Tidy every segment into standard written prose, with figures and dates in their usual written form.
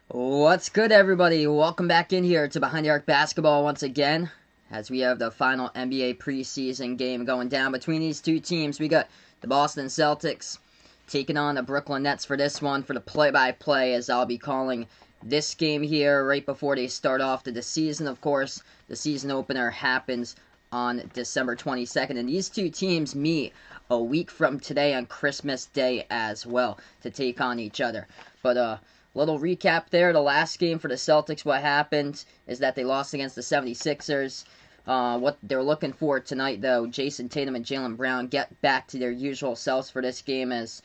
What's good, everybody? Welcome back in here to Behind the Arc Basketball once again, as we have the final NBA preseason game going down between these two teams. We got the Boston Celtics taking on the Brooklyn Nets for this one, for the play-by-play, as I'll be calling this game here right before they start off the season. Of course, the season opener happens on December 22nd, and these two teams meet a week from today on Christmas Day as well to take on each other. But, little recap there. The last game for the Celtics, what happened is that they lost against the 76ers. What they're looking for tonight, though, Jason Tatum and Jaylen Brown get back to their usual selves for this game, as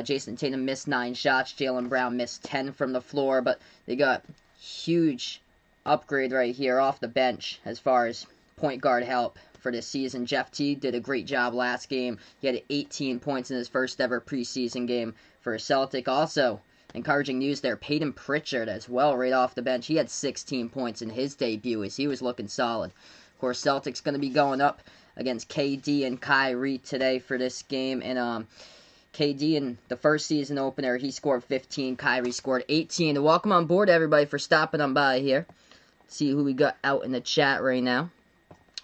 Jason Tatum missed 9 shots. Jaylen Brown missed 10 from the floor, but they got huge upgrade right here off the bench as far as point guard help for this season. Jeff Teague did a great job last game. He had 18 points in his first ever preseason game for a Celtic. Also, encouraging news there, Peyton Pritchard as well, right off the bench. He had 16 points in his debut as he was looking solid. Of course, Celtics going to be going up against KD and Kyrie today for this game. And KD in the first season opener, he scored 15. Kyrie scored 18. Welcome on board, everybody, for stopping on by here. See who we got out in the chat right now.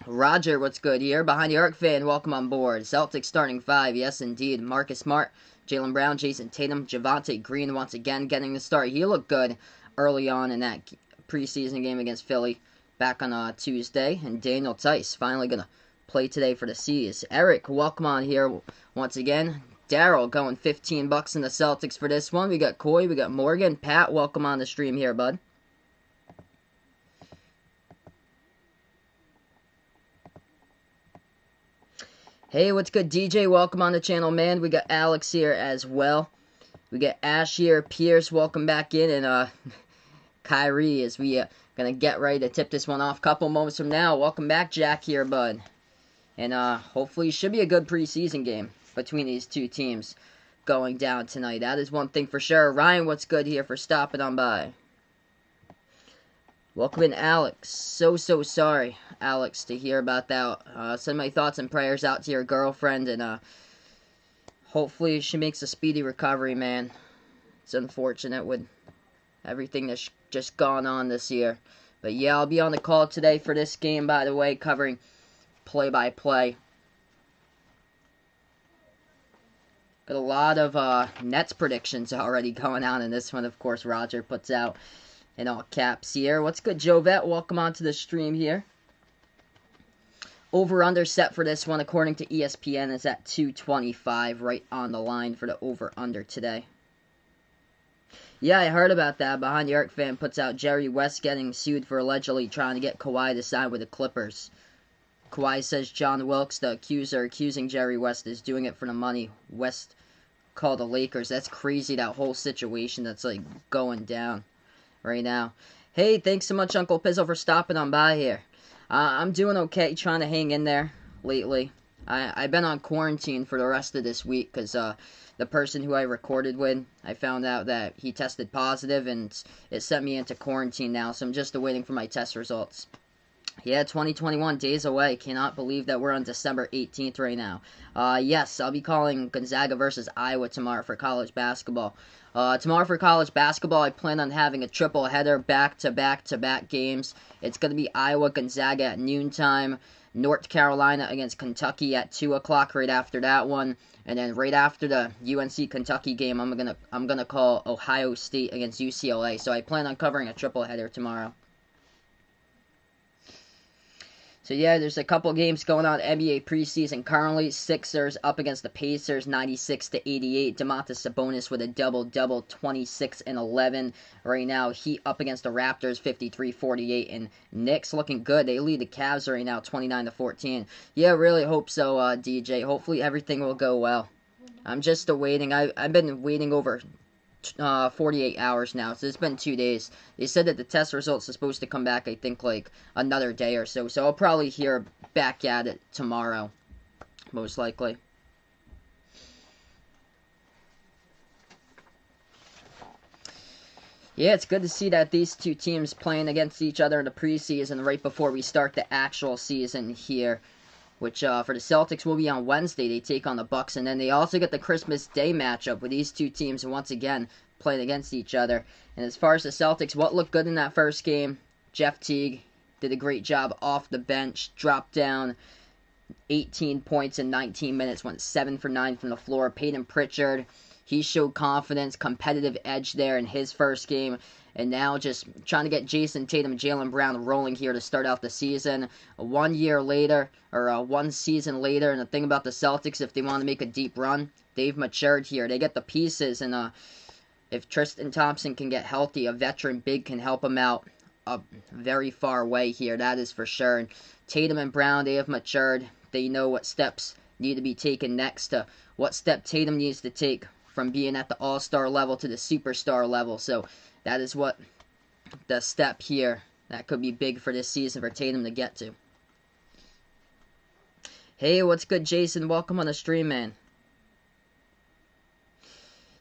Roger, what's good here? Behind the Arc fan, welcome on board. Celtics starting 5, yes indeed. Marcus Smart, Jaylen Brown, Jason Tatum, Javonte Green once again getting the start. He looked good early on in that preseason game against Philly back on Tuesday. And Daniel Tice finally going to play today for the C's. Eric, welcome on here once again. Daryl going $15 in the Celtics for this one. We got Coy, we got Morgan. Pat, welcome on the stream here, bud. Hey, what's good, DJ? Welcome on the channel, man. We got Alex here as well. We got Ash here. Pierce, welcome back in. And Kyrie, as we going to get ready to tip this one off a couple moments from now. Welcome back, Jack here, bud. And hopefully it should be a good preseason game between these two teams going down tonight. That is one thing for sure. Ryan, what's good here for stopping on by? Welcome in, Alex. So sorry, Alex, to hear about that. Send my thoughts and prayers out to your girlfriend, and hopefully she makes a speedy recovery, man. It's unfortunate with everything that's just gone on this year. But yeah, I'll be on the call today for this game, by the way, covering play-by-play. Got a lot of Nets predictions already going on in this one. Of course, Roger puts out in all caps here. What's good, Jovette? Welcome onto the stream here. Over-under set for this one, according to ESPN, is at 225, right on the line for the over-under today. Yeah, I heard about that. Behind the Arc fan puts out Jerry West getting sued for allegedly trying to get Kawhi to sign with the Clippers. Kawhi says John Wilkes, the accuser, accusing Jerry West, is doing it for the money. West called the Lakers. That's crazy, that whole situation that's like going down right now. Hey, thanks so much, Uncle Pizzo, for stopping on by here. I'm doing okay, trying to hang in there lately. I've been on quarantine for the rest of this week because the person who I recorded with, I found out that he tested positive, and it sent me into quarantine now, so I'm just awaiting for my test results. Yeah, 2021 days away. Cannot believe that we're on December 18th right now. Yes, I'll be calling Gonzaga versus Iowa tomorrow for college basketball. Tomorrow for college basketball, I plan on having a triple header, back-to-back-to-back games. It's going to be Iowa-Gonzaga at noontime, North Carolina against Kentucky at 2 o'clock right after that one, and then right after the UNC-Kentucky game, I'm gonna call Ohio State against UCLA. So I plan on covering a triple header tomorrow. So yeah, there's a couple games going on NBA preseason currently. Sixers up against the Pacers, 96-88. Domantas Sabonis with a double-double, 26 and 11. Right now, Heat up against the Raptors, 53-48. And Knicks looking good. They lead the Cavs right now, 29-14. Yeah, really hope so, DJ. Hopefully everything will go well. I'm just awaiting. I've been waiting over 48 hours now, so it's been 2 days. They said that the test results are supposed to come back, I think, like another day or so, so I'll probably hear back at it tomorrow, most likely. Yeah, it's good to see that these two teams playing against each other in the preseason right before we start the actual season here, which for the Celtics will be on Wednesday. They take on the Bucks, and then they also get the Christmas Day matchup with these two teams once again playing against each other. And as far as the Celtics, what looked good in that first game, Jeff Teague did a great job off the bench, dropped down 18 points in 19 minutes, went 7 for 9 from the floor. Peyton Pritchard, he showed confidence, competitive edge there in his first game. And now just trying to get Jason Tatum and Jaylen Brown rolling here to start out the season. 1 year later, or 1 season later, and the thing about the Celtics, if they want to make a deep run, they've matured here. They get the pieces, and if Tristan Thompson can get healthy, a veteran big can help him out a very far way here, that is for sure. And Tatum and Brown, they have matured. They know what steps need to be taken next, what step Tatum needs to take from being at the all-star level to the superstar level. So that is what the step here that could be big for this season for Tatum to get to. Hey, what's good, Jason? Welcome on the stream, man.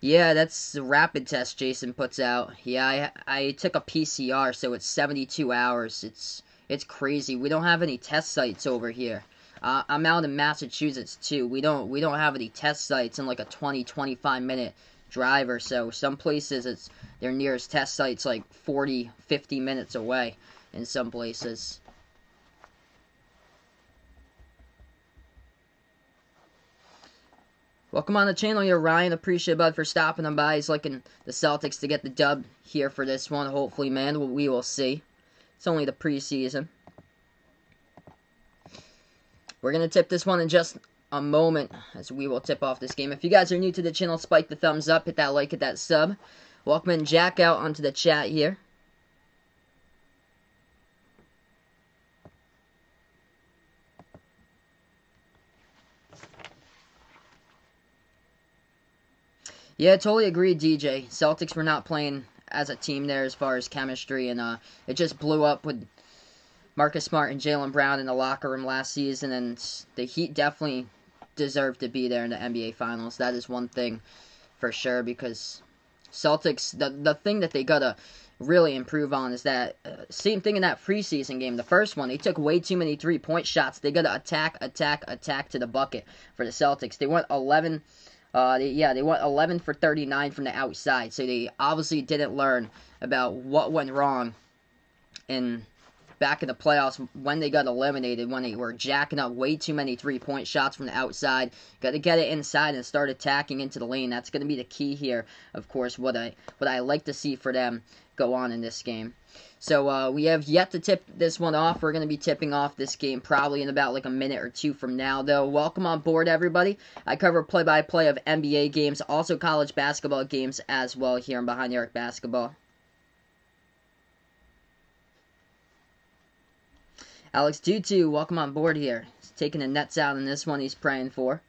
Yeah, that's the rapid test Jason puts out. Yeah, I took a PCR, so it's 72 hours. It's crazy. We don't have any test sites over here. I'm out in Massachusetts too. We don't have any test sites in like a 20-25 minute drive or so. Some places their nearest test site's like 40-50 minutes away in some places. Welcome on the channel here, Ryan. Appreciate Bud for stopping on by. He's looking the Celtics to get the dub here for this one. Hopefully, man, we will see. It's only the preseason. We're going to tip this one in just a moment as we will tip off this game. If you guys are new to the channel, spike the thumbs up, hit that like, hit that sub. Welcome in Jack out onto the chat here. Yeah, totally agree, DJ. Celtics were not playing as a team there as far as chemistry, and it just blew up with Marcus Smart and Jaylen Brown in the locker room last season, and the Heat definitely deserve to be there in the NBA Finals. That is one thing for sure, because Celtics, the thing that they gotta really improve on is that same thing in that preseason game, the first one, they took way too many three-point shots. They gotta attack to the bucket for the Celtics. They went 11. They went 11 for 39 from the outside, so they obviously didn't learn about what went wrong back in the playoffs when they got eliminated, when they were jacking up way too many three-point shots from the outside. Got to get it inside and start attacking into the lane. That's going to be the key here, of course, what I like to see for them go on in this game. So we have yet to tip this one off. We're going to be tipping off this game probably in about like a minute or two from now, though. Welcome on board, everybody. I cover play-by-play of NBA games, also college basketball games as well here on Behind the Arc Basketball. Alex Tutu, welcome on board here. He's taking the nets out in this one he's praying for.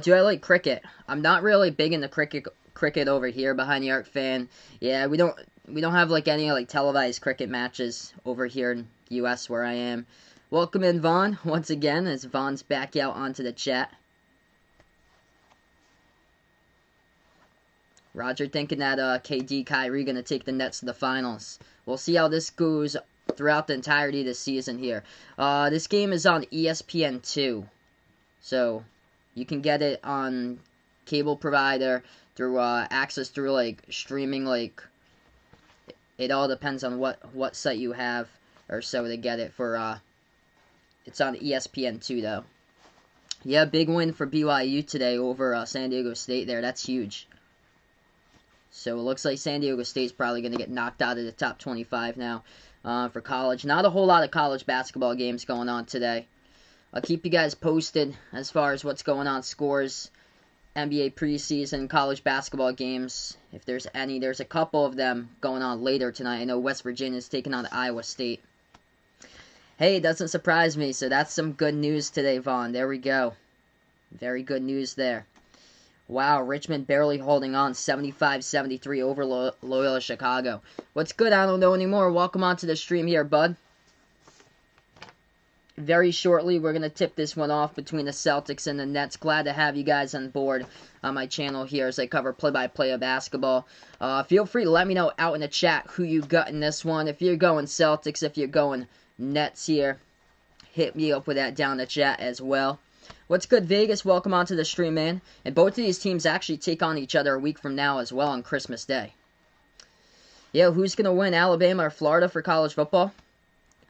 Do I like cricket? I'm not really big into cricket over here, Behind the Arc fan. Yeah, we don't have like any like televised cricket matches over here in the US where I am. Welcome in, Vaughn, once again, as Vaughn's back out onto the chat. Roger thinking that KD, Kyrie going to take the Nets to the finals. We'll see how this goes throughout the entirety of the season here. This game is on ESPN 2. So you can get it on cable provider through access through like streaming, like it all depends on what site you have or so to get it for it's on ESPN 2 though. Yeah, big win for BYU today over San Diego State there. That's huge. So it looks like San Diego State's probably going to get knocked out of the top 25 now for college. Not a whole lot of college basketball games going on today. I'll keep you guys posted as far as what's going on, scores, NBA preseason, college basketball games. If there's any, there's a couple of them going on later tonight. I know West Virginia's taking on Iowa State. Hey, it doesn't surprise me. So that's some good news today, Vaughn. There we go. Very good news there. Wow, Richmond barely holding on, 75-73 over Loyola Chicago. What's good? I don't know anymore. Welcome on to the stream here, bud. very shortly, we're going to tip this one off between the Celtics and the Nets. Glad to have you guys on board on my channel here as I cover play-by-play of basketball. Feel free to let me know out in the chat who you got in this one. If you're going Celtics, if you're going Nets here, hit me up with that down in the chat as well. What's good, Vegas? Welcome onto the stream, man. And both of these teams actually take on each other a week from now as well on Christmas Day. Yeah, who's going to win, Alabama or Florida for college football?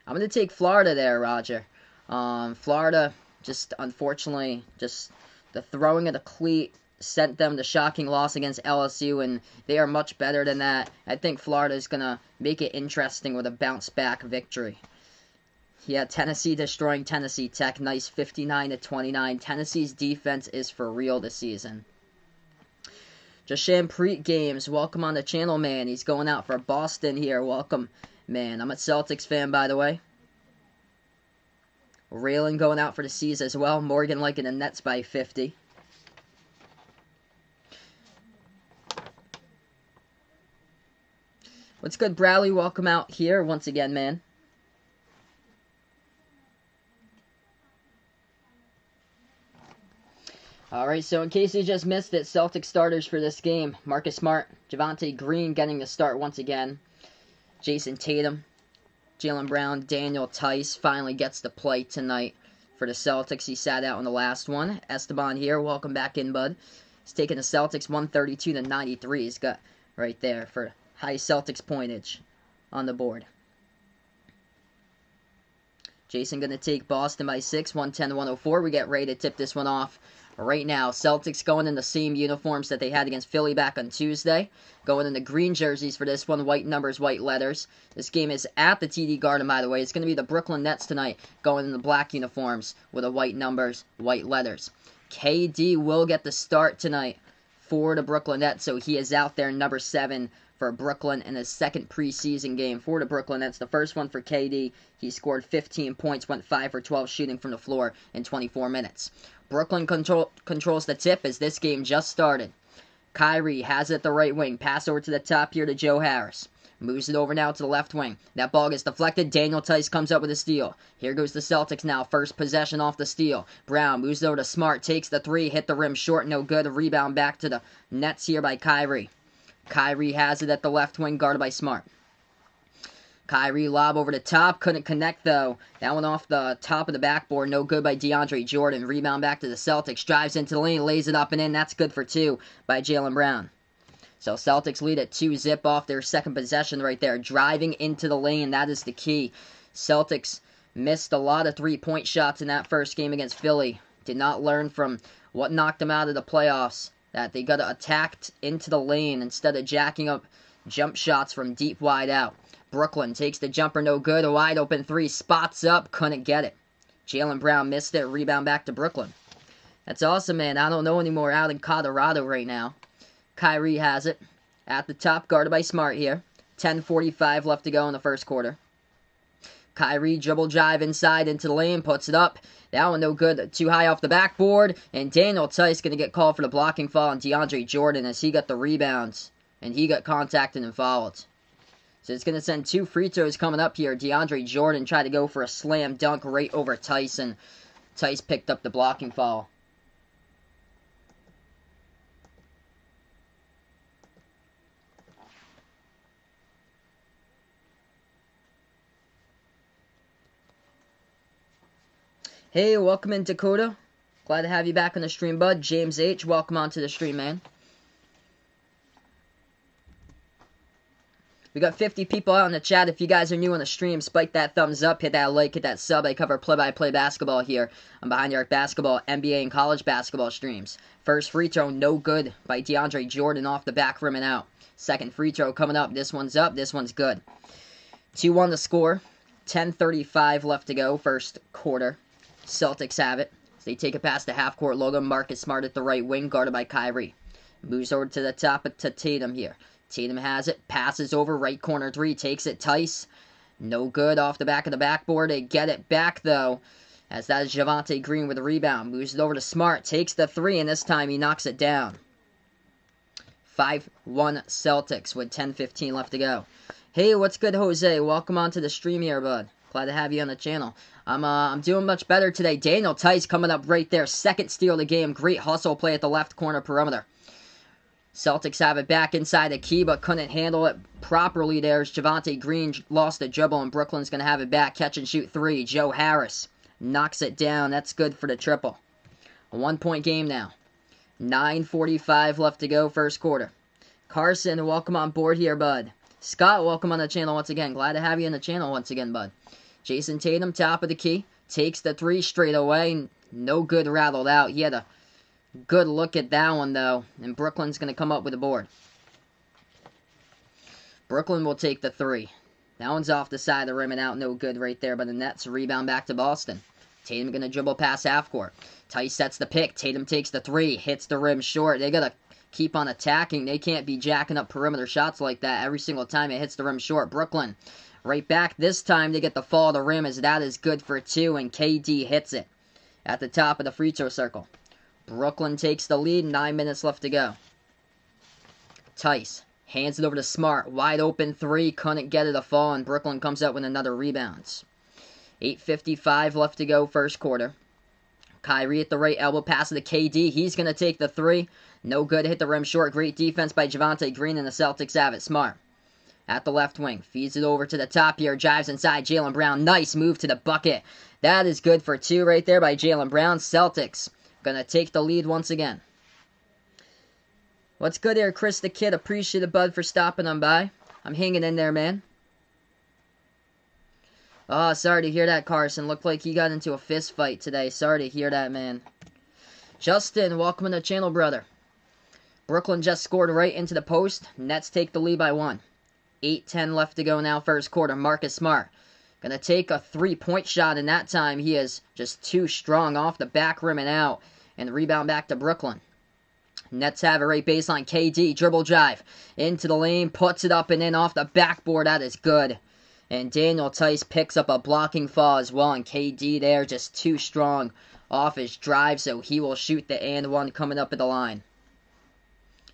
I'm going to take Florida there, Roger. Florida, just unfortunately, just the throwing of the cleat sent them the shocking loss against LSU, and they are much better than that. I think Florida is going to make it interesting with a bounce-back victory. Yeah, Tennessee destroying Tennessee Tech. Nice 59-29. Tennessee's defense is for real this season. Jashan Preet Games, welcome on the channel, man. He's going out for Boston here. Welcome, man. I'm a Celtics fan, by the way. Raylan going out for the C's as well. Morgan liking the Nets by 50. What's good, Bradley? Welcome out here once again, man. Alright, so in case you just missed it, Celtic starters for this game. Marcus Smart, Javonte Green getting the start once again. Jason Tatum, Jaylen Brown, Daniel Tice finally gets to play tonight for the Celtics. He sat out in the last one. Esteban here, welcome back in, bud. He's taking the Celtics 132-93. He's got right there for high Celtics pointage on the board. Jason going to take Boston by 6, 110-104. We get ready to tip this one off right now. Celtics going in the same uniforms that they had against Philly back on Tuesday. Going in the green jerseys for this one. White numbers, white letters. This game is at the TD Garden, by the way. It's going to be the Brooklyn Nets tonight going in the black uniforms with the white numbers, white letters. KD will get the start tonight for the Brooklyn Nets, so he is out there, number 7 for Brooklyn in his second preseason game for the Brooklyn Nets. The first one for KD, he scored 15 points, went 5 for 12 shooting from the floor in 24 minutes. Brooklyn controls the tip as this game just started. Kyrie has it at the right wing. Pass over to the top here to Joe Harris. Moves it over now to the left wing. That ball gets deflected. Daniel Tice comes up with a steal. Here goes the Celtics now. First possession off the steal. Brown moves it over to Smart. Takes the 3. Hit the rim short. No good. A rebound back to the Nets here by Kyrie. Kyrie has it at the left wing, guarded by Smart. Kyrie lob over the top. Couldn't connect, though. That one off the top of the backboard. No good by DeAndre Jordan. Rebound back to the Celtics. Drives into the lane. Lays it up and in. That's good for 2 by Jaylen Brown. So Celtics lead at 2-zip off their second possession right there. Driving into the lane. That is the key. Celtics missed a lot of three-point shots in that first game against Philly. Did not learn from what knocked them out of the playoffs. That they got attacked into the lane instead of jacking up jump shots from deep wide out. Brooklyn takes the jumper, no good. A wide open 3, spots up, couldn't get it. Jaylen Brown missed it, rebound back to Brooklyn. That's awesome, man. I don't know anymore out in Colorado right now. Kyrie has it at the top, guarded by Smart here. 10:45 left to go in the first quarter. Kyrie dribble drive inside into the lane, puts it up. That one no good, too high off the backboard. And Daniel Tice going to get called for the blocking foul on DeAndre Jordan as he got the rebounds. And he got contacted and fouled. So it's going to send 2 free throws coming up here. DeAndre Jordan tried to go for a slam dunk right over Tyson. Tice picked up the blocking foul. Hey, welcome in, Dakota. Glad to have you back on the stream, bud. James H., welcome onto the stream, man. We got 50 people out in the chat. If you guys are new on the stream, spike that thumbs up, hit that like, hit that sub. I cover play-by-play basketball here on Behind the Arc Basketball, NBA, and college basketball streams. First free throw, no good by DeAndre Jordan off the back rim and out. Second free throw coming up. This one's up. This one's good. 2-1 the score. 10:35 left to go, first quarter. Celtics have it. They take it past the half-court logo. Marcus Smart at the right wing, guarded by Kyrie. Moves over to the top to Tatum here. Tatum has it. Passes over. Right corner 3. Takes it. Tice. No good off the back of the backboard. They get it back, though. As that is Javonte Green with a rebound. Moves it over to Smart. Takes the 3, and this time he knocks it down. 5-1 Celtics with 10:15 left to go. Hey, what's good, Jose? Welcome onto the stream here, bud. Glad to have you on the channel. I'm doing much better today. Daniel Tice coming up right there. Second steal of the game. Great hustle play at the left corner perimeter. Celtics have it back inside the key, but couldn't handle it properly there. As Javonte Green lost the dribble, and Brooklyn's going to have it back. Catch and shoot three. Joe Harris knocks it down. That's good for the triple. A 1-point game now. 9:45 left to go, first quarter. Carson, welcome on board here, bud. Scott, welcome on the channel once again. Glad to have you on the channel once again, bud. Jason Tatum, top of the key. Takes the three straight away. No good, rattled out. He had a good look at that one, though. And Brooklyn's going to come up with a board. Brooklyn will take the three. That one's off the side of the rim and out. No good right there by the Nets. Rebound back to Boston. Tatum going to dribble past half court. Tice sets the pick. Tatum takes the three. Hits the rim short. They got to keep on attacking. They can't be jacking up perimeter shots like that every single time it hits the rim short. Brooklyn right back. This time they get the fall of the rim as that is good for two, and KD hits it at the top of the free throw circle. Brooklyn takes the lead. 9 minutes left to go. Tice hands it over to Smart. Wide open three. Couldn't get it to fall, and Brooklyn comes up with another rebound. 8:55 left to go, first quarter. Kyrie at the right elbow, pass to KD. He's going to take the three. No good, hit the rim short. Great defense by Javonte Green, and the Celtics have it. Smart at the left wing. Feeds it over to the top here. Drives inside. Jaylen Brown. Nice move to the bucket. That is good for two right there by Jaylen Brown. Celtics going to take the lead once again. What's good here, Chris the Kid? Appreciate it, bud, for stopping on by. I'm hanging in there, man. Oh, sorry to hear that, Carson. Looked like he got into a fist fight today. Sorry to hear that, man. Justin, welcome to the channel, brother. Brooklyn just scored right into the post. Nets take the lead by 1. 8:10 left to go now, first quarter. Marcus Smart going to take a three-point shot, and that time he is just too strong off the back rim and out. And the rebound back to Brooklyn. Nets have it right baseline. KD, dribble drive into the lane, puts it up and in off the backboard. That is good. And Daniel Tice picks up a blocking foul as well, and KD there just too strong off his drive, so he will shoot the and one coming up at the line.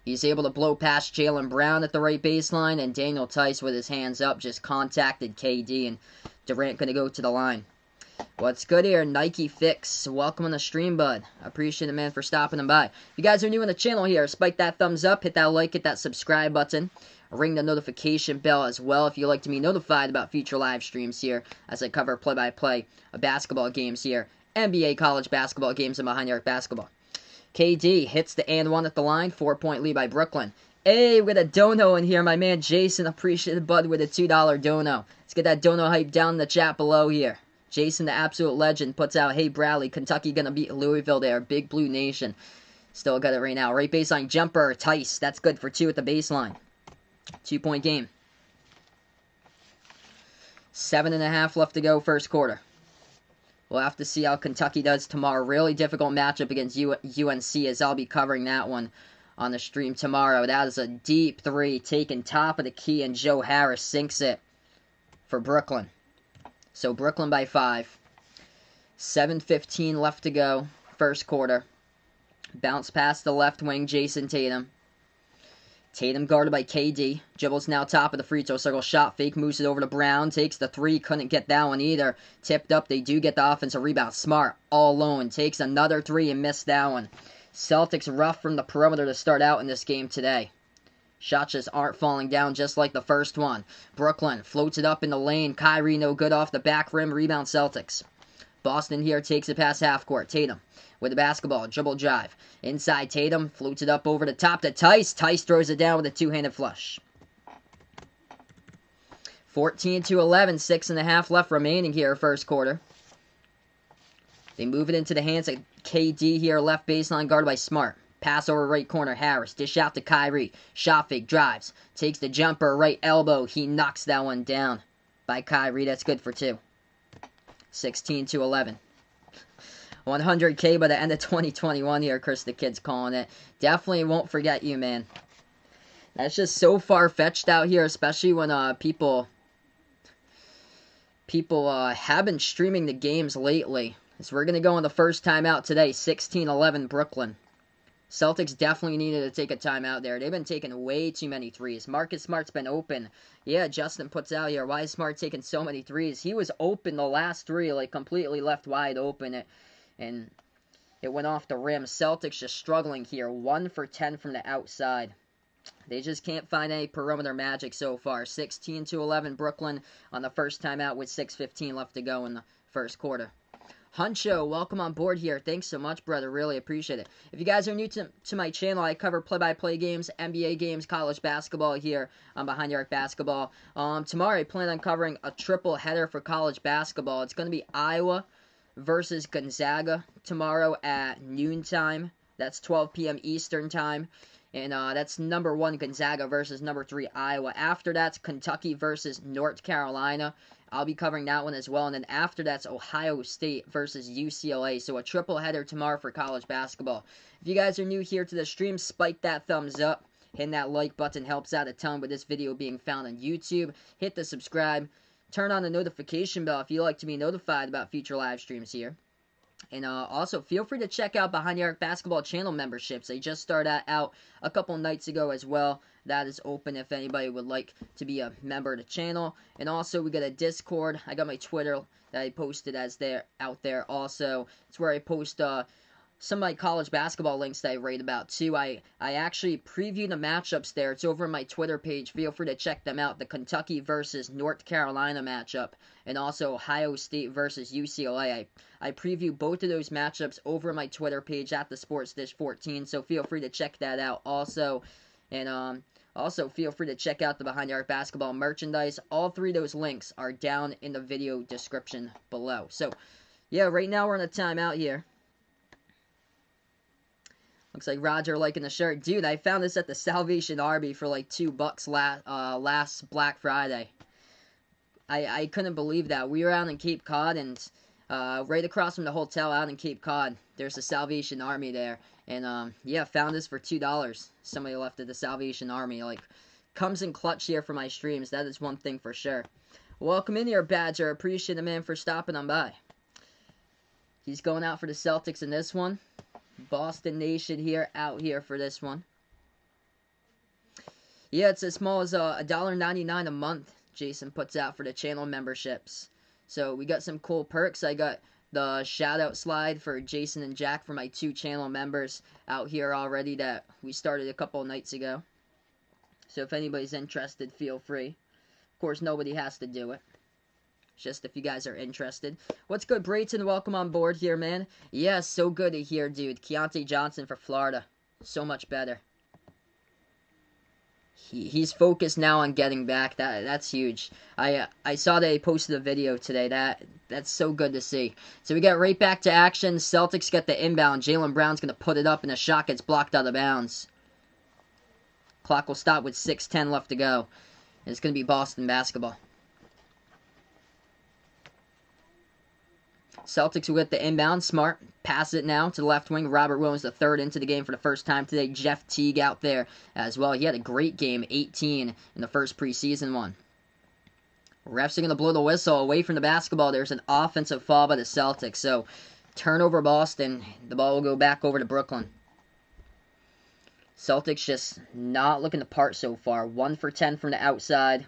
He's able to blow past Jaylen Brown at the right baseline, and Daniel Tice with his hands up just contacted KD, and Durant going to go to the line. What's good here? Nike Fix. Welcome on the stream, bud. I appreciate it, man, for stopping them by. If you guys are new on the channel here, spike that thumbs up, hit that like, hit that subscribe button. Ring the notification bell as well if you'd like to be notified about future live streams here as I cover play-by-play of basketball games here, NBA college basketball games, and behind the arc basketball. KD hits the and one at the line, 4-point lead by Brooklyn. Hey, with a dono in here, my man Jason, appreciate it, bud, with a $2 dono. Let's get that dono hype down in the chat below here. Jason, the absolute legend, puts out, hey, Bradley, Kentucky gonna beat Louisville there, Big Blue Nation. Still got it right now. Right baseline jumper, Tice, that's good for two at the baseline. 2-point game. 7.5 left to go, first quarter. We'll have to see how Kentucky does tomorrow. Really difficult matchup against UNC, as I'll be covering that one on the stream tomorrow. That is a deep three taken top of the key, and Joe Harris sinks it for Brooklyn. So Brooklyn by 5. 7:15 left to go, first quarter. Bounce past the left wing, Jason Tatum. Tatum guarded by KD. Dribbles now top of the free throw circle. Shot fake, moves it over to Brown. Takes the three. Couldn't get that one either. Tipped up. They do get the offensive rebound. Smart all alone. Takes another three and missed that one. Celtics rough from the perimeter to start out in this game today. Shots just aren't falling down just like the first one. Brooklyn floats it up in the lane. Kyrie no good off the back rim. Rebound Celtics. Boston here takes it past half court. Tatum with the basketball. Dribble drive. Inside Tatum. Floats it up over the top to Tice. Tice throws it down with a two-handed flush. 14-11. 6.5 left remaining here first quarter. They move it into the hands of KD here. Left baseline guarded by Smart. Pass over right corner. Harris. Dish out to Kyrie. Shot fake. Drives. Takes the jumper. Right elbow. He knocks that one down by Kyrie. That's good for two. 16-11. 100K by the end of 2021 here, Chris the Kid's calling it. Definitely won't forget you, man. That's just so far-fetched out here, especially when people have been streaming the games lately. So we're going to go on the first timeout today, 16-11 Brooklyn. Celtics definitely needed to take a timeout there. They've been taking way too many threes. Marcus Smart's been open. Yeah, Justin puts out here, why is Smart taking so many threes? He was open the last three, like completely left wide open. And it went off the rim. Celtics just struggling here. 1 for 10 from the outside. They just can't find any perimeter magic so far. 16-11 Brooklyn on the first timeout with 6:15 left to go in the first quarter. Huncho, welcome on board here. Thanks so much, brother. Really appreciate it. If you guys are new to my channel, I cover play-by-play games, NBA games, college basketball here on Behind the Arc Basketball. Tomorrow, I plan on covering a triple header for college basketball. It's going to be Iowa versus Gonzaga tomorrow at noontime. That's 12 p.m. Eastern time. And that's number 1 Gonzaga versus number 3 Iowa. After that's Kentucky versus North Carolina. I'll be covering that one as well. And then after that's Ohio State versus UCLA. So a triple header tomorrow for college basketball. If you guys are new here to the stream, spike that thumbs up. Hitting that like button helps out a ton with this video being found on YouTube. Hit the subscribe. Turn on the notification bell if you like to be notified about future live streams here. And also, feel free to check out Behind the Arc Basketball channel memberships. They just started out a couple nights ago as well. That is open if anybody would like to be a member of the channel. And also, we got a Discord. I got my Twitter that I posted out there also. It's where I post some of my college basketball links that I write about too. I actually preview the matchups there. It's over on my Twitter page. Feel free to check them out. The Kentucky versus North Carolina matchup, and also Ohio State versus UCLA. I preview both of those matchups over on my Twitter page at the SportsDish14. So feel free to check that out also. And also feel free to check out the Behind the Arc Basketball merchandise. All 3 of those links are down in the video description below. So yeah, right now we're in a timeout here. Looks like Roger liking the shirt. Dude, I found this at the Salvation Army for like $2 last Black Friday. I couldn't believe that. We were out in Cape Cod, and right across from the hotel out in Cape Cod, there's a Salvation Army there. And yeah, found this for $2. Somebody left at the Salvation Army. Like, comes in clutch here for my streams. That is one thing for sure. Welcome in here, Badger. Appreciate the man for stopping on by. He's going out for the Celtics in this one. Boston Nation here, out here for this one. Yeah, it's as small as $1.99 a month Jason puts out for the channel memberships. So we got some cool perks. I got the shout out slide for Jason and Jack for my 2 channel members out here already that we started a couple of nights ago. So if anybody's interested, feel free. Of course, nobody has to do it. Just if you guys are interested. What's good, Brayton? Welcome on board here, man. Yeah, so good to hear, dude. Keontae Johnson for Florida. So much better. He's focused now on getting back. That's huge. I saw that he posted a video today. That's so good to see. So we get right back to action. Celtics get the inbound. Jaylen Brown's going to put it up, and the shot gets blocked out of bounds. Clock will stop with 6:10 left to go. And it's going to be Boston basketball. Celtics will get the inbound. Smart passes it now to the left wing. Robert Williams, the third into the game for the first time today. Jeff Teague out there as well. He had a great game, 18 in the first preseason one. Refs are going to blow the whistle away from the basketball. There's an offensive foul by the Celtics. So, turnover Boston. The ball will go back over to Brooklyn. Celtics just not looking to part so far. 1 for 10 from the outside.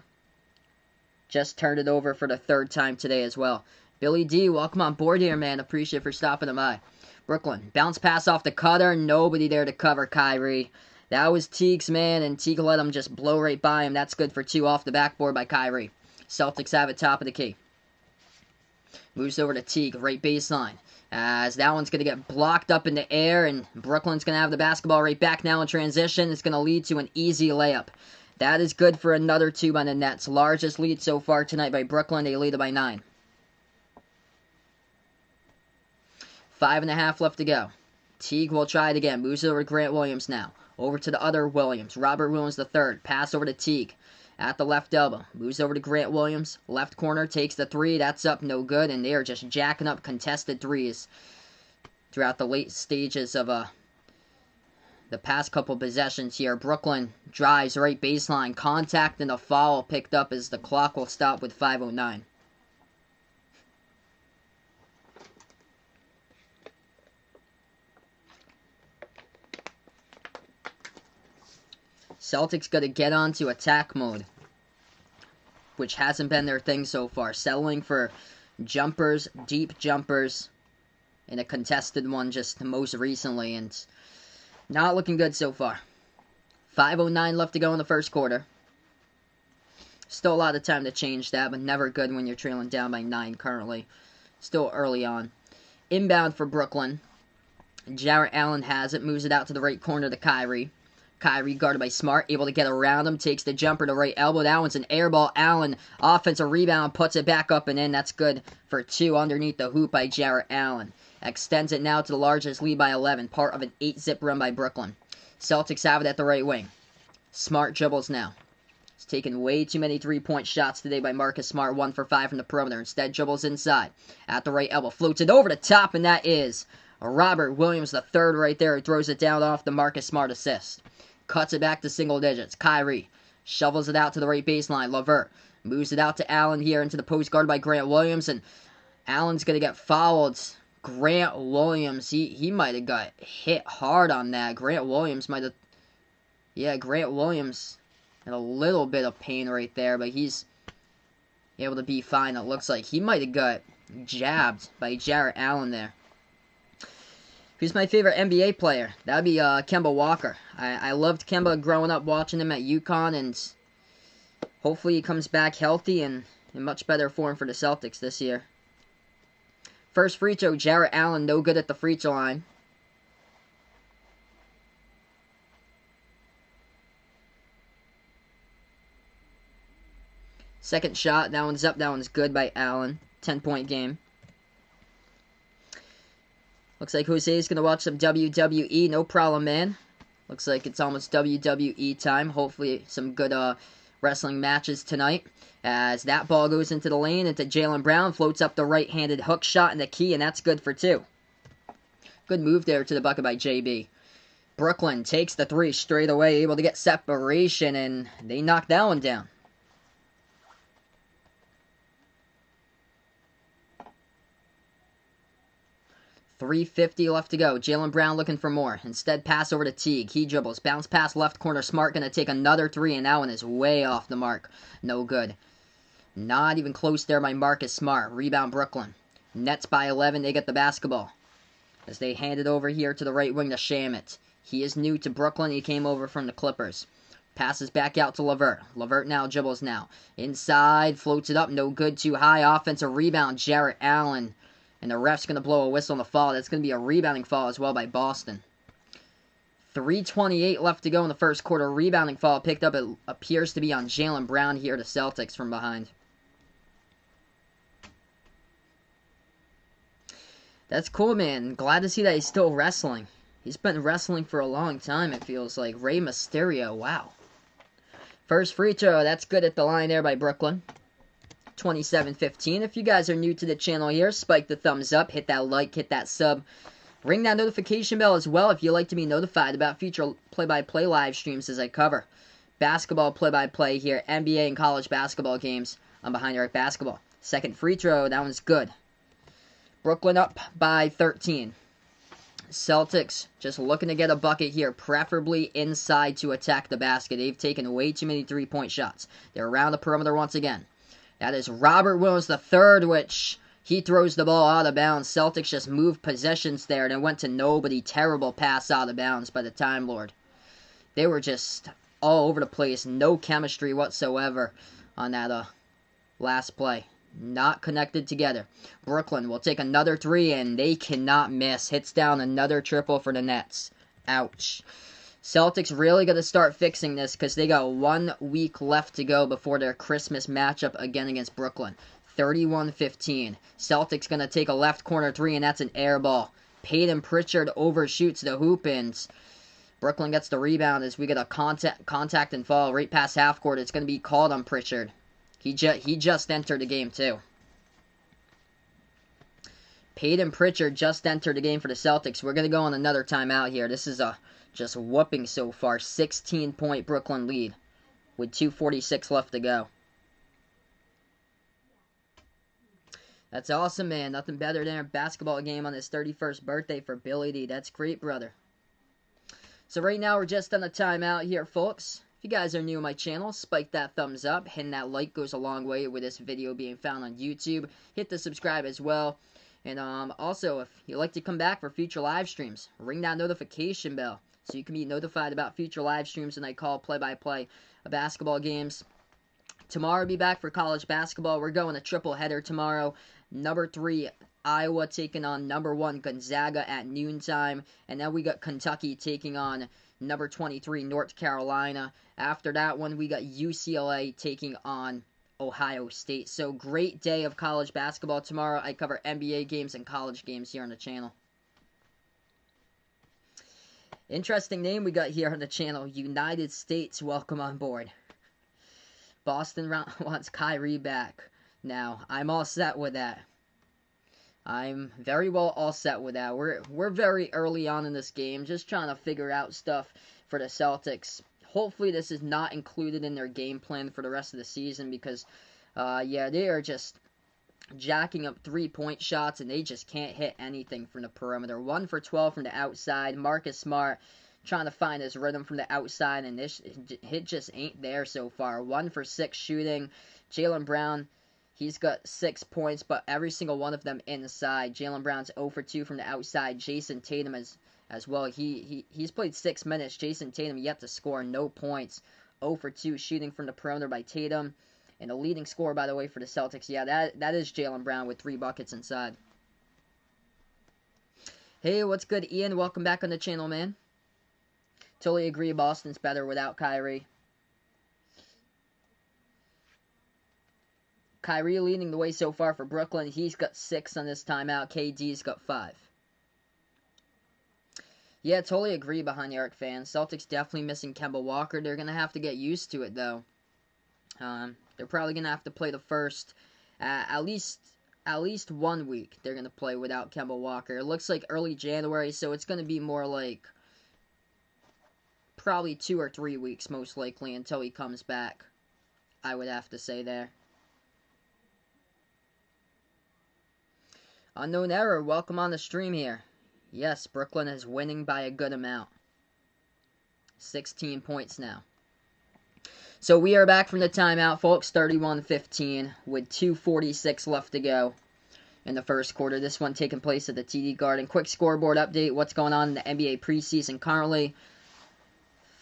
Just turned it over for the 3rd time today as well. Billy D, welcome on board here, man. Appreciate it for stopping by. Brooklyn, bounce pass off the cutter. Nobody there to cover Kyrie. That was Teague's man, and Teague let him just blow right by him. That's good for 2 off the backboard by Kyrie. Celtics have it top of the key. Moves over to Teague, right baseline. As that one's going to get blocked up in the air, and Brooklyn's going to have the basketball right back now in transition. It's going to lead to an easy layup. That is good for another 2 by the Nets. Largest lead so far tonight by Brooklyn. They lead it by 9. 5.5 left to go. Teague will try it again. Moves over to Grant Williams now. Over to the other Williams. Robert Williams the third. Pass over to Teague. At the left elbow. Moves over to Grant Williams. Left corner. Takes the 3. That's up. No good. And they are just jacking up contested 3s throughout the late stages of the past couple possessions here. Brooklyn drives right baseline. Contact and a foul picked up as the clock will stop with 5:09. Celtics got to get onto attack mode, which hasn't been their thing so far. Settling for jumpers, deep jumpers, in a contested one just most recently, and not looking good so far. 5:09 left to go in the first quarter. Still a lot of time to change that, but never good when you're trailing down by 9 currently. Still early on. Inbound for Brooklyn. Jarrett Allen has it, moves it out to the right corner to Kyrie. Kyrie guarded by Smart, able to get around him, takes the jumper to right elbow. That one's an air ball. Allen, offensive rebound, puts it back up and in. That's good for 2 underneath the hoop by Jarrett Allen. Extends it now to the largest lead by 11, part of an 8-zip run by Brooklyn. Celtics have it at the right wing. Smart dribbles now. He's taken way too many three-point shots today by Marcus Smart, 1 for 5 from the perimeter. Instead, dribbles inside. At the right elbow, floats it over the top, and that is Robert Williams, the third right there, who throws it down off the Marcus Smart assist. Cuts it back to single digits. Kyrie shovels it out to the right baseline. LeVert moves it out to Allen here into the post guarded by Grant Williams, and Allen's going to get fouled. Grant Williams, he might have got hit hard on that. Grant Williams might have... Yeah, Grant Williams had a little bit of pain right there, but he's able to be fine, it looks like. He might have got jabbed by Jarrett Allen there. Who's my favorite NBA player? That would be Kemba Walker. I loved Kemba growing up watching him at UConn, and hopefully he comes back healthy and in much better form for the Celtics this year. First free throw, Jarrett Allen, no good at the free throw line. Second shot, that one's up, that one's good by Allen. 10-point game. Looks like Jose's going to watch some WWE. No problem, man. Looks like it's almost WWE time. Hopefully some good wrestling matches tonight. As that ball goes into the lane, into Jaylen Brown. Floats up the right-handed hook shot in the key, and that's good for 2. Good move there to the bucket by JB. Brooklyn takes the 3 straight away. Able to get separation, and they knock that one down. .350 left to go. Jaylen Brown looking for more. Instead, pass over to Teague. He dribbles. Bounce pass left corner. Smart going to take another 3, and that one is way off the mark. No good. Not even close there by Marcus Smart. Rebound Brooklyn. Nets by 11. They get the basketball. As they hand it over here to the right wing to Shamet. He is new to Brooklyn. He came over from the Clippers. Passes back out to LeVert. LeVert now dribbles now. Inside. Floats it up. No good. Too high. Offensive rebound. Jarrett Allen. And the ref's going to blow a whistle on the foul. That's going to be a rebounding foul as well by Boston. 3:28 left to go in the first quarter. Rebounding foul picked up. It appears to be on Jaylen Brown here to Celtics from behind. That's cool, man. Glad to see that he's still wrestling. He's been wrestling for a long time, it feels like. Rey Mysterio, wow. First free throw. That's good at the line there by Brooklyn. 27-15. If you guys are new to the channel here, spike the thumbs up, hit that like, hit that sub. Ring that notification bell as well if you'd like to be notified about future play-by-play live streams as I cover basketball play-by-play here, NBA and college basketball games on Behind the Arc Basketball. Second free throw, that one's good. Brooklyn up by 13. Celtics just looking to get a bucket here, preferably inside to attack the basket. They've taken way too many three-point shots. They're around the perimeter once again. That is Robert Williams III, which he throws the ball out of bounds. Celtics just moved possessions there, and it went to nobody. Terrible pass out of bounds by the Time Lord. They were just all over the place. No chemistry whatsoever on that last play. Not connected together. Brooklyn will take another 3, and they cannot miss. Hits down another triple for the Nets. Ouch. Celtics really got to start fixing this because they got 1 week left to go before their Christmas matchup again against Brooklyn. 31-15. Celtics going to take a left corner 3, and that's an air ball. Peyton Pritchard overshoots the hoop, and Brooklyn gets the rebound as we get a contact and fall right past half court. It's going to be called on Pritchard. He just entered the game, too. Peyton Pritchard just entered the game for the Celtics. We're going to go on another timeout here. This is a just whooping so far. 16-point Brooklyn lead with 2:46 left to go. That's awesome, man. Nothing better than a basketball game on his 31st birthday for Billy D. That's great, brother. So right now we're just on a timeout here, folks. If you guys are new to my channel, spike that thumbs up. Hitting that like goes a long way with this video being found on YouTube. Hit the subscribe as well. And also, if you'd like to come back for future live streams, ring that notification bell so you can be notified about future live streams when I call play-by-play of basketball games. Tomorrow, I'll be back for college basketball. We're going a triple header tomorrow. Number 3, Iowa taking on number 1, Gonzaga at noontime. And then we got Kentucky taking on number 23, North Carolina. After that one, we got UCLA taking on Ohio State. So, great day of college basketball tomorrow. I cover NBA games and college games here on the channel. Interesting name we got here on the channel. United States, welcome on board. Boston wants Kyrie back. Now, I'm all set with that. I'm very well all set with that. We're very early on in this game, just trying to figure out stuff for the Celtics. Hopefully this is not included in their game plan for the rest of the season because, yeah, they are just jacking up three-point shots and they just can't hit anything from the perimeter. 1 for 12 from the outside. Marcus Smart trying to find his rhythm from the outside, and this hit just ain't there so far. 1 for 6 shooting. Jaylen Brown, he's got 6 points, but every single one of them inside. Jaylen Brown's 0 for 2 from the outside. Jason Tatum as well. He's played 6 minutes. Jason Tatum yet to score, no points. 0 for 2 shooting from the perimeter by Tatum. And the leading scorer, by the way, for the Celtics, yeah, that is Jaylen Brown with 3 buckets inside. Hey, what's good, Ian? Welcome back on the channel, man. Totally agree, Boston's better without Kyrie. Kyrie leading the way so far for Brooklyn. He's got 6 on this timeout. KD's got 5. Yeah, totally agree behind the arc fans. Celtics definitely missing Kemba Walker. They're going to have to get used to it, though. They're probably going to have to play the first, at least 1 week they're going to play without Kemba Walker. It looks like early January, so it's going to be more like probably 2 or 3 weeks most likely until he comes back, I would have to say there. Unknown Error, welcome on the stream here. Yes, Brooklyn is winning by a good amount. 16 points now. So we are back from the timeout, folks. 31-15 with 2:46 left to go in the first quarter. This one taking place at the TD Garden. Quick scoreboard update. What's going on in the NBA preseason currently?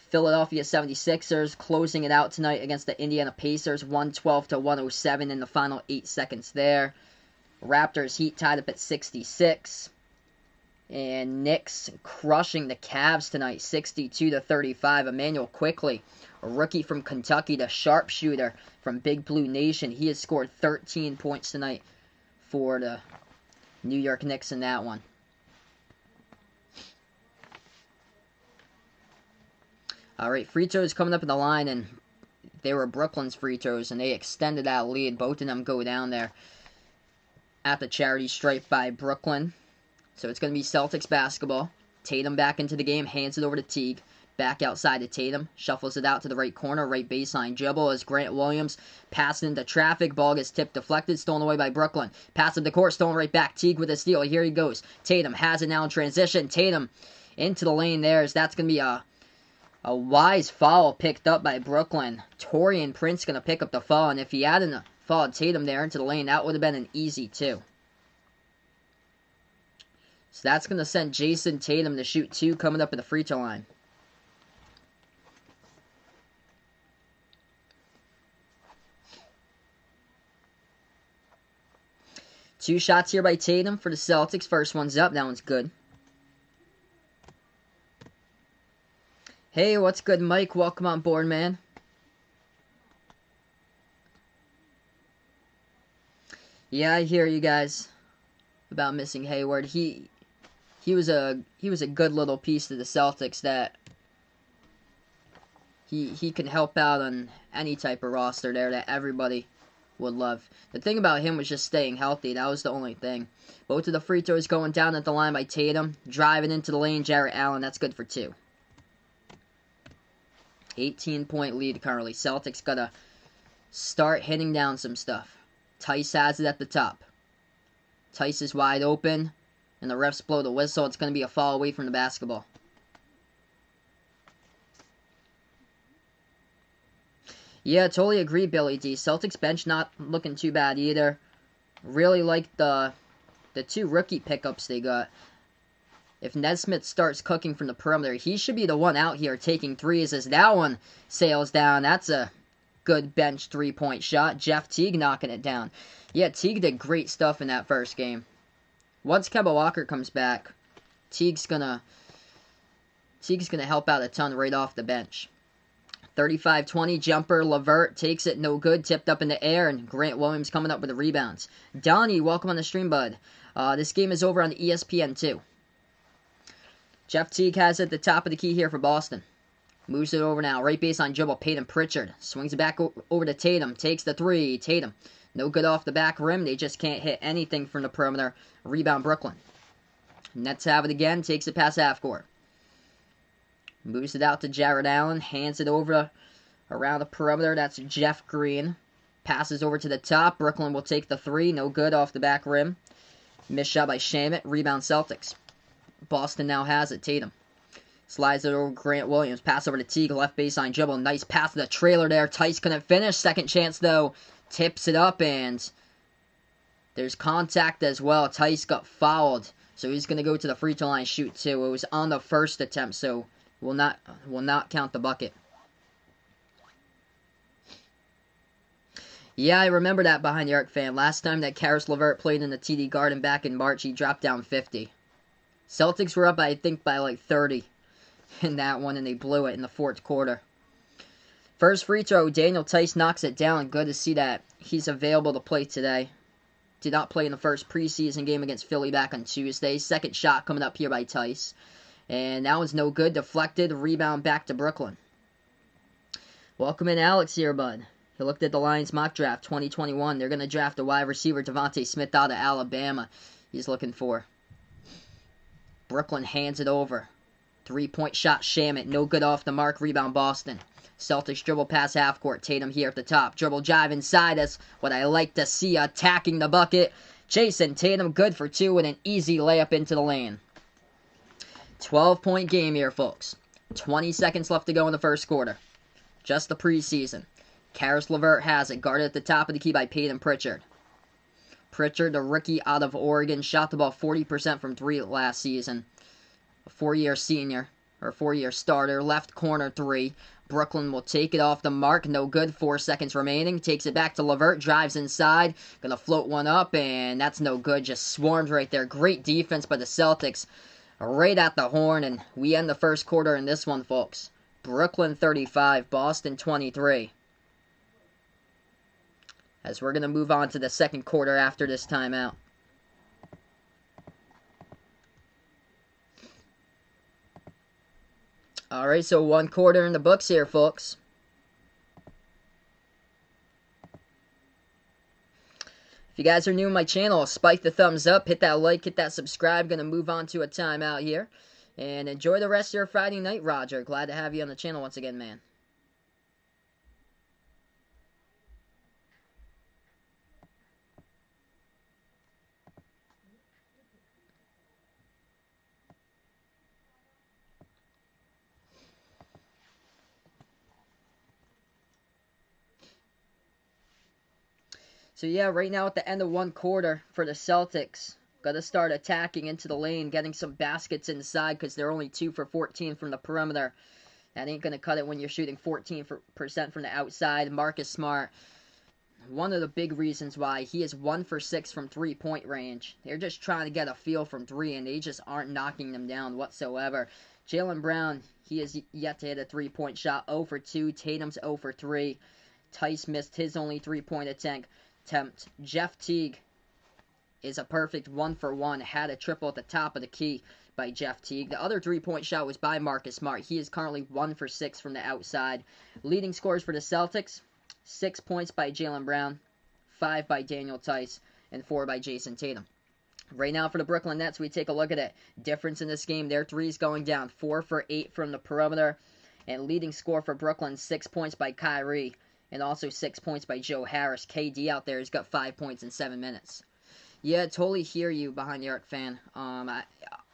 Philadelphia 76ers closing it out tonight against the Indiana Pacers. 112-107 in the final 8 seconds there. Raptors Heat tied up at 66. And Knicks crushing the Cavs tonight, 62-35. Emmanuel Quickley, a rookie from Kentucky, the sharpshooter from Big Blue Nation. He has scored 13 points tonight for the New York Knicks in that one. All right, free throws coming up in the line, and they were Brooklyn's free throws, and they extended that lead. Both of them go down there at the charity stripe by Brooklyn. So it's going to be Celtics basketball. Tatum back into the game, hands it over to Teague. Back outside to Tatum, shuffles it out to the right corner, right baseline dribble as Grant Williams passes into traffic. Ball gets tipped, deflected, stolen away by Brooklyn. Pass up the court, stolen right back. Teague with a steal. Here he goes. Tatum has it now in transition. Tatum into the lane there. As that's going to be a wise foul picked up by Brooklyn. Taurean Prince going to pick up the foul, and if he hadn't fouled Tatum there into the lane, that would have been an easy 2. So that's going to send Jason Tatum to shoot 2 coming up at the free throw line. Two shots here by Tatum for the Celtics. First one's up. That one's good. Hey, what's good, Mike? Welcome on board, man. Yeah, I hear you guys about missing Hayward. He was a good little piece to the Celtics that he can help out on any type of roster there that everybody would love. The thing about him was just staying healthy. That was the only thing. Both of the free throws going down at the line by Tatum. Driving into the lane, Jarrett Allen. That's good for 2. 18-point lead currently. Celtics got to start hitting down some stuff. Tice has it at the top. Tice is wide open, and the refs blow the whistle. It's going to be a foul away from the basketball. Yeah, totally agree, Billy D. Celtics bench not looking too bad either. Really like the two rookie pickups they got. If Nesmith starts cooking from the perimeter, he should be the one out here taking threes as that one sails down. That's a good bench three-point shot. Jeff Teague knocking it down. Yeah, Teague did great stuff in that first game. Once Kemba Walker comes back, Teague's gonna help out a ton right off the bench. 35-20 jumper. LeVert takes it, no good, tipped up in the air, and Grant Williams coming up with the rebounds. Donnie, welcome on the stream, bud. This game is over on the ESPN2. Jeff Teague has it at the top of the key here for Boston. Moves it over now. Right baseline dribble. Peyton Pritchard. Swings it back over to Tatum. Takes the three. Tatum. No good off the back rim. They just can't hit anything from the perimeter. Rebound Brooklyn. Nets have it again. Takes it past half court. Moves it out to Jared Allen. Hands it over around the perimeter. That's Jeff Green. Passes over to the top. Brooklyn will take the three. No good off the back rim. Missed shot by Shamet. Rebound Celtics. Boston now has it. Tatum. Slides it over Grant Williams. Pass over to Teague. Left baseline dribble. Nice pass to the trailer there. Tice couldn't finish. Second chance though. Tips it up and there's contact as well. Tice got fouled. So he's going to go to the free throw line shoot too. It was on the first attempt, so will not count the bucket. Yeah, I remember that behind the arc fan. Last time that Karis LeVert played in the TD Garden back in March, he dropped down 50. Celtics were up, I think, by like 30 in that one, and they blew it in the fourth quarter. First free throw, Daniel Tice knocks it down. Good to see that he's available to play today. Did not play in the first preseason game against Philly back on Tuesday. Second shot coming up here by Tice. And that one's no good. Deflected. Rebound back to Brooklyn. Welcome in Alex here, bud. He looked at the Lions mock draft 2021. They're going to draft a wide receiver, Devontae Smith, out of Alabama. He's looking for. Brooklyn hands it over. Three-point shot, Shamet. No good off the mark. Rebound, Boston. Celtics dribble past half court. Tatum here at the top. Dribble drive inside. That's what I like to see. Attacking the bucket. Jason Tatum good for two with an easy layup into the lane. 12-point game here, folks. 20 seconds left to go in the first quarter. Just the preseason. Karis LeVert has it. Guarded at the top of the key by Peyton Pritchard. Pritchard, the rookie out of Oregon, shot the ball 40% from three last season. A four-year senior, or four-year starter. Left corner three. Brooklyn will take it off the mark. No good. 4 seconds remaining. Takes it back to LeVert. Drives inside. Gonna float one up, and that's no good. Just swarmed right there. Great defense by the Celtics. Right at the horn, and we end the first quarter in this one, folks. Brooklyn 35, Boston 23. As we're going to move on to the second quarter after this timeout. Alright, so one quarter in the books here, folks. If you guys are new to my channel, spike the thumbs up, hit that like, hit that subscribe. Going to move on to a timeout here. And enjoy the rest of your Friday night, Roger. Glad to have you on the channel once again, man. So yeah, right now at the end of one quarter for the Celtics, got to start attacking into the lane, getting some baskets inside because they're only 2 for 14 from the perimeter. That ain't going to cut it when you're shooting 14% from the outside. Marcus Smart, one of the big reasons why he is 1 for 6 from three-point range. They're just trying to get a feel from three, and they just aren't knocking them down whatsoever. Jaylen Brown, he has yet to hit a three-point shot. 0 for 2. Tatum's 0 for 3. Tice missed his only three-point attempt. Jeff Teague is a perfect 1 for 1. Had a triple at the top of the key by Jeff Teague. The other three-point shot was by Marcus Smart. He is currently 1 for 6 from the outside. Leading scores for the Celtics, 6 points by Jaylen Brown, 5 by Daniel Tice, and 4 by Jason Tatum. Right now for the Brooklyn Nets, we take a look at it. Difference in this game, their threes going down. 4 for 8 from the perimeter. And leading score for Brooklyn, 6 points by Kyrie. And also 6 points by Joe Harris. KD out there has got 5 points in 7 minutes. Yeah, totally hear you behind the arc, fan.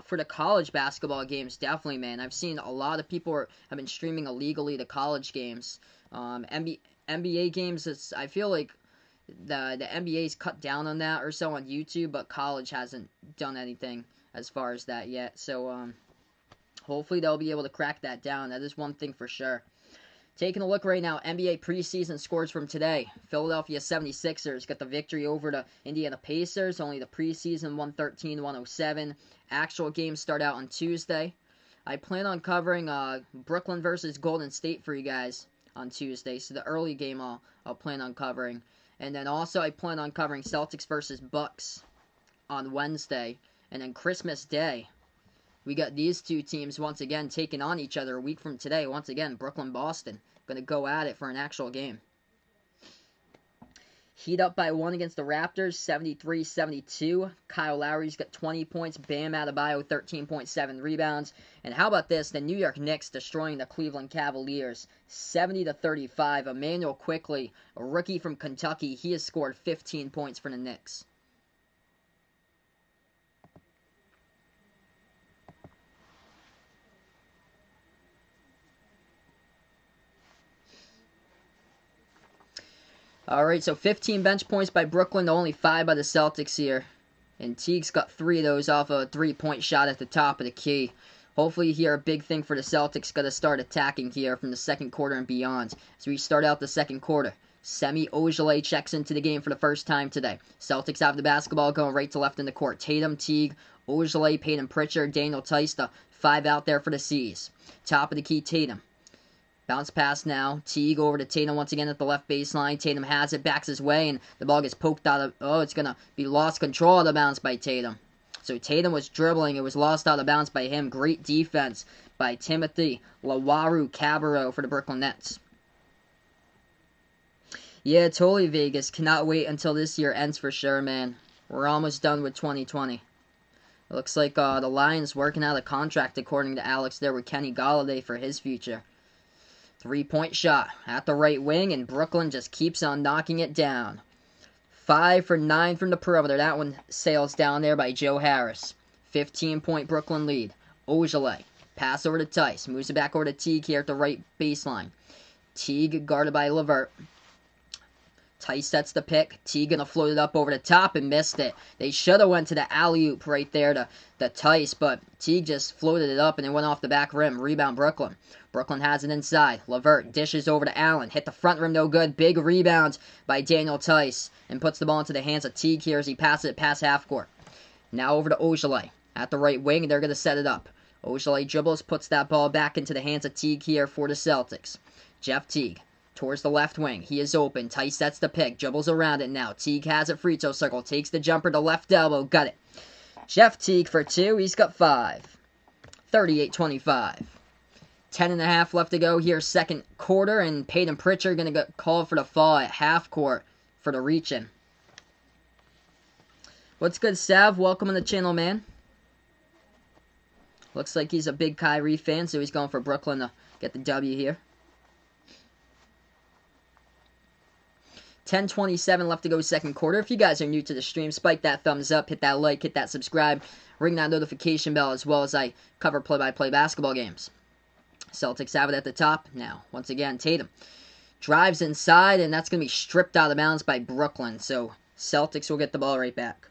For the college basketball games, definitely, man. I've seen a lot of people have been streaming illegally the college games. NBA NBA games, I feel like the NBA's cut down on that or so on YouTube, but college hasn't done anything as far as that yet. So hopefully they'll be able to crack that down. That is one thing for sure. Taking a look right now, NBA preseason scores from today. Philadelphia 76ers got the victory over the Indiana Pacers. Only the preseason 113-107. Actual games start out on Tuesday. I plan on covering Brooklyn versus Golden State for you guys on Tuesday. So the early game I'll plan on covering. And then also I plan on covering Celtics versus Bucks on Wednesday. And then Christmas Day, we got these two teams once again taking on each other a week from today. Once again, Brooklyn-Boston going to go at it for an actual game. Heat up by 1 against the Raptors, 73-72. Kyle Lowry's got 20 points. Bam Adebayo, 13.7 rebounds. And how about this? The New York Knicks destroying the Cleveland Cavaliers, 70-35. Emmanuel Quickley, a rookie from Kentucky, he has scored 15 points for the Knicks. Alright, so 15 bench points by Brooklyn to only 5 by the Celtics here. And Teague's got 3 of those off a 3-point shot at the top of the key. Hopefully here a big thing for the Celtics, got to start attacking here from the second quarter and beyond. As we start out the second quarter, Semi Ojeleye checks into the game for the first time today. Celtics have the basketball going right to left in the court. Tatum, Teague, Ojeleye, Peyton Pritchard, Daniel Tice, the 5 out there for the C's. Top of the key, Tatum. Bounce pass now. Teague over to Tatum once again at the left baseline. Tatum has it, backs his way, and the ball gets poked out of... Oh, it's going to be lost control of the bounce by Tatum. So Tatum was dribbling. It was lost out of bounds by him. Great defense by Timothy Lawaru-Cabarrot for the Brooklyn Nets. Yeah, totally, Vegas. Cannot wait until this year ends for sure, man. We're almost done with 2020. It looks like the Lions working out a contract, according to Alex, there with Kenny Golladay for his future. 3-point shot at the right wing, and Brooklyn just keeps on knocking it down. 5 for 9 from the perimeter. That one sails down there by Joe Harris. 15-point Brooklyn lead. Ojeleye. Pass over to Tice. Moves it back over to Teague here at the right baseline. Teague guarded by Levert. Tice sets the pick. Teague gonna float it up over the top and missed it. They should have went to the alley-oop right there to Tice, but Teague just floated it up and it went off the back rim. Rebound Brooklyn. Brooklyn has it inside. Levert dishes over to Allen. Hit the front rim, no good. Big rebound by Daniel Tice and puts the ball into the hands of Teague here as he passes it past half court. Now over to Ojeleye at the right wing. They're gonna set it up. Ojeleye dribbles, puts that ball back into the hands of Teague here for the Celtics. Jeff Teague. Towards the left wing. He is open. Tice sets the pick. Dribbles around it now. Teague has it. Free throw circle. Takes the jumper to left elbow. Got it. Jeff Teague for 2. He's got 5. 38-25. 10.5 left to go here. Second quarter. And Peyton Pritchard going to get called for the foul at half court for the reach-in. What's good, Sav? Welcome on the channel, man. Looks like he's a big Kyrie fan, so he's going for Brooklyn to get the W here. 10:27 left to go second quarter. If you guys are new to the stream, spike that thumbs up, hit that like, hit that subscribe, ring that notification bell as well as I cover play-by-play basketball games. Celtics have it at the top. Now, once again, Tatum drives inside, and that's going to be stripped out of bounds by Brooklyn. So, Celtics will get the ball right back.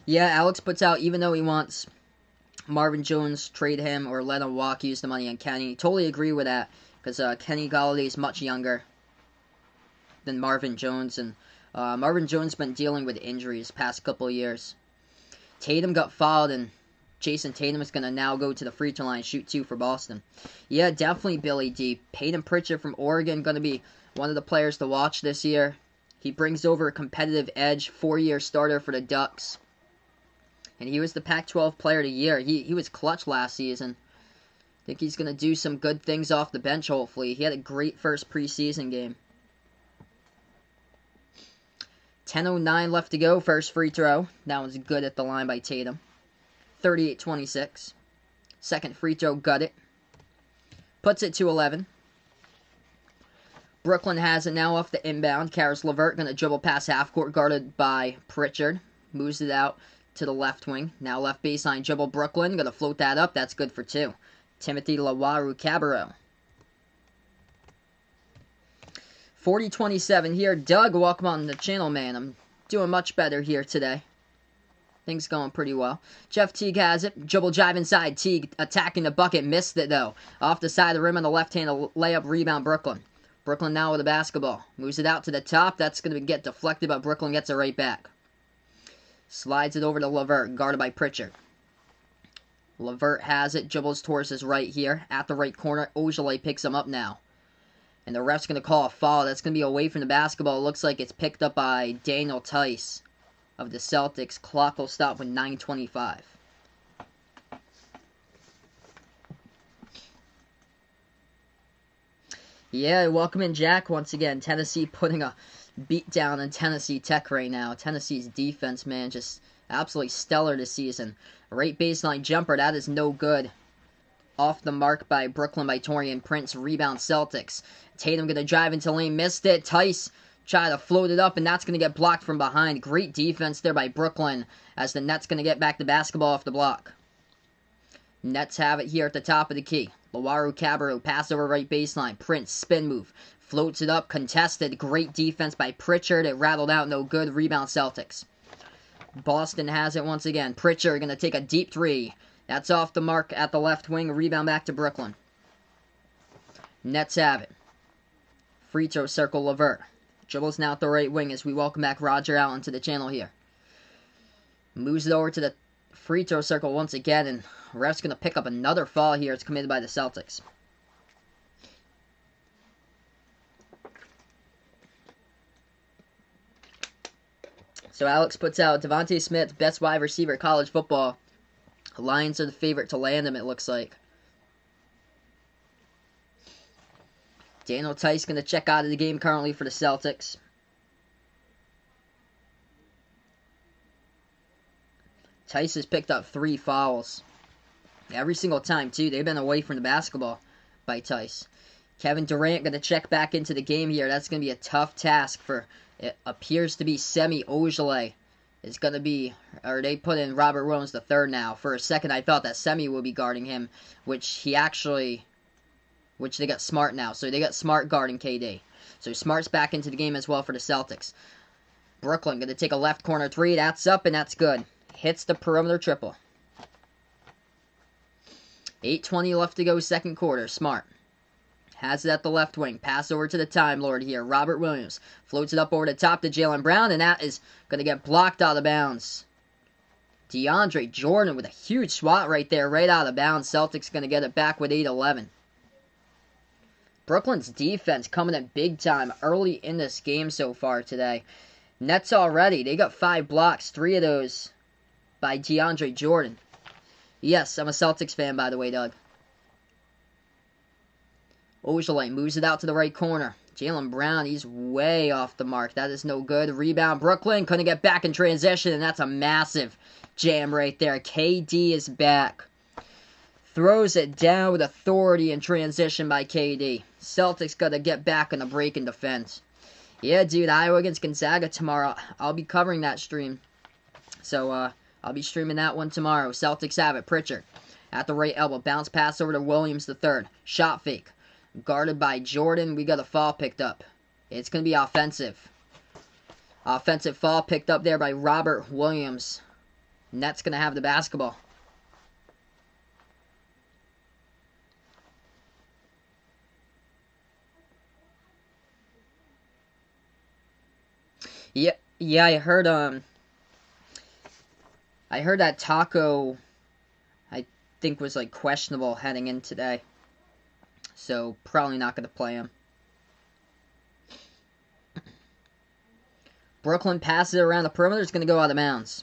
Yeah, Alex puts out, even though he wants Marvin Jones, trade him, or let him walk, use the money on Kenny. Totally agree with that, because Kenny Golladay is much younger than Marvin Jones, and Marvin Jones been dealing with injuries past couple of years. Tatum got fouled, and Jason Tatum is going to now go to the free throw line, shoot 2 for Boston. Yeah, definitely Billy D. Peyton Pritchard from Oregon, going to be one of the players to watch this year. He brings over a competitive edge, 4-year starter for the Ducks. And he was the Pac-12 Player of the Year. He was clutch last season. I think he's going to do some good things off the bench, hopefully. He had a great first preseason game. 10:09 left to go. First free throw. That one's good at the line by Tatum. 38-26. Second free throw, got it. Puts it to 11. Brooklyn has it now off the inbound. Karis LeVert going to dribble past half court, guarded by Pritchard. Moves it out to the left wing. Now left baseline dribble Brooklyn. Going to float that up. That's good for 2. Timothy Lawaru-Cabarro. 40-27 here. Doug, welcome on the channel, man. I'm doing much better here today. Things going pretty well. Jeff Teague has it. Dribble drive inside. Teague attacking the bucket. Missed it, though. Off the side of the rim on the left hand. Layup rebound Brooklyn. Brooklyn now with the basketball. Moves it out to the top. That's going to get deflected, but Brooklyn gets it right back. Slides it over to LeVert, guarded by Pritchard. LeVert has it. Dribbles towards his right here. At the right corner. Ojale picks him up now. And the ref's going to call a foul. That's going to be away from the basketball. It looks like it's picked up by Daniel Tice of the Celtics. Clock will stop with 9:25. Yeah, welcome in, Jack. Once again, Tennessee putting a beat down on Tennessee Tech right now. Tennessee's defense, man, just absolutely stellar this season. Right baseline jumper, that is no good. Off the mark by Brooklyn by Taurean Prince. Rebound Celtics. Tatum going to drive into lane. Missed it. Tice try to float it up, and that's going to get blocked from behind. Great defense there by Brooklyn as the Nets going to get back the basketball off the block. Nets have it here at the top of the key. Lawaru-Cabarro pass over right baseline. Prince spin move. Floats it up. Contested. Great defense by Pritchard. It rattled out. No good. Rebound Celtics. Boston has it once again. Pritchard going to take a deep 3. That's off the mark at the left wing. Rebound back to Brooklyn. Nets have it. Free throw circle LeVert. Dribbles now at the right wing as we welcome back Roger Allen to the channel here. Moves it over to the free throw circle once again, and ref's going to pick up another foul here. It's committed by the Celtics. So Alex puts out Devontae Smith, best wide receiver in college football. Lions are the favorite to land him, it looks like. Daniel Tice going to check out of the game currently for the Celtics. Tice has picked up 3 fouls. Every single time, too. They've been away from the basketball by Tice. Kevin Durant going to check back into the game here. That's going to be a tough task for, it appears to be Semi Ojeleye. It's going to be, or they put in Robert Williams III now. For a second, I thought that Semi would be guarding him, which they got Smart now. So they got Smart guarding KD. So Smart's back into the game as well for the Celtics. Brooklyn going to take a left corner 3. That's up, and that's good. Hits the perimeter triple. 8:20 left to go, second quarter. Smart has it at the left wing. Pass over to the Time Lord here. Robert Williams floats it up over the top to Jaylen Brown, and that is going to get blocked out of bounds. DeAndre Jordan with a huge swat right there, right out of bounds. Celtics going to get it back with 8:11. Brooklyn's defense coming in big time early in this game so far today. Nets already, they got 5 blocks, 3 of those by DeAndre Jordan. Yes, I'm a Celtics fan, by the way, Doug. Ojale moves it out to the right corner. Jaylen Brown, he's way off the mark. That is no good. Rebound, Brooklyn. Couldn't get back in transition, and that's a massive jam right there. KD is back. Throws it down with authority in transition by KD. Celtics got to get back on the break and defense. Yeah, dude, Iowa against Gonzaga tomorrow. I'll be covering that stream. So, I'll be streaming that one tomorrow. Celtics have it. Pritchard at the right elbow. Bounce pass over to Williams III. Shot fake. Guarded by Jordan. We got a foul picked up. It's going to be offensive. Offensive foul picked up there by Robert Williams. Nets going to have the basketball. Yeah, I heard that Taco, I think, was like questionable heading in today. So probably not going to play him. Brooklyn passes it around the perimeter. It's going to go out of bounds.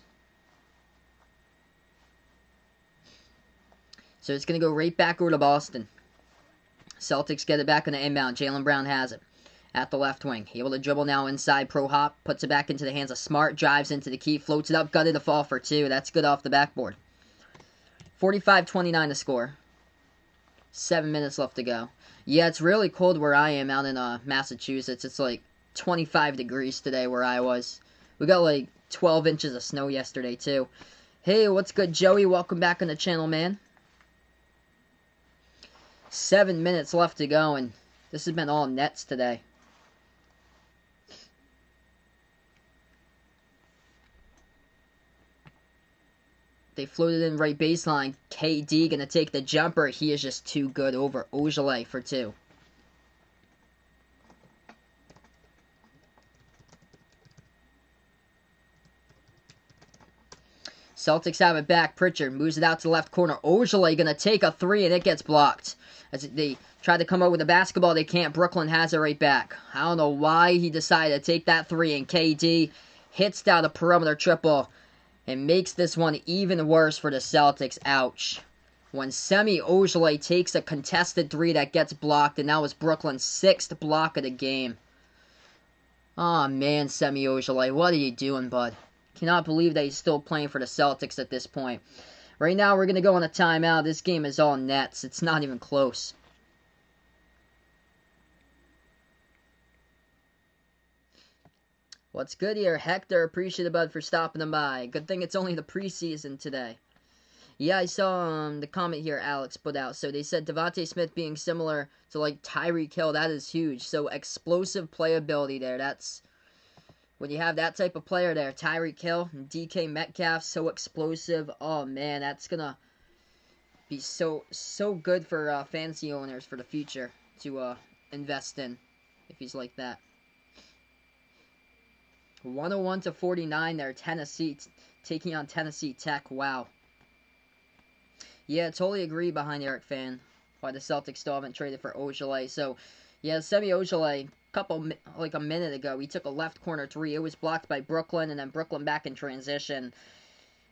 So it's going to go right back over to Boston. Celtics get it back on the inbound. Jaylen Brown has it. At the left wing. Able to dribble now inside. Pro hop. Puts it back into the hands of Smart. Drives into the key. Floats it up. Gutted a fall for 2. That's good off the backboard. 45-29 to score. 7 minutes left to go. Yeah, it's really cold where I am out in Massachusetts. It's like 25 degrees today where I was. We got like 12 inches of snow yesterday too. Hey, what's good, Joey? Welcome back on the channel, man. 7 minutes left to go, and this has been all nets today. They floated in right baseline. KD gonna take the jumper. He is just too good over Ojale for 2. Celtics have it back. Pritchard moves it out to the left corner. Ojale gonna take a 3, and it gets blocked. As they try to come out with the basketball, they can't. Brooklyn has it right back. I don't know why he decided to take that 3, and KD hits down the perimeter triple and makes this one even worse for the Celtics. Ouch. When Semi Ojale takes a contested 3 that gets blocked, and that was Brooklyn's 6th block of the game. Aw, man, Semi Ojale, what are you doing, bud? Cannot believe that he's still playing for the Celtics at this point. Right now, we're going to go on a timeout. This game is all nets. It's not even close. What's good here? Hector, appreciate it, bud, for stopping them by. Good thing it's only the preseason today. Yeah, I saw the comment here Alex put out. So they said Devontae Smith being similar to, like, Tyreek Hill. That is huge. So explosive playability there. That's... When you have that type of player there, Tyreek Hill and DK Metcalf, so explosive. Oh, man, that's going to be so good for fantasy owners for the future to invest in if he's like that. 101-49 there, Tennessee taking on Tennessee Tech. Wow. Yeah, totally agree behind Eric Fan why the Celtics still haven't traded for Ojale. So, yeah, Semi Ojale, a minute ago, he took a left corner 3. It was blocked by Brooklyn, and then Brooklyn back in transition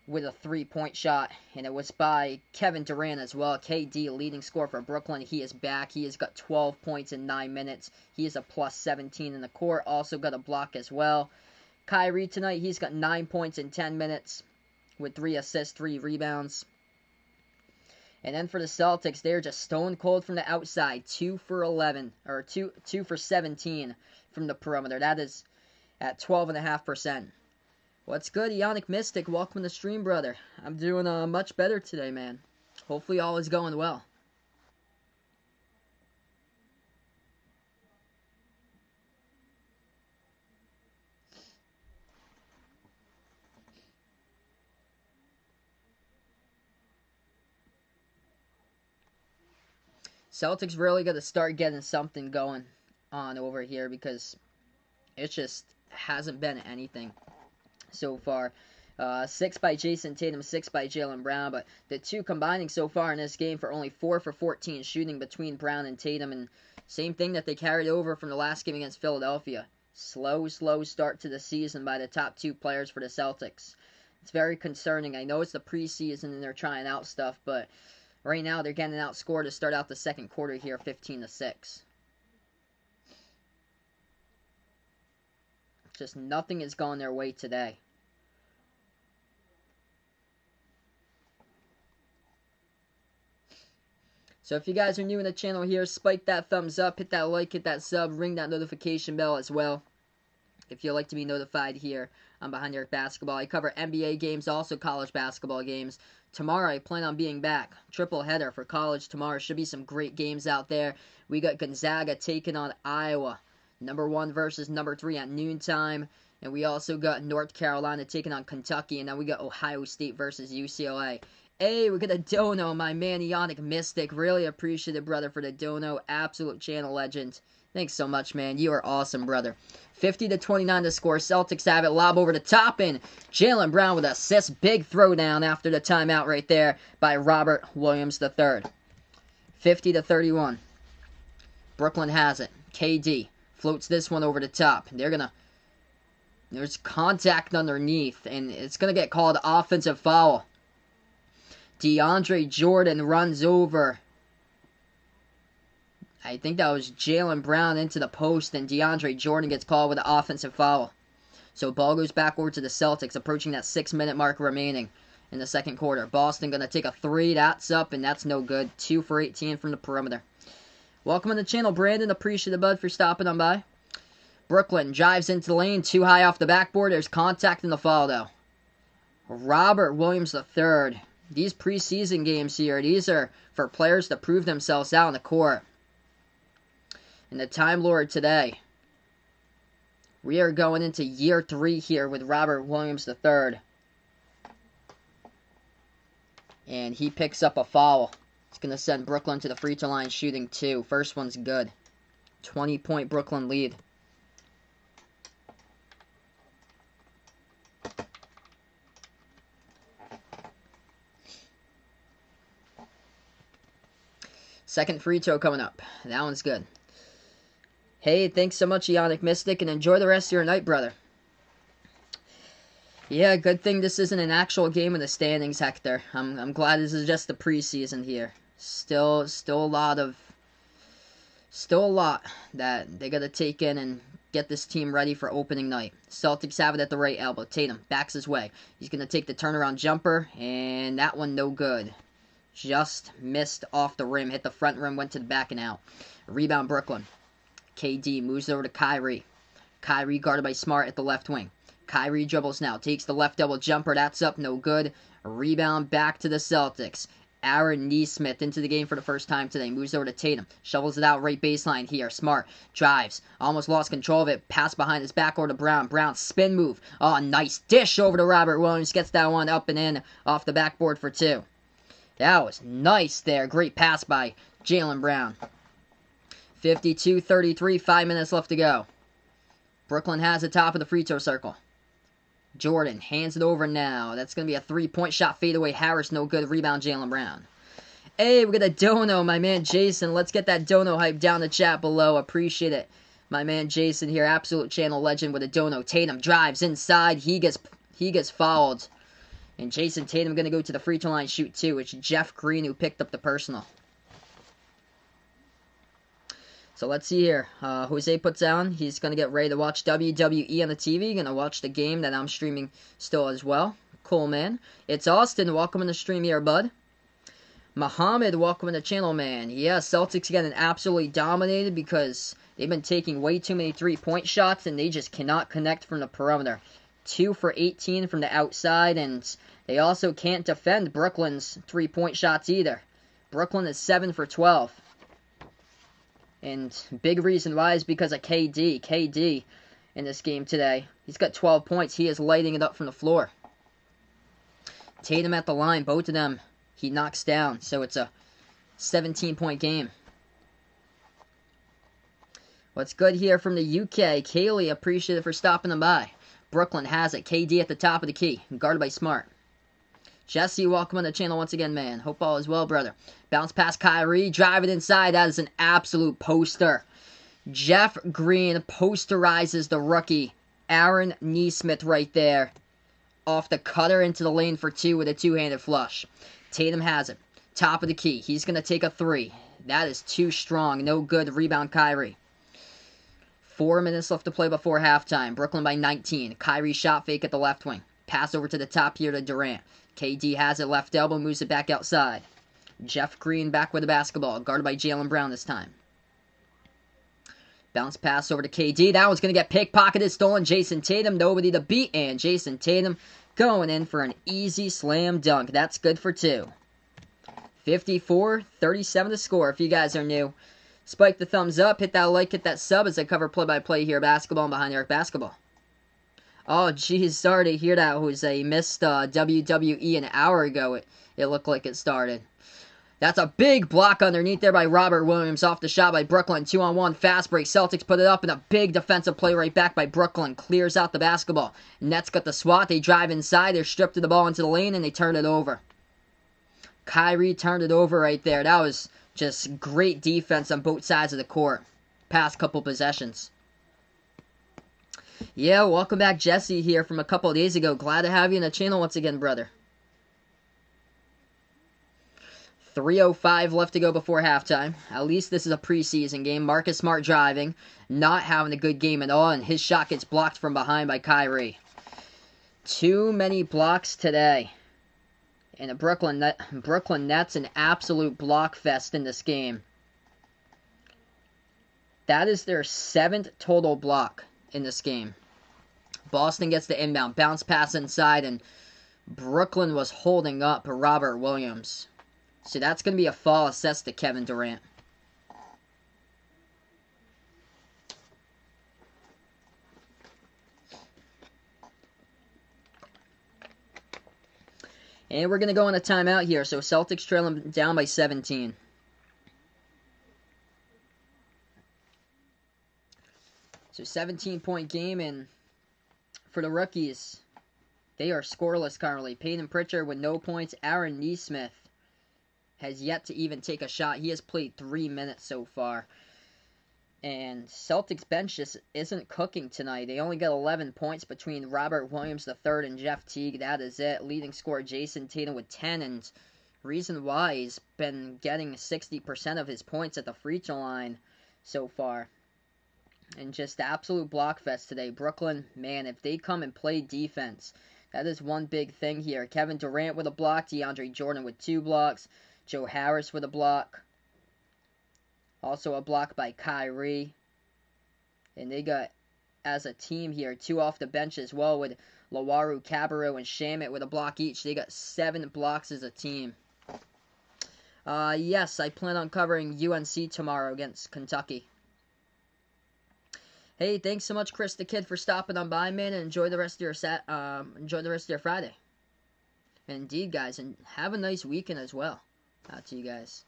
with a 3-point shot, and it was by Kevin Durant as well. KD, leading scorer for Brooklyn. He is back. He has got 12 points in 9 minutes. He is a plus 17 in the court. Also got a block as well. Kyrie tonight, he's got 9 points in 10 minutes with 3 assists, 3 rebounds. And then for the Celtics, they're just stone cold from the outside. 2 for 11, or 2 for 17 from the perimeter. That is at 12.5%. What's good, Ionic Mystic? Welcome to the stream, brother. I'm doing much better today, man. Hopefully all is going well. Celtics really got to start getting something going on over here because it just hasn't been anything so far. 6 by Jason Tatum, 6 by Jaylen Brown, but the two combining so far in this game for only 4 for 14 shooting between Brown and Tatum, and same thing that they carried over from the last game against Philadelphia. Slow start to the season by the top 2 players for the Celtics. It's very concerning. I know it's the preseason and they're trying out stuff, but right now, they're getting outscored to start out the second quarter here, 15-6. Just nothing has gone their way today. So if you guys are new in the channel here, spike that thumbs up, hit that like, hit that sub, ring that notification bell as well. If you'd like to be notified here on Behind Eric Basketball. I cover NBA games, also college basketball games. Tomorrow, I plan on being back. Triple header for college tomorrow. Should be some great games out there. We got Gonzaga taking on Iowa. Number 1 versus number 3 at noontime. And we also got North Carolina taking on Kentucky. And then we got Ohio State versus UCLA. Hey, we got a dono, my man Ionic Mystic. Really appreciate it, brother, for the dono. Absolute channel legend. Thanks so much, man. You are awesome, brother. 50-29 to score. Celtics have it. Lob over the top, and Jaylen Brown with assist. Big throwdown after the timeout right there by Robert Williams III. 50-31. Brooklyn has it. KD floats this one over the top. There's contact underneath, and it's gonna get called offensive foul. DeAndre Jordan runs over. I think that was Jaylen Brown into the post, and DeAndre Jordan gets called with an offensive foul. So ball goes back over to the Celtics, approaching that 6-minute mark remaining in the second quarter. Boston going to take a 3. That's up, and that's no good. 2 for 18 from the perimeter. Welcome to the channel, Brandon. Appreciate it, bud, for stopping on by. Brooklyn drives into the lane, too high off the backboard. There's contact in the foul, though. Robert Williams III. These preseason games here, these are for players to prove themselves out on the court. And the Time Lord today. We are going into year 3 here with Robert Williams III. And he picks up a foul. It's going to send Brooklyn to the free throw line shooting 2. First one's good. 20-point Brooklyn lead. Second free throw coming up. That one's good. Hey, thanks so much, Ionic Mystic, and enjoy the rest of your night, brother. Yeah, good thing this isn't an actual game of the standings, Hector. I'm glad this is just the preseason here. Still a lot that they gotta take in and get this team ready for opening night. Celtics have it at the right elbow. Tatum backs his way. He's gonna take the turnaround jumper, and that one no good. Just missed off the rim, hit the front rim, went to the back and out. Rebound Brooklyn. KD moves over to Kyrie. Kyrie guarded by Smart at the left wing. Kyrie dribbles now, takes the left double jumper, that's up, no good. Rebound back to the Celtics. Aaron Nesmith into the game for the first time today. Moves over to Tatum. Shovels it out right baseline here. Smart drives. Almost lost control of it. Pass behind his back over to Brown. Brown spin move. Oh, nice dish over to Robert Williams. Gets that one up and in off the backboard for 2. That was nice there. Great pass by Jaylen Brown. 52-33. 5 minutes left to go. Brooklyn has the top of the free throw circle. Jordan hands it over now. That's going to be a 3-point shot. Fadeaway. Harris, no good. Rebound, Jaylen Brown. Hey, we got a dono, my man Jason. Let's get that dono hype down the chat below. Appreciate it. My man Jason here, absolute channel legend with a dono. Tatum drives inside. He gets fouled. And Jason Tatum going to go to the free throw line, shoot 2. It's Jeff Green who picked up the personal. So let's see here. Jose puts down. He's going to get ready to watch WWE on the TV. Going to watch the game that I'm streaming still as well. Cool, man. It's Austin. Welcome in the stream here, bud. Muhammad, welcome in the channel, man. Yeah, Celtics getting absolutely dominated because they've been taking way too many 3-point shots and they just cannot connect from the perimeter. 2 for 18 from the outside, and they also can't defend Brooklyn's 3-point shots either. Brooklyn is 7 for 12. And big reason why is because of KD. KD in this game today. He's got 12 points. He is lighting it up from the floor. Tatum at the line. Both of them he knocks down. So it's a 17-point game. What's good here from the UK? Kaylee, appreciate it for stopping them by. Brooklyn has it. KD at the top of the key. Guarded by Smart. Jesse, welcome on the channel once again, man. Hope all is well, brother. Bounce past Kyrie. Drive it inside. That is an absolute poster. Jeff Green posterizes the rookie. Aaron Nesmith right there. Off the cutter into the lane for 2 with a 2-handed flush. Tatum has it. Top of the key. He's going to take a 3. That is too strong. No good. Rebound Kyrie. 4 minutes left to play before halftime. Brooklyn by 19. Kyrie shot fake at the left wing. Pass over to the top here to Durant. KD has it, left elbow, moves it back outside. Jeff Green back with the basketball, guarded by Jaylen Brown this time. Bounce pass over to KD. That one's going to get pickpocketed, stolen. Jason Tatum, nobody to beat, and Jason Tatum going in for an easy slam dunk. That's good for 2. 54-37 to score. If you guys are new, spike the thumbs up, hit that like, hit that sub as I cover play-by-play here, basketball and Behind the Arc Basketball. Oh, geez, sorry to hear that, Jose. Missed WWE an hour ago. It looked like it started. That's a big block underneath there by Robert Williams. Off the shot by Brooklyn. 2-on-1 fast break. Celtics put it up, and a big defensive play right back by Brooklyn. Clears out the basketball. Nets got the swat. They drive inside. They're stripped of the ball into the lane, and they turn it over. Kyrie turned it over right there. That was just great defense on both sides of the court. Past couple possessions. Yeah, welcome back, Jesse, here from a couple of days ago. Glad to have you in the channel once again, brother. 3:05 left to go before halftime. At least this is a preseason game. Marcus Smart driving, not having a good game at all, and his shot gets blocked from behind by Kyrie. Too many blocks today. And the Brooklyn Nets, an absolute block fest in this game. That is their 7th total block in this game. Boston gets the inbound. Bounce pass inside, and Brooklyn was holding up Robert Williams. So that's going to be a fall assessed to Kevin Durant. And we're going to go on a timeout here. So Celtics trailing down by 17. So 17-point game, and for the rookies, they are scoreless currently. Peyton Pritchard with no points. Aaron Nesmith has yet to even take a shot. He has played 3 minutes so far. And Celtics bench just isn't cooking tonight. They only got 11 points between Robert Williams III and Jeff Teague. That is it. Leading scorer Jason Tatum with 10. And reason why he's been getting 60% of his points at the free throw line so far. And just absolute block fest today. Brooklyn, man, if they come and play defense, that is one big thing here. Kevin Durant with a block. DeAndre Jordan with 2 blocks. Joe Harris with a block. Also a block by Kyrie. And they got, as a team here, 2 off the bench as well with Lawaru, Cabarrot, and Shamet with a block each. They got 7 blocks as a team. Yes, I plan on covering UNC tomorrow against Kentucky. Hey, thanks so much, Chris the Kid, for stopping on by, man, and enjoy the rest of your Friday. And indeed, guys, and have a nice weekend as well. Out to you guys.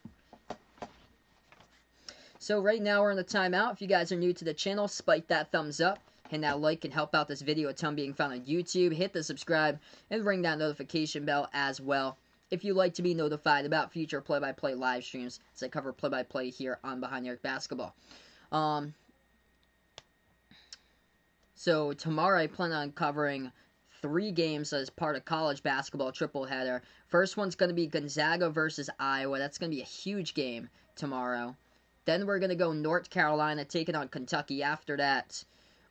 So right now we're in the timeout. If you guys are new to the channel, spike that thumbs up, hit that like, and help out this video a ton being found on YouTube. Hit the subscribe and ring that notification bell as well if you'd like to be notified about future play-by-play live streams as I cover play-by-play here on Behind the Arc Basketball. So tomorrow I plan on covering 3 games as part of college basketball triple header. First one's going to be Gonzaga versus Iowa. That's going to be a huge game tomorrow. Then we're going to go North Carolina taking on Kentucky. After that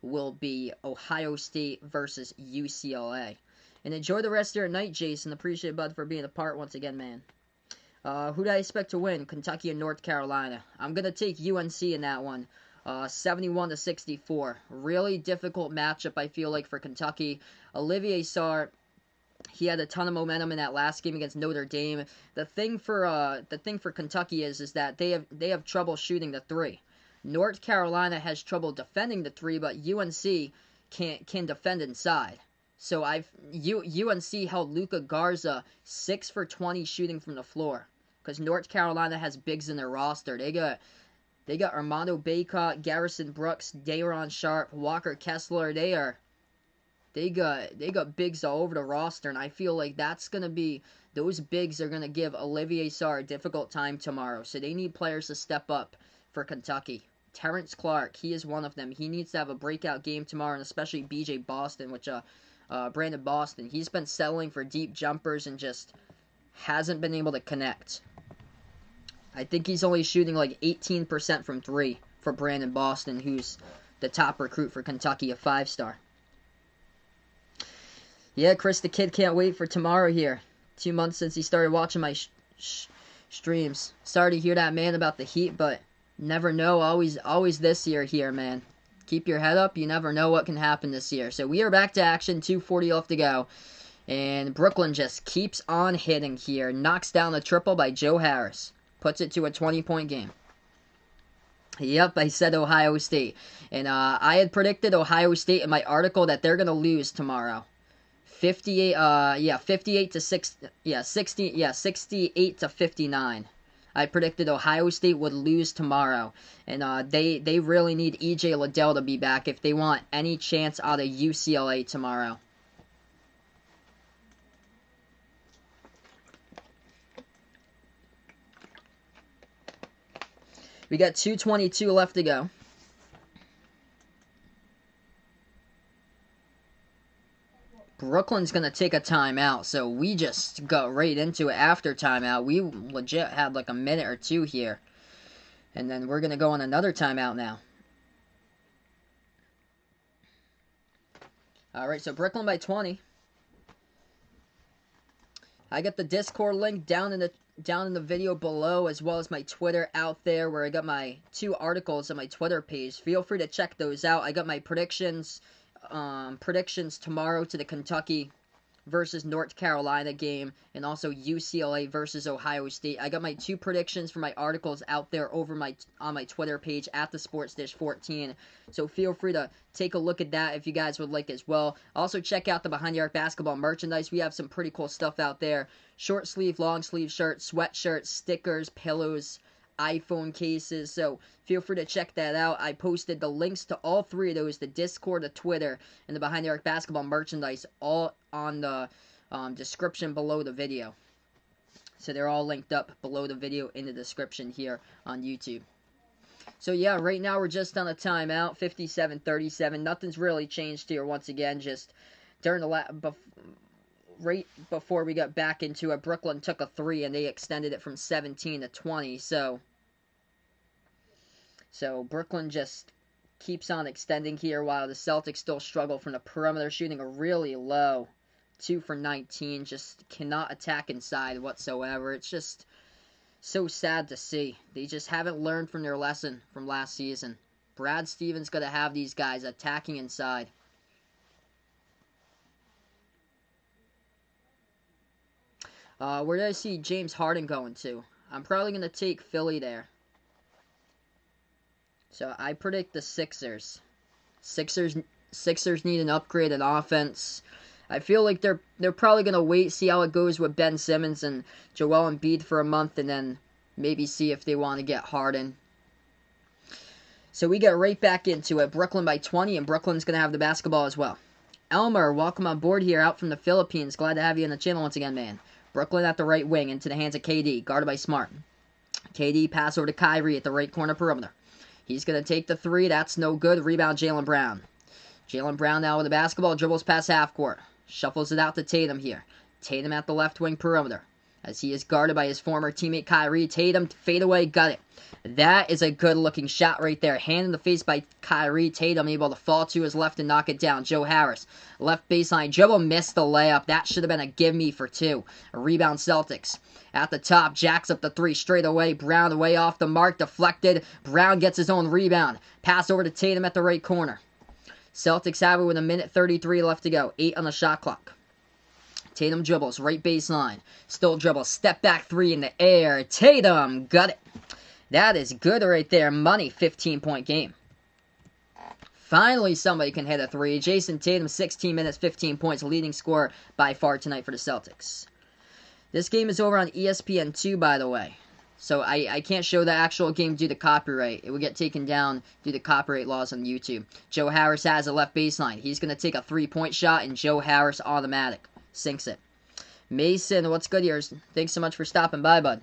will be Ohio State versus UCLA. And enjoy the rest of your night, Jason. Appreciate it, bud, for being a part once again, man. Who do I expect to win? Kentucky and North Carolina. I'm going to take UNC in that one. 71-64. Really difficult matchup, I feel like, for Kentucky. Olivier Sarr, he had a ton of momentum in that last game against Notre Dame. The thing for Kentucky is that they have trouble shooting the 3. North Carolina has trouble defending the 3, but UNC can defend inside. So UNC held Luka Garza 6 for 20 shooting from the floor, because North Carolina has bigs in their roster. They got Armando Bacot, Garrison Brooks, Day'Ron Sharp, Walker Kessler. They got bigs all over the roster, and I feel like those bigs are gonna give Olivier Sarr a difficult time tomorrow. So they need players to step up for Kentucky. Terrence Clark, he is one of them. He needs to have a breakout game tomorrow, and especially BJ Boston, Brandon Boston. He's been settling for deep jumpers and just hasn't been able to connect. I think he's only shooting like 18% from 3 for Brandon Boston, who's the top recruit for Kentucky, a 5-star. Yeah, Chris the Kid can't wait for tomorrow here. 2 months since he started watching my streams. Sorry to hear that, man, about the Heat, but never know. Always this year here, man. Keep your head up. You never know what can happen this year. So we are back to action. 2:40 left to go. And Brooklyn just keeps on hitting here. Knocks down a triple by Joe Harris. Puts it to a 20-point game. Yep, I said Ohio State. And I had predicted Ohio State in my article that they're going to lose tomorrow. 68 to 68 to 59. I predicted Ohio State would lose tomorrow. And they really need E.J. Liddell to be back if they want any chance out of UCLA tomorrow. We got 2:22 left to go. Brooklyn's going to take a timeout, so we just got right into it after timeout. We legit had like a minute or 2 here. And then we're going to go on another timeout now. Alright, so Brooklyn by 20. I got the Discord link down in the video below, as well as my Twitter out there, where I got my 2 articles on my Twitter page. Feel free to check those out. I got my predictions tomorrow to the Kentucky versus North Carolina game, and also UCLA versus Ohio State. I got my 2 predictions for my articles out there over on my Twitter page at the SportsDish14. So feel free to take a look at that if you guys would like as well. Also check out the Behind the Arc basketball merchandise. We have some pretty cool stuff out there. Short sleeve, long sleeve shirts, sweatshirts, stickers, pillows, iPhone cases, so feel free to check that out. I posted the links to all 3 of those, the Discord, the Twitter, and the Behind the Arc basketball merchandise, all on the description below the video. So they're all linked up below the video in the description here on YouTube. So yeah, right now we're just on a timeout, 57-37. Nothing's really changed here once again, just during the right before we got back into it, Brooklyn took a 3 and they extended it from 17 to 20. So Brooklyn just keeps on extending here while the Celtics still struggle from the perimeter, shooting a really low 2 for 19. Just cannot attack inside whatsoever. It's just so sad to see. They just haven't learned from their lesson from last season. Brad Stevens got to have these guys attacking inside. Where did I see James Harden going to? I'm probably going to take Philly there. So I predict the Sixers. Sixers need an upgrade in offense. I feel like they're probably going to wait, see how it goes with Ben Simmons and Joel Embiid for a month, and then maybe see if they want to get Harden. So we get right back into it. Brooklyn by 20, and Brooklyn's going to have the basketball as well. Elmer, welcome on board here out from the Philippines. Glad to have you on the channel once again, man. Brooklyn at the right wing into the hands of KD, guarded by Smart. KD pass over to Kyrie at the right corner perimeter. He's going to take the 3. That's no good. Rebound, Jaylen Brown. Jaylen Brown now with the basketball. Dribbles past half court. Shuffles it out to Tatum here. Tatum at the left wing perimeter, as he is guarded by his former teammate Kyrie. Tatum, fade away, got it. That is a good-looking shot right there. Hand in the face by Kyrie. Tatum able to fall to his left and knock it down. Joe Harris, left baseline dribble, missed the layup. That should have been a give-me for 2. A rebound Celtics. At the top, jacks up the 3 straight away. Brown away off the mark, deflected. Brown gets his own rebound. Pass over to Tatum at the right corner. Celtics have it with 1:33 left to go. 8 on the shot clock. Tatum dribbles, right baseline. Still dribbles, step back 3 in the air. Tatum, got it. That is good right there. Money, 15-point game. Finally, somebody can hit a 3. Jason Tatum, 16 minutes, 15 points, leading scorer by far tonight for the Celtics. This game is over on ESPN2, by the way. So I can't show the actual game due to copyright. It will get taken down due to copyright laws on YouTube. Joe Harris has a left baseline. He's going to take a 3-point shot, and Joe Harris automatic. Sinks it. Mason, what's good here? Thanks so much for stopping by, bud.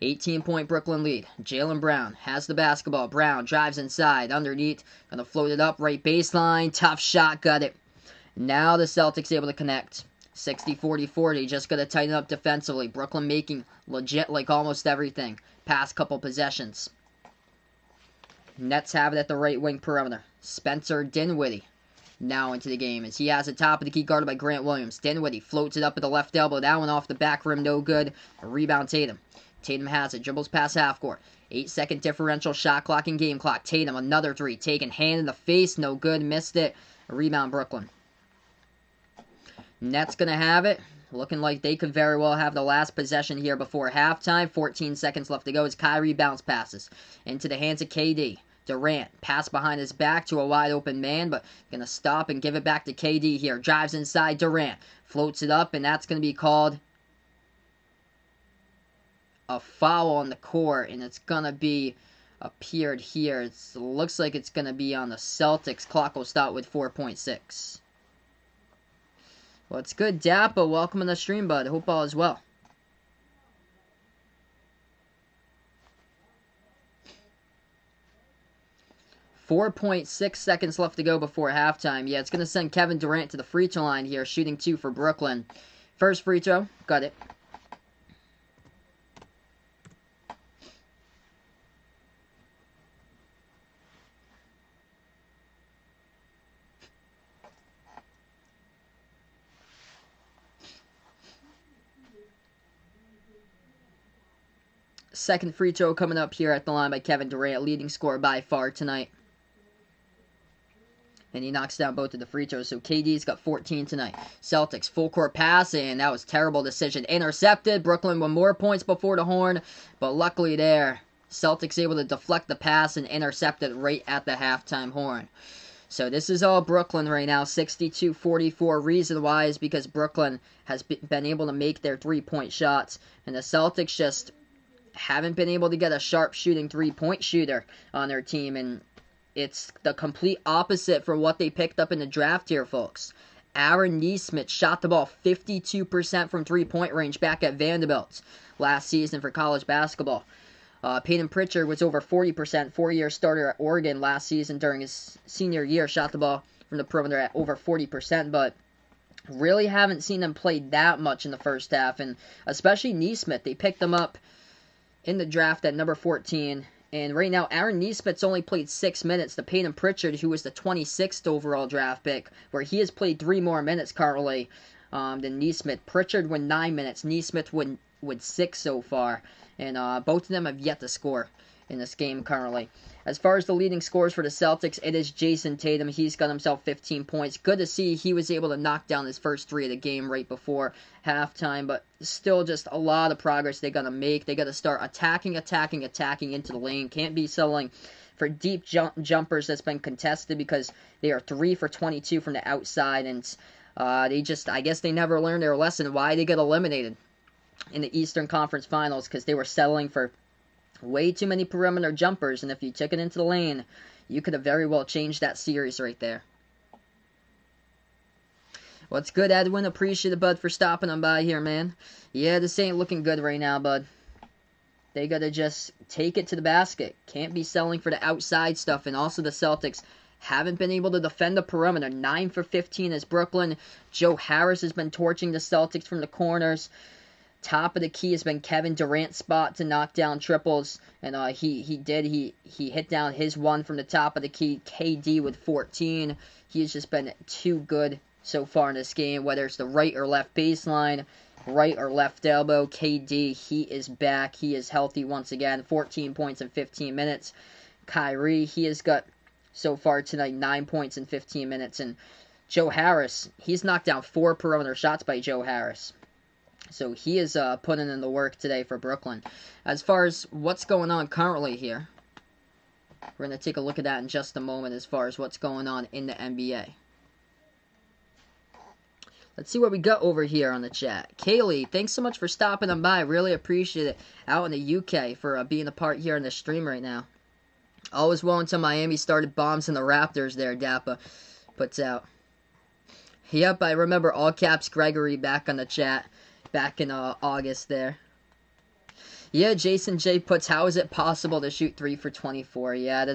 18-point Brooklyn lead. Jaylen Brown has the basketball. Brown drives inside, underneath. Going to float it up, right baseline. Tough shot, got it. Now the Celtics able to connect. 60-40-40, just got to tighten up defensively. Brooklyn making legit like almost everything. Past couple possessions. Nets have it at the right wing perimeter. Spencer Dinwiddie now into the game as he has the top of the key guarded by Grant Williams. Dinwiddie floats it up at the left elbow. That one off the back rim, no good. A rebound Tatum. Tatum has it, dribbles past half court. 8-second differential, shot clock and game clock. Tatum, another 3, taken, hand in the face, no good, missed it. A rebound Brooklyn. Nets going to have it. Looking like they could very well have the last possession here before halftime. 14 seconds left to go as Kyrie bounce passes into the hands of KD. Durant, pass behind his back to a wide open man, but going to stop and give it back to KD here. Drives inside Durant, floats it up, and that's going to be called a foul on the court, and it's going to be appeared here. It looks like it's going to be on the Celtics. Clock will start with 4.6. What's good, Dappa? Welcome in the stream, bud. Hope all is well. .6 seconds left to go before halftime. Yeah, it's going to send Kevin Durant to the free throw line here, shooting 2 for Brooklyn. First free throw, got it. Second free throw coming up here at the line by Kevin Durant, leading scorer by far tonight. and he knocks down both of the free throws. So KD's got 14 tonight. Celtics, full court pass, and that was a terrible decision. Intercepted. Brooklyn with more points before the horn, but luckily there, Celtics able to deflect the pass and intercept it right at the halftime horn. So this is all Brooklyn right now, 62-44. Reason why is because Brooklyn has been able to make their three-point shots, and the Celtics just haven't been able to get a sharp shooting three-point shooter on their team, and it's the complete opposite from what they picked up in the draft here, folks. Aaron Nesmith shot the ball 52% from three-point range back at Vanderbilt last season for college basketball. Peyton Pritchard was over 40%, four-year starter at Oregon last season during his senior year, shot the ball from the perimeter at over 40%, but really haven't seen them play that much in the first half, and especially Nesmith. They picked him up in the draft at number 14, and right now Aaron Nesmith's only played 6 minutes to Peyton Pritchard, who was the 26th overall draft pick, where he has played 3 more minutes currently than Nesmith. Pritchard went 9 minutes, Nesmith went 6 so far, and both of them have yet to score in this game currently. As far as the leading scorers for the Celtics, it is Jason Tatum. He's got himself 15 points. Good to see he was able to knock down his first 3 of the game right before halftime, but still just a lot of progress they got to make. They got to start attacking into the lane. Can't be settling for deep jumpers that's been contested, because they are 3 for 22 from the outside, and I guess they never learned their lesson why they got eliminated in the Eastern Conference Finals, because they were settling for way too many perimeter jumpers, and if you took it into the lane, you could have very well changed that series right there. What's good, Edwin? Appreciate it, bud, for stopping on by here, man. Yeah, this ain't looking good right now, bud. They gotta just take it to the basket. Can't be selling for the outside stuff, and also the Celtics haven't been able to defend the perimeter. 9 for 15 is Brooklyn. Joe Harris has been torching the Celtics from the corners. Top of the key has been Kevin Durant's spot to knock down triples, and he hit down his one from the top of the key. KD with 14. He's just been too good so far in this game, whether it's the right or left baseline, right or left elbow. KD, he is back. He is healthy once again. 14 points in 15 minutes. Kyrie, he has got so far tonight 9 points in 15 minutes, and Joe Harris, he's knocked down 4 perimeter shots by Joe Harris. So he is putting in the work today for Brooklyn. As far as what's going on currently here, we're going to take a look at that in just a moment as far as what's going on in the NBA. Let's see what we got over here on the chat. Kaylee, thanks so much for stopping on by. Really appreciate it out in the UK for being a part here in the stream right now. All was well until Miami started bombs in the Raptors there, Dappa puts out. Yep, I remember all caps Gregory back on the chat. Back in August there. Yeah, Jason J puts, how is it possible to shoot 3 for 24? Yeah,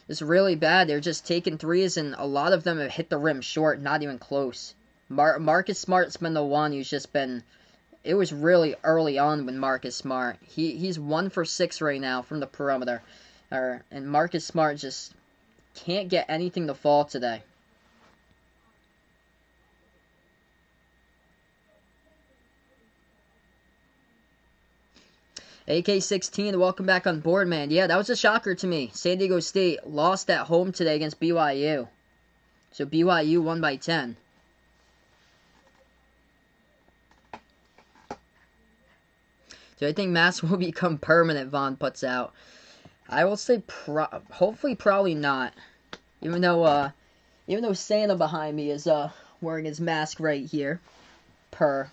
it's really bad. They're just taking threes, and a lot of them have hit the rim short, not even close. Marcus Smart's been the one who's just been... It was really early on when Marcus Smart. He's 1 for 6 right now from the perimeter. And Marcus Smart just can't get anything to fall today. AK-16, welcome back on board, man. Yeah, that was a shocker to me. San Diego State lost at home today against BYU. So BYU won by 10. So I think masks will become permanent, Vaughn puts out. I will say hopefully probably not. Even though Santa behind me is wearing his mask right here. Per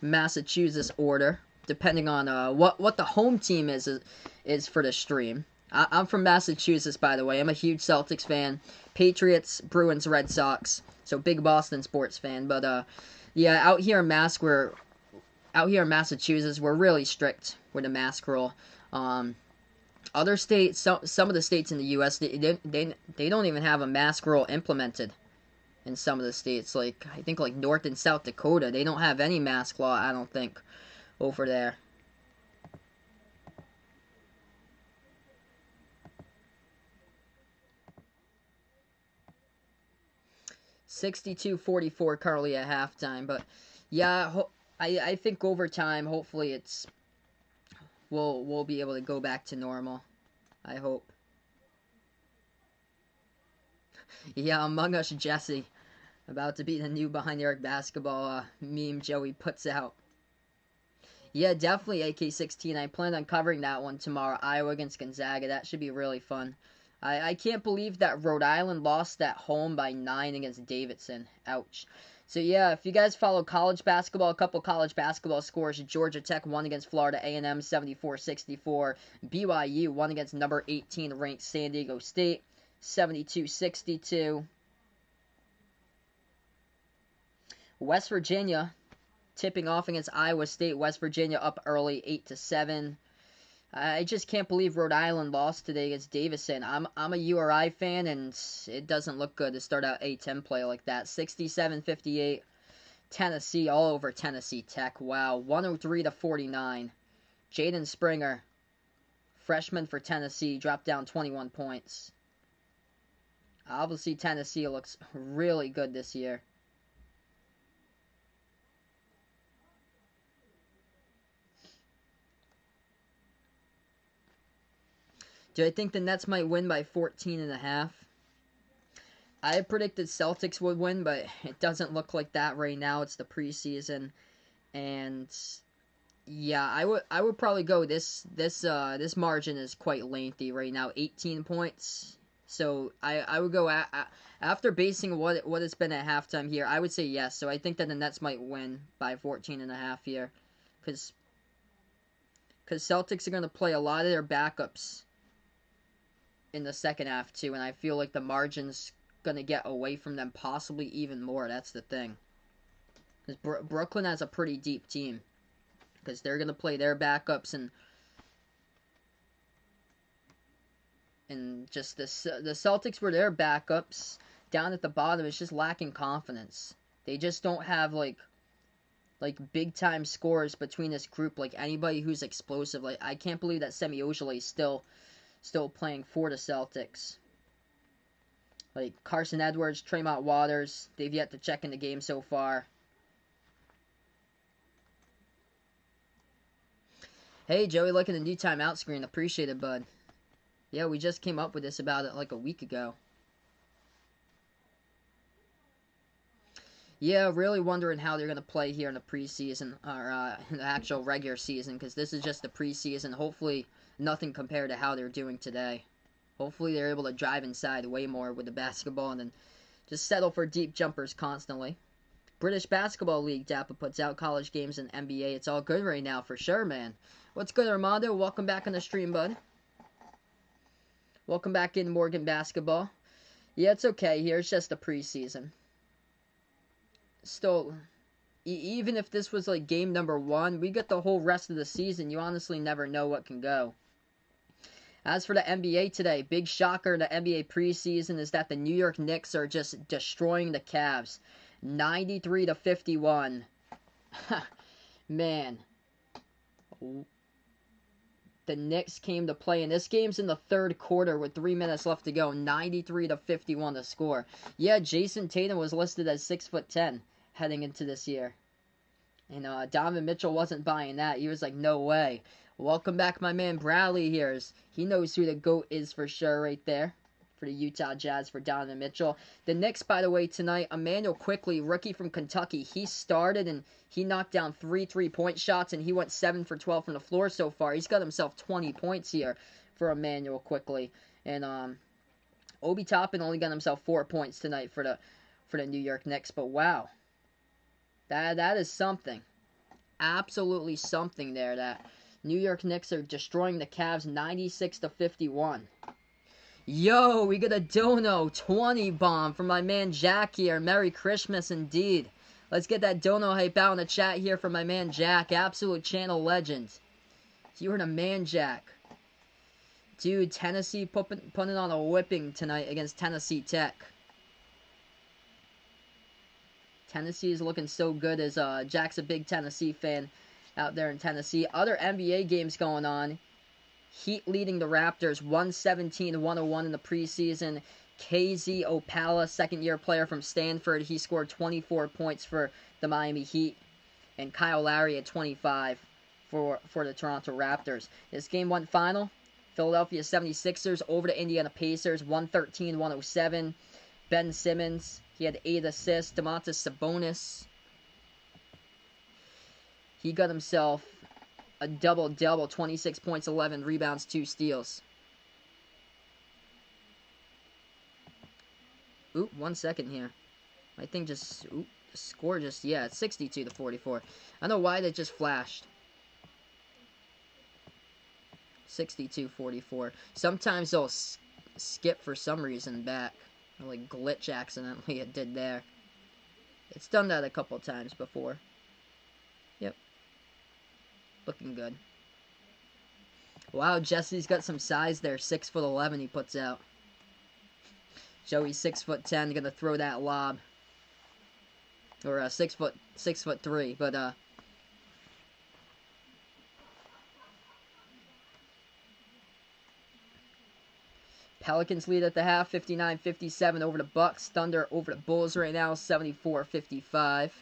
Massachusetts order. Depending on what the home team is for the stream. I'm from Massachusetts, by the way. I'm a huge Celtics fan. Patriots, Bruins, Red Sox. So big Boston sports fan. But yeah, out here in Massachusetts, we're really strict with the mask rule. Other states, some of the states in the U.S., they don't even have a mask rule implemented. In some of the states, like I think like North and South Dakota, they don't have any mask law. I don't think. Over there. $62-44 currently at halftime, but yeah, I think over time, hopefully we'll be able to go back to normal. I hope. Yeah, Among Us Jesse. About to be the new Behind the Arc basketball meme Joey puts out. Yeah, definitely AK-16. I plan on covering that one tomorrow. Iowa against Gonzaga. That should be really fun. I can't believe that Rhode Island lost at home by 9 against Davidson. Ouch. So yeah, if you guys follow college basketball, a couple college basketball scores. Georgia Tech won against Florida A&M 74-64. BYU won against number 18 ranked San Diego State 72-62. West Virginia tipping off against Iowa State. West Virginia up early 8-7. I just can't believe Rhode Island lost today against Davidson. I'm a URI fan, and it doesn't look good to start out A-10 play like that. 67-58. Tennessee all over Tennessee Tech. Wow, 103-49. Jaden Springer, freshman for Tennessee, dropped down 21 points. Obviously, Tennessee looks really good this year. Do I think the Nets might win by 14.5? I predicted Celtics would win, but it doesn't look like that right now. It's the preseason, and yeah, I would probably go this margin is quite lengthy right now, 18 points. So I would go after basing what it's been at halftime here. I would say yes. So I think that the Nets might win by 14.5 here, because Celtics are going to play a lot of their backups in the second half too, and I feel like the margin's gonna get away from them possibly even more. That's the thing, because Brooklyn has a pretty deep team, because they're gonna play their backups, and just the Celtics were their backups down at the bottom. It's just lacking confidence. They just don't have like big time scores between this group, like anybody who's explosive. Like, I can't believe that Semi Ojeleye is still playing for the Celtics. Like Carson Edwards, Tremont Waters, they've yet to check in the game so far. Hey, Joey, looking at the new timeout screen. Appreciate it, bud. Yeah, we just came up with this about it like a week ago. Yeah, really wondering how they're going to play here in the preseason, or in the actual regular season, because this is just the preseason. Hopefully, nothing compared to how they're doing today. Hopefully, they're able to drive inside way more with the basketball and then just settle for deep jumpers constantly. British Basketball League, DAPA puts out college games and NBA. It's all good right now, for sure, man. What's good, Armando? Welcome back on the stream, bud. Welcome back in Morgan Basketball. Yeah, it's okay here. It's just the preseason. Still, even if this was like game number 1, we get the whole rest of the season. You honestly never know what can go. As for the NBA today, big shocker in the NBA preseason is that the New York Knicks are just destroying the Cavs. 93-51. Man. The Knicks came to play, and this game's in the third quarter with 3 minutes left to go. 93-51 to score. Yeah, Jason Tatum was listed as 6'10" heading into this year. And Donovan Mitchell wasn't buying that. He was like, no way. Welcome back, my man Bradley here. He knows who the GOAT is for sure right there for the Utah Jazz for Donovan Mitchell. The Knicks, by the way, tonight, Emmanuel Quickley, rookie from Kentucky, he started and he knocked down 3 3-point shots, and he went 7 for 12 from the floor so far. He's got himself 20 points here for Emmanuel Quickley. And Obi Toppin only got himself 4 points tonight for the New York Knicks. But wow. That is something. Absolutely something there. That New York Knicks are destroying the Cavs 96-51. Yo, we got a Dono 20 bomb from my man Jack here. Merry Christmas indeed. Let's get that Dono hype out in the chat here from my man Jack. Absolute channel legend. You were the man, Jack. Dude, Tennessee putting on a whipping tonight against Tennessee Tech. Tennessee is looking so good, as Jack's a big Tennessee fan out there in Tennessee. Other NBA games going on. Heat leading the Raptors 117-101 in the preseason. KZ Opala, second-year player from Stanford, he scored 24 points for the Miami Heat. And Kyle Lowry at 25 for the Toronto Raptors. This game went final. Philadelphia 76ers over to Indiana Pacers, 113-107. Ben Simmons, he had 8 assists. Domantas Sabonis, he got himself a double-double, 26 points, 11 rebounds, 2 steals. Oop, 1 second here. My thing just, oop, the score just, yeah, it's 62-44. I don't know why that just flashed. 62-44. Sometimes they'll skip for some reason back. Or like glitch accidentally it did there. It's done that a couple times before. Yep. Looking good. Wow, Jesse's got some size there. 6'11" he puts out. Joey's 6'10", gonna throw that lob. Or 6'3", but Pelicans lead at the half, 59-57 over the Bucks. Thunder over the Bulls right now, 74-55.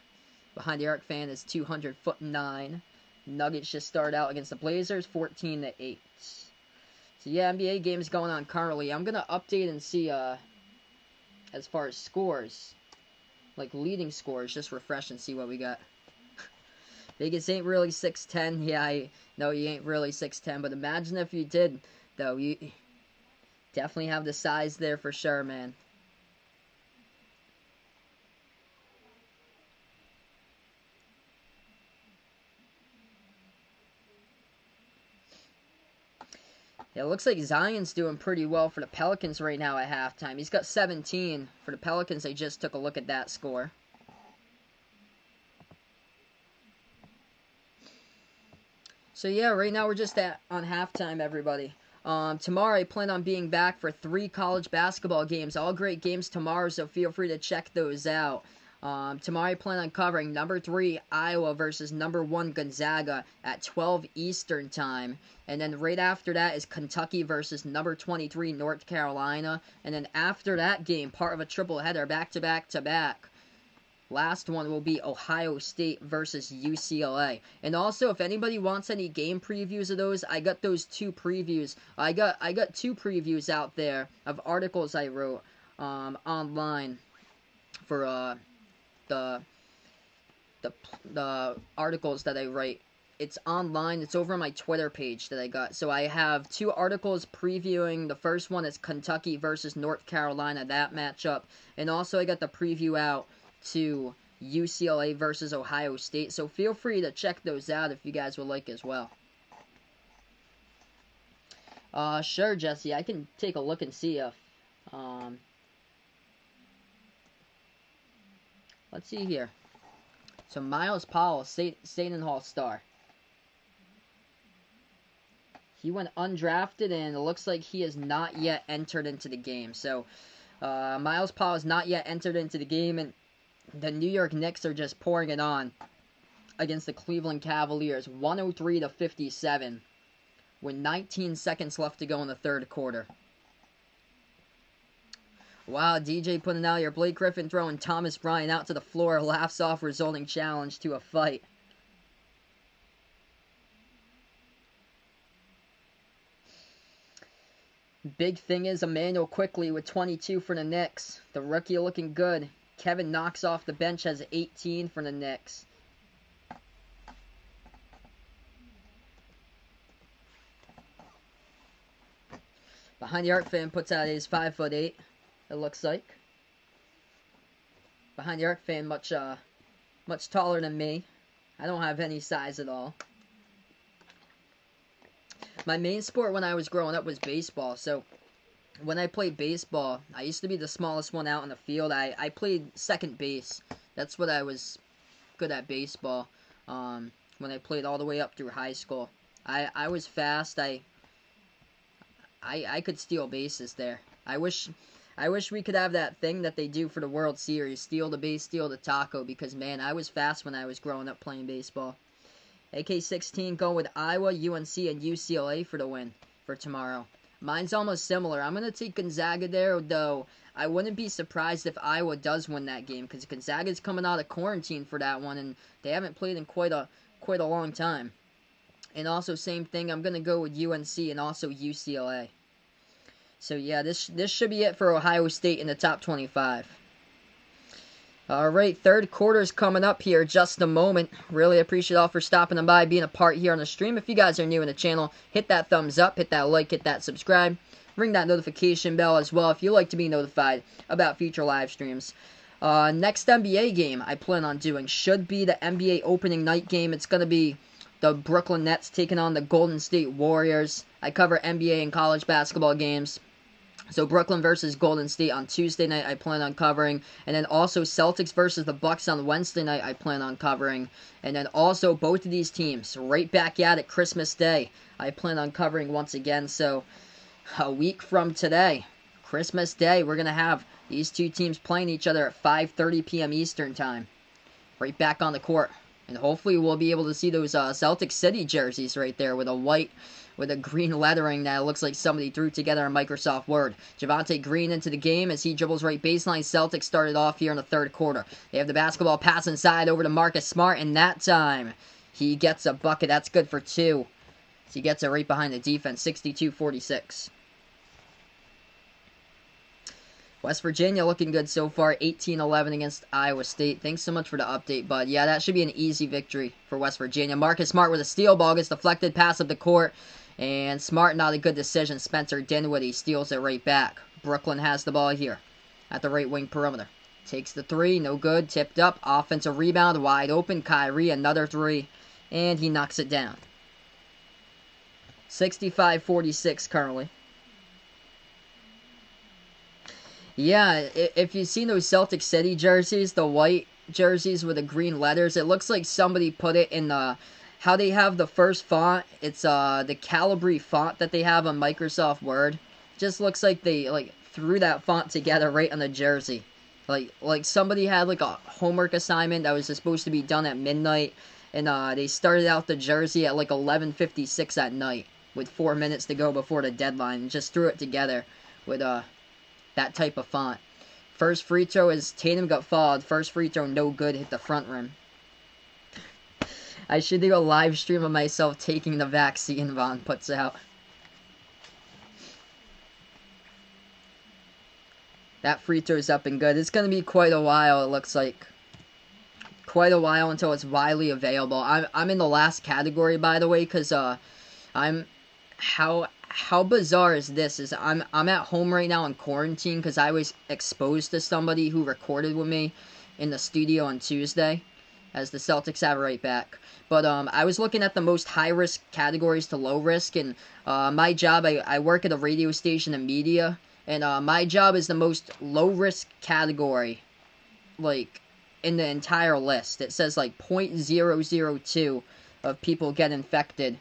Behind the Arc fan is 200'9". Nuggets just started out against the Blazers, 14-8. So yeah, NBA games going on currently. I'm gonna update and see as far as scores, like leading scores, just refresh and see what we got. Vegas ain't really 6'10". Yeah, I know you ain't really 6'10", but imagine if you did, though. You definitely have the size there for sure, man. Yeah, it looks like Zion's doing pretty well for the Pelicans right now at halftime. He's got 17. For the Pelicans, they just took a look at that score. So yeah, right now we're just on halftime, everybody. Tomorrow I plan on being back for 3 college basketball games. All great games tomorrow, so feel free to check those out. Tomorrow I plan on covering number 3 Iowa versus number 1 Gonzaga at 12 Eastern time. And then right after that is Kentucky versus number 23 North Carolina. And then after that game, part of a triple header, back to back to back. Last one will be Ohio State versus UCLA. And also, if anybody wants any game previews of those, I got those 2 previews. I got 2 previews out there of articles I wrote online for the articles that I write. It's online. It's over on my Twitter page that I got. So I have 2 articles previewing. The first one is Kentucky versus North Carolina, that matchup. And also I got the preview out to UCLA versus Ohio State. So feel free to check those out if you guys would like as well. Sure, Jesse. I can take a look and see if let's see here. So Miles Powell, Seton Hall star. He went undrafted, and it looks like he has not yet entered into the game. So Miles Powell has not yet entered into the game, and the New York Knicks are just pouring it on against the Cleveland Cavaliers, 103-57, with 19 seconds left to go in the third quarter. Wow, DJ putting out here. Blake Griffin throwing Thomas Bryant out to the floor, laughs off resulting challenge to a fight. Big thing is Emmanuel Quickley with 22 for the Knicks. The rookie looking good. Kevin Knox off the bench has 18 for the Knicks. Behind the Arc fan puts out his 5'8", it looks like. Behind the Arc fan much taller than me. I don't have any size at all. My main sport when I was growing up was baseball, so when I played baseball, I used to be the smallest one out on the field. I played second base. That's what I was good at baseball when I played all the way up through high school. I was fast. I could steal bases there. I wish we could have that thing that they do for the World Series, steal the base, steal the taco, because man, I was fast when I was growing up playing baseball. AK-16 going with Iowa, UNC, and UCLA for the win for tomorrow. Mine's almost similar. I'm going to take Gonzaga there, though I wouldn't be surprised if Iowa does win that game, because Gonzaga's coming out of quarantine for that one, and they haven't played in quite a long time. And also, same thing, I'm going to go with UNC and also UCLA. So yeah, this should be it for Ohio State in the top 25. Alright, third quarter's coming up here just a moment. Really appreciate all for stopping by, being a part here on the stream. If you guys are new in the channel, hit that thumbs up, hit that like, hit that subscribe. Ring that notification bell as well if you like to be notified about future live streams. Next NBA game I plan on doing should be the NBA opening night game. It's going to be the Brooklyn Nets taking on the Golden State Warriors. I cover NBA and college basketball games. So Brooklyn versus Golden State on Tuesday night I plan on covering. And then also Celtics versus the Bucks on Wednesday night I plan on covering. And then also both of these teams right back at it Christmas Day I plan on covering once again. So a week from today, Christmas Day, we're going to have these two teams playing each other at 5:30 p.m. Eastern Time. Right back on the court. And hopefully we'll be able to see those Celtic City jerseys right there with a white, with a green lettering that looks like somebody threw together in Microsoft Word. Javonte Green into the game as he dribbles right baseline. Celtics started off here in the third quarter. They have the basketball pass inside over to Marcus Smart, and that time he gets a bucket. That's good for 2. So he gets it right behind the defense, 62-46. West Virginia looking good so far, 18-11 against Iowa State. Thanks so much for the update, bud. Yeah, that should be an easy victory for West Virginia. Marcus Smart with a steal, ball gets deflected, pass up the court, and Smart, not a good decision. Spencer Dinwiddie steals it right back. Brooklyn has the ball here at the right wing perimeter. Takes the 3, no good, tipped up, offensive rebound, wide open, Kyrie, another 3, and he knocks it down. 65-46 currently. Yeah, if you've seen those Celtic City jerseys, the white jerseys with the green letters, it looks like somebody put it in the, how they have the first font. It's the Calibri font that they have on Microsoft Word. Just looks like they threw that font together right on the jersey. Like somebody had like a homework assignment that was supposed to be done at midnight, and they started out the jersey at like 11:56 at night with 4 minutes to go before the deadline, and just threw it together with that type of font. First free throw is Tatum got fouled. First free throw, no good, hit the front rim. I should do a live stream of myself taking the vaccine, Vaughn puts out. That free throw's up and good. It's going to be quite a while, it looks like. Quite a while until it's widely available. I'm in the last category, by the way, because I'm... How bizarre is this? Is I'm at home right now in quarantine because I was exposed to somebody who recorded with me in the studio on Tuesday, as the Celtics have right back. But I was looking at the most high-risk categories to low-risk, and my job, I work at a radio station in media, and my job is the most low-risk category, like, in the entire list. It says, like, 0.002 of people get infected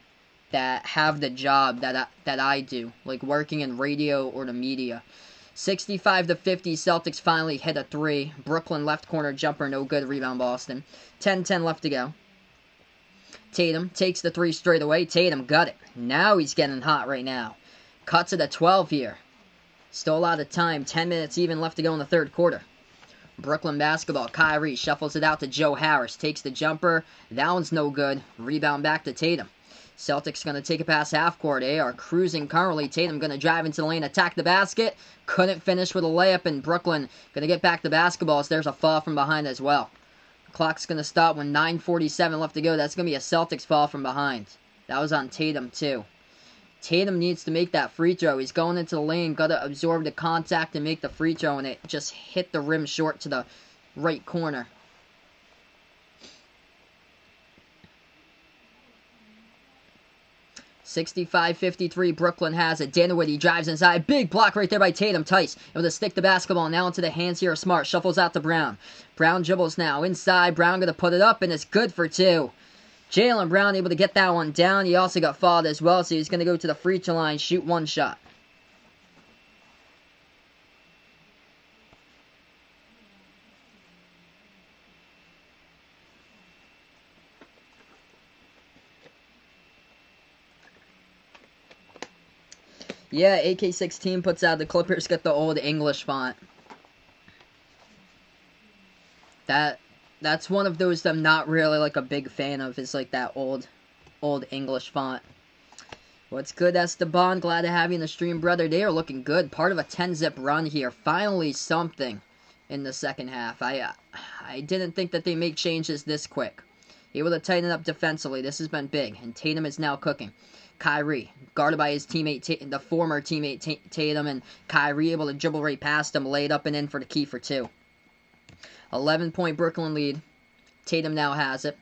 that have the job that I do, like working in radio or the media. 65-50, Celtics finally hit a 3. Brooklyn left corner jumper, no good, rebound Boston. 10-10 left to go. Tatum takes the 3 straight away. Tatum got it. Now he's getting hot right now. Cuts it at 12 here. Still a lot of time. 10 minutes even left to go in the third quarter. Brooklyn basketball. Kyrie shuffles it out to Joe Harris. Takes the jumper. That one's no good. Rebound back to Tatum. Celtics going to take it past half court. They are cruising currently. Tatum going to drive into the lane, attack the basket. Couldn't finish with a layup, and Brooklyn going to get back the basketball. So there's a foul from behind as well. The clock's going to stop when 9:47 left to go. That's going to be a Celtics foul from behind. That was on Tatum, too. Tatum needs to make that free throw. He's going into the lane, got to absorb the contact and make the free throw, and it just hit the rim short to the right corner. (65-53), Brooklyn has it. Dinwiddie drives inside. Big block right there by Tatum. Tice able to stick the basketball now into the hands here of Smart. Shuffles out to Brown. Brown dribbles now inside. Brown going to put it up, and it's good for 2. Jaylen Brown able to get that one down. He also got fouled as well, so he's going to go to the free throw line, shoot 1 shot. Yeah, AK-16 puts out the Clippers get the old English font. That's one of those that I'm not really like a big fan of, is like that old English font. What's good, Esteban? Glad to have you in the stream, brother. They are looking good. Part of a 10-zip run here. Finally something in the second half. I didn't think that they make changes this quick. Able to tighten up defensively. This has been big. And Tatum is now cooking. Kyrie, guarded by his teammate, the former teammate Tatum, and Kyrie able to dribble right past him, laid up and in for the key for 2. 11-point Brooklyn lead. Tatum now has it.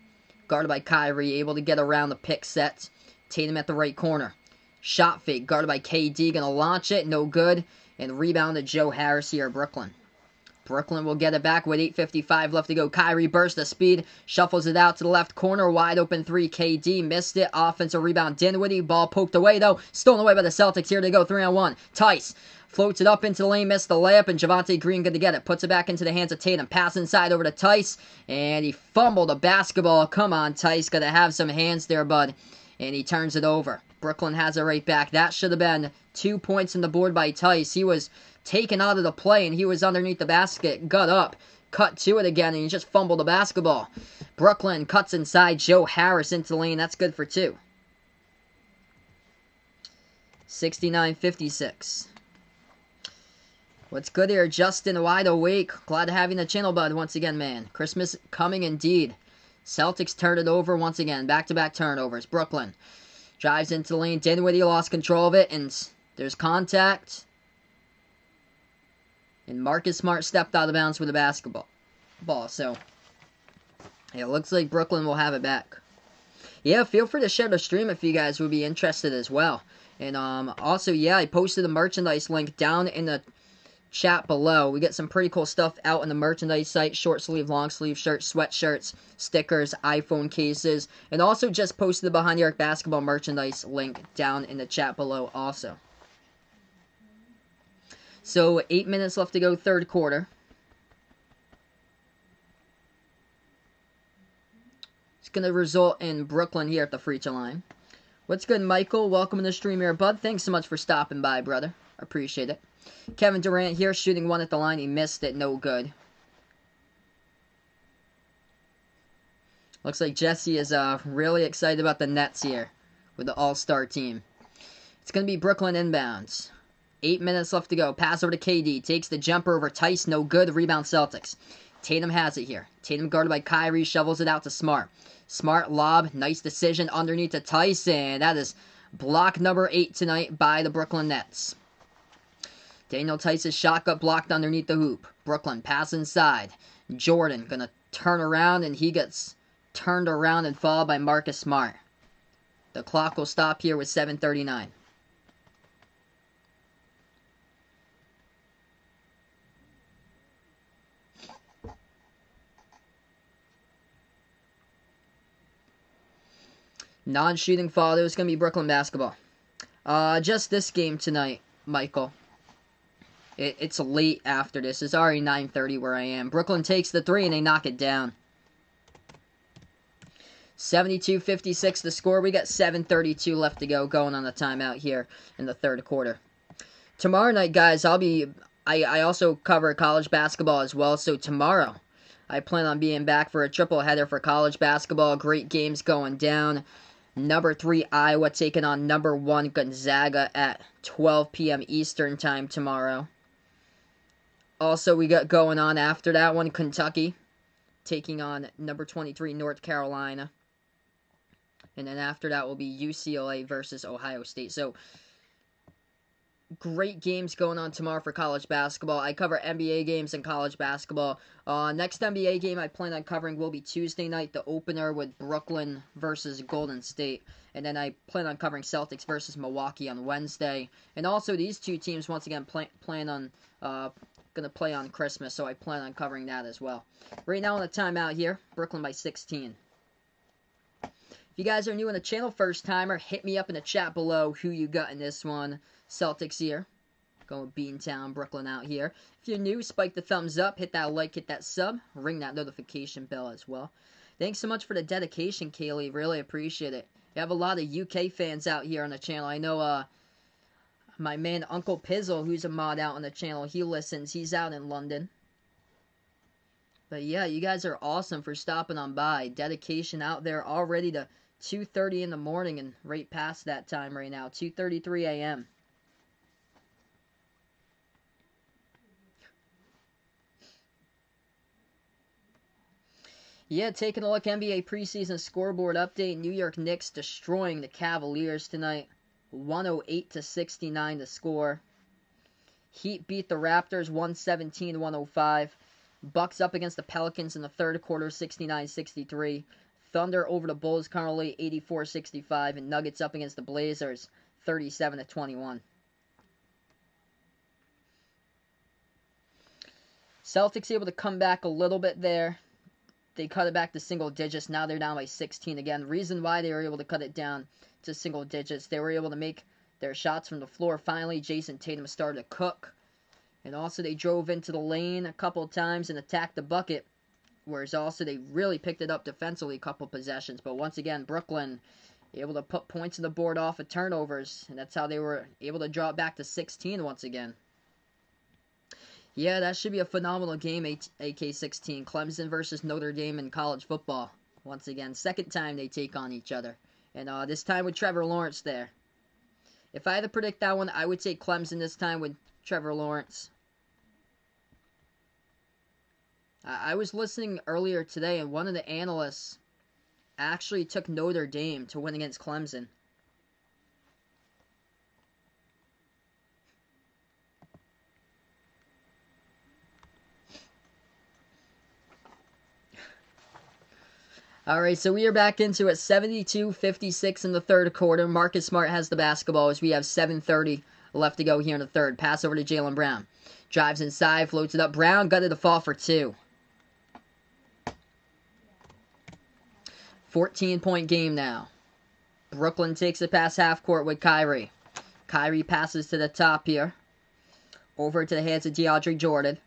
Guarded by Kyrie, able to get around the pick sets. Tatum at the right corner. Shot fake, guarded by KD, gonna launch it, no good. And rebound to Joe Harris here, Brooklyn. Brooklyn will get it back with 8:55 left to go. Kyrie bursts the speed, shuffles it out to the left corner, wide open 3. KD missed it. Offensive rebound, Dinwiddie. Ball poked away though, stolen away by the Celtics. Here they go, 3-on-1. Tice floats it up into the lane, missed the layup, and Javonte Green good to get it. Puts it back into the hands of Tatum. Pass inside over to Tice, and he fumbled a basketball. Come on, Tice, gotta have some hands there, bud. And he turns it over. Brooklyn has it right back. That should have been 2 points on the board by Tice. He was taken out of the play, and he was underneath the basket. Got up, cut to it again, and he just fumbled the basketball. Brooklyn cuts inside. Joe Harris into the lane. That's good for 2. 69-56. What's good here? Justin, wide awake. Glad to have you in the channel, bud, once again, man. Christmas coming indeed. Celtics turn it over once again. Back-to-back turnovers. Brooklyn drives into the lane. Dinwiddie lost control of it, and there's contact. And Marcus Smart stepped out of bounds with the basketball. So, it looks like Brooklyn will have it back. Yeah, feel free to share the stream if you guys would be interested as well. And also, yeah, I posted the merchandise link down in the chat below. We get some pretty cool stuff out on the merchandise site. Short sleeve, long sleeve shirts, sweatshirts, stickers, iPhone cases. And also just posted the Behind the Arc basketball merchandise link down in the chat below also. So 8 minutes left to go, third quarter. It's going to result in Brooklyn here at the free throw line. What's good, Michael? Welcome to the stream here, bud. Thanks so much for stopping by, brother. I appreciate it. Kevin Durant here, shooting one at the line. He missed it. No good. Looks like Jesse is really excited about the Nets here with the all-star team. It's going to be Brooklyn inbounds. 8 minutes left to go. Pass over to KD. Takes the jumper over Tice. No good. Rebound Celtics. Tatum has it here. Tatum guarded by Kyrie. Shovels it out to Smart. Smart lob. Nice decision underneath to Tice. And that is block number 8 tonight by the Brooklyn Nets. Daniel Tice's shot got blocked underneath the hoop. Brooklyn pass inside. Jordan gonna turn around, and he gets turned around and fouled by Marcus Smart. The clock will stop here with 7:39. Non-shooting foul. There's going to be Brooklyn basketball. Just this game tonight, Michael. It's late after this. It's already 9:30 where I am. Brooklyn takes the 3 and they knock it down. 72-56 the score. We got 7:32 left to go, going on the timeout here in the third quarter. Tomorrow night, guys, I also cover college basketball as well. So tomorrow, I plan on being back for a triple header for college basketball. Great games going down. Number 3 Iowa taking on number 1 Gonzaga at 12 p.m. Eastern time tomorrow. Also, we got going on after that one, Kentucky taking on number 23 North Carolina. And then after that will be UCLA versus Ohio State. So, great games going on tomorrow for college basketball. I cover NBA games and college basketball. Next NBA game I plan on covering will be Tuesday night, the opener with Brooklyn versus Golden State. And then I plan on covering Celtics versus Milwaukee on Wednesday. And also these two teams once again plan on going to play on Christmas, so I plan on covering that as well. Right now on the timeout here, Brooklyn by 16. If you guys are new on the channel, first timer, hit me up in the chat below who you got in this one. Celtics here. Going Beantown, Brooklyn out here. If you're new, spike the thumbs up, hit that like, hit that sub, ring that notification bell as well. Thanks so much for the dedication, Kaylee. Really appreciate it. You have a lot of UK fans out here on the channel. I know my man Uncle Pizzle, who's a mod out on the channel, he listens. He's out in London. But yeah, you guys are awesome for stopping on by. Dedication out there, all ready to 2:30 in the morning and right past that time right now. 2:33 a.m. Yeah, taking a look, NBA preseason scoreboard update. New York Knicks destroying the Cavaliers tonight. 108-69 to score. Heat beat the Raptors 117-105. Bucks up against the Pelicans in the third quarter 69-63. Thunder over the Bulls currently 84-65. And Nuggets up against the Blazers 37-21. Celtics able to come back a little bit there. They cut it back to single digits. Now they're down by 16 again. The reason why they were able to cut it down to single digits, they were able to make their shots from the floor. Finally, Jason Tatum started to cook. And also they drove into the lane a couple of times and attacked the bucket. Whereas also they really picked it up defensively a couple of possessions. But once again, Brooklyn able to put points on the board off of turnovers. And that's how they were able to draw it back to 16 once again. Yeah, that should be a phenomenal game, AK-16. Clemson versus Notre Dame in college football. Once again, second time they take on each other. And this time with Trevor Lawrence there. If I had to predict that one, I would take Clemson this time with Trevor Lawrence. I was listening earlier today, and one of the analysts actually took Notre Dame to win against Clemson. Alright, so we are back into it. 72-56 in the third quarter. Marcus Smart has the basketball as we have 7:30 left to go here in the third. Pass over to Jaylen Brown. Drives inside, floats it up. Brown got it to fall for two. 14-point game now. Brooklyn takes it past half court with Kyrie. Kyrie passes to the top here. Over to the hands of DeAndre Jordan.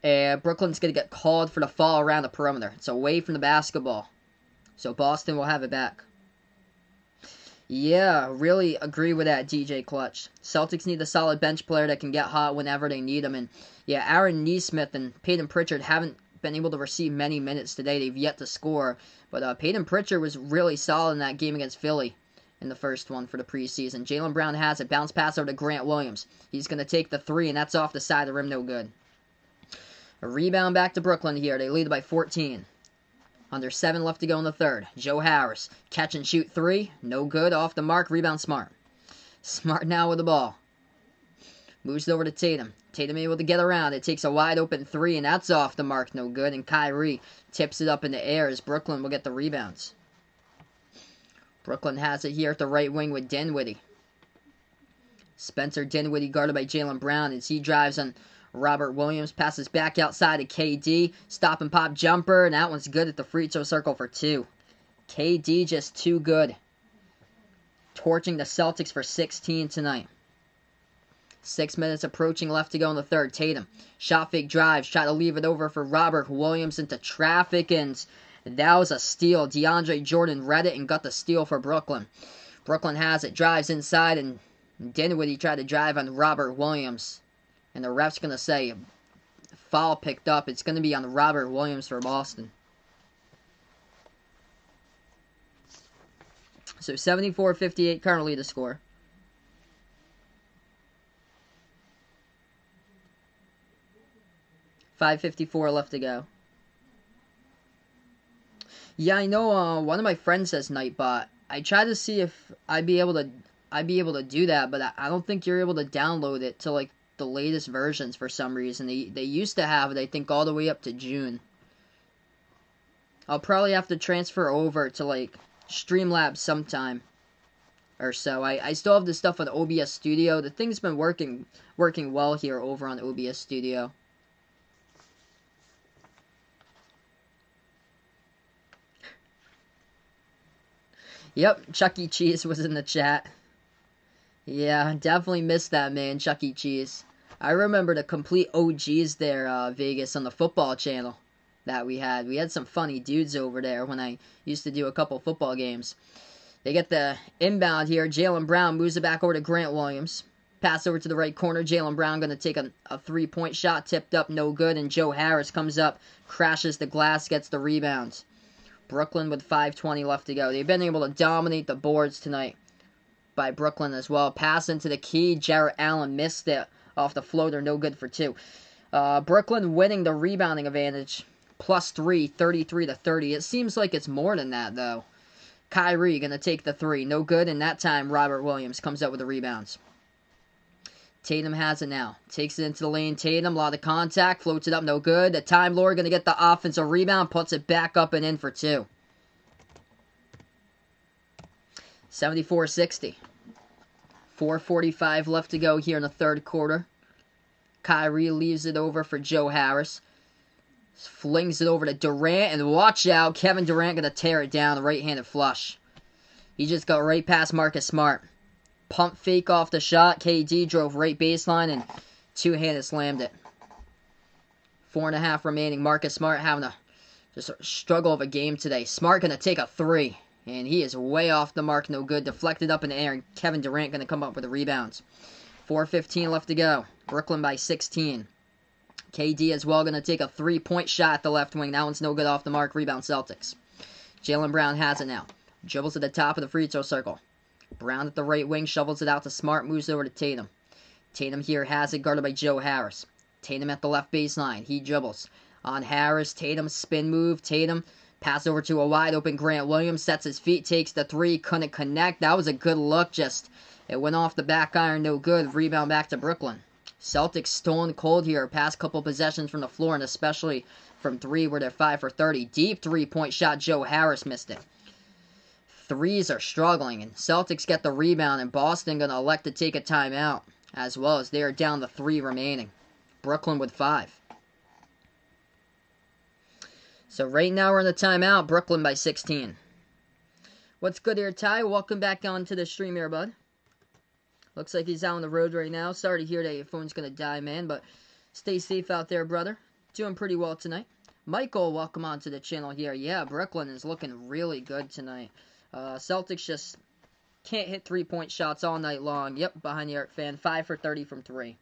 And Brooklyn's going to get called for the fall around the perimeter. It's away from the basketball. So Boston will have it back. Yeah, really agree with that, DJ Clutch. Celtics need a solid bench player that can get hot whenever they need them. And yeah, Aaron Nesmith and Peyton Pritchard haven't been able to receive many minutes today. They've yet to score. But Peyton Pritchard was really solid in that game against Philly in the first one for the preseason. Jaylen Brown has it. Bounce pass over to Grant Williams. He's going to take the three, and that's off the side of the rim. No good. A rebound back to Brooklyn here. They lead by 14. Under 7 left to go in the third. Joe Harris. Catch and shoot three. No good. Off the mark. Rebound Smart. Smart now with the ball. Moves it over to Tatum. Tatum able to get around. It takes a wide open three, and that's off the mark. No good. And Kyrie tips it up in the air as Brooklyn will get the rebounds. Brooklyn has it here at the right wing with Dinwiddie. Spencer Dinwiddie guarded by Jaylen Brown as he drives on Robert Williams. Passes back outside to KD. Stop and pop jumper, and that one's good at the free throw circle for two. KD just too good. Torching the Celtics for 16 tonight. 6 minutes approaching left to go in the third. Tatum. Shot fake drives. Try to leave it over for Robert Williams into traffic, and that was a steal. DeAndre Jordan read it and got the steal for Brooklyn. Brooklyn has it. Drives inside, and Dinwiddie tried to drive on Robert Williams. And the ref's going to say, foul picked up. It's going to be on Robert Williams for Boston. So 74-58 currently the score. .554 left to go. Yeah, I know one of my friends has Nightbot. I tried to see if I'd be able to do that, but I don't think you're able to download it to like the latest versions for some reason. They used to have it, I think, all the way up to June. I'll probably have to transfer over to like Streamlabs sometime or so. I still have this stuff on OBS Studio. The thing's been working well here over on OBS Studio. Yep, Chuck E. Cheese was in the chat. Yeah, definitely missed that, man, Chuck E. Cheese. I remember the complete OGs there, Vegas, on the football channel that we had. We had some funny dudes over there when I used to do a couple football games. They get the inbound here. Jaylen Brown moves it back over to Grant Williams. Pass over to the right corner. Jaylen Brown going to take a three-point shot. Tipped up, no good. And Joe Harris comes up, crashes the glass, gets the rebound. Brooklyn with 5:20 left to go. They've been able to dominate the boards tonight by Brooklyn as well. Pass into the key. Jarrett Allen missed it off the floater. No good for 2. Brooklyn winning the rebounding advantage. +3, 33-30. It seems like it's more than that, though. Kyrie going to take the 3. No good, and that time Robert Williams comes up with the rebounds. Tatum has it now. Takes it into the lane. Tatum, a lot of contact. Floats it up, no good. The Time Lord going to get the offensive rebound. Puts it back up and in for 2. 74-60. 4:45 left to go here in the third quarter. Kyrie leaves it over for Joe Harris. Flings it over to Durant, and watch out, Kevin Durant going to tear it down, a right-handed flush. He just got right past Marcus Smart. Pump fake off the shot. KD drove right baseline and two-handed slammed it. 4.5 remaining. Marcus Smart having a struggle of a game today. Smart going to take a 3, and he is way off the mark, no good. Deflected up in the air, and Kevin Durant going to come up with the rebounds. 4:15 left to go. Brooklyn by 16. KD as well going to take a 3-point shot at the left wing. That one's no good off the mark. Rebound Celtics. Jaylen Brown has it now. Dribbles to the top of the free throw circle. Brown at the right wing. Shovels it out to Smart. Moves over to Tatum. Tatum here has it guarded by Joe Harris. Tatum at the left baseline. He dribbles. On Harris. Tatum spin move. Tatum pass over to a wide open Grant Williams. Sets his feet. Takes the 3. Couldn't connect. That was a good look. Just it went off the back iron. No good. Rebound back to Brooklyn. Celtics stolen cold here. Past couple possessions from the floor, and especially from 3 where they're 5 for 30. Deep 3-point shot. Joe Harris missed it. Threes are struggling, and Celtics get the rebound, and Boston going to elect to take a timeout, as well as they are down to 3 remaining. Brooklyn with 5. So right now we're in the timeout. Brooklyn by 16. What's good here, Ty? Welcome back onto the stream here, bud. Looks like he's out on the road right now. Sorry to hear that your phone's going to die, man, but stay safe out there, brother. Doing pretty well tonight. Michael, welcome onto the channel here. Yeah, Brooklyn is looking really good tonight. Celtics just can't hit 3-point shots all night long. Yep, behind the arc fan. 5 for 30 from 3.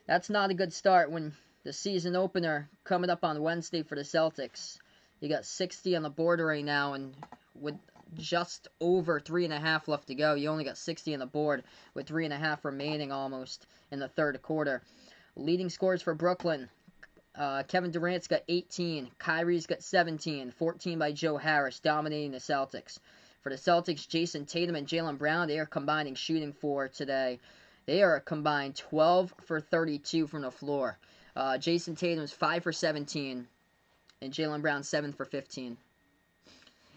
That's not a good start when the season opener coming up on Wednesday for the Celtics. You got 60 on the board right now, and with just over 3.5 left to go. You only got 60 on the board with 3.5 remaining almost in the third quarter. Leading scores for Brooklyn. Kevin Durant's got 18. Kyrie's got 17. 14 by Joe Harris, dominating the Celtics. For the Celtics, Jason Tatum and Jaylen Brown, they are combining shooting for today. They are a combined 12 for 32 from the floor. Jason Tatum's 5 for 17, and Jaylen Brown 7 for 15.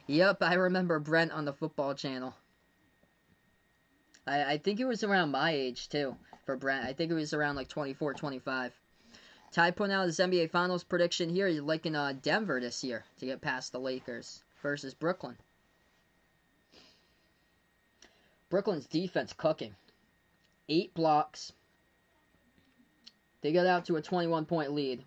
Yep, I remember Brent on the football channel. I think it was around my age, too, for Brent. I think it was around like 24, 25. Ty putting out his NBA Finals prediction here. He's liking Denver this year to get past the Lakers versus Brooklyn. Brooklyn's defense cooking. 8 blocks. They got out to a 21-point lead.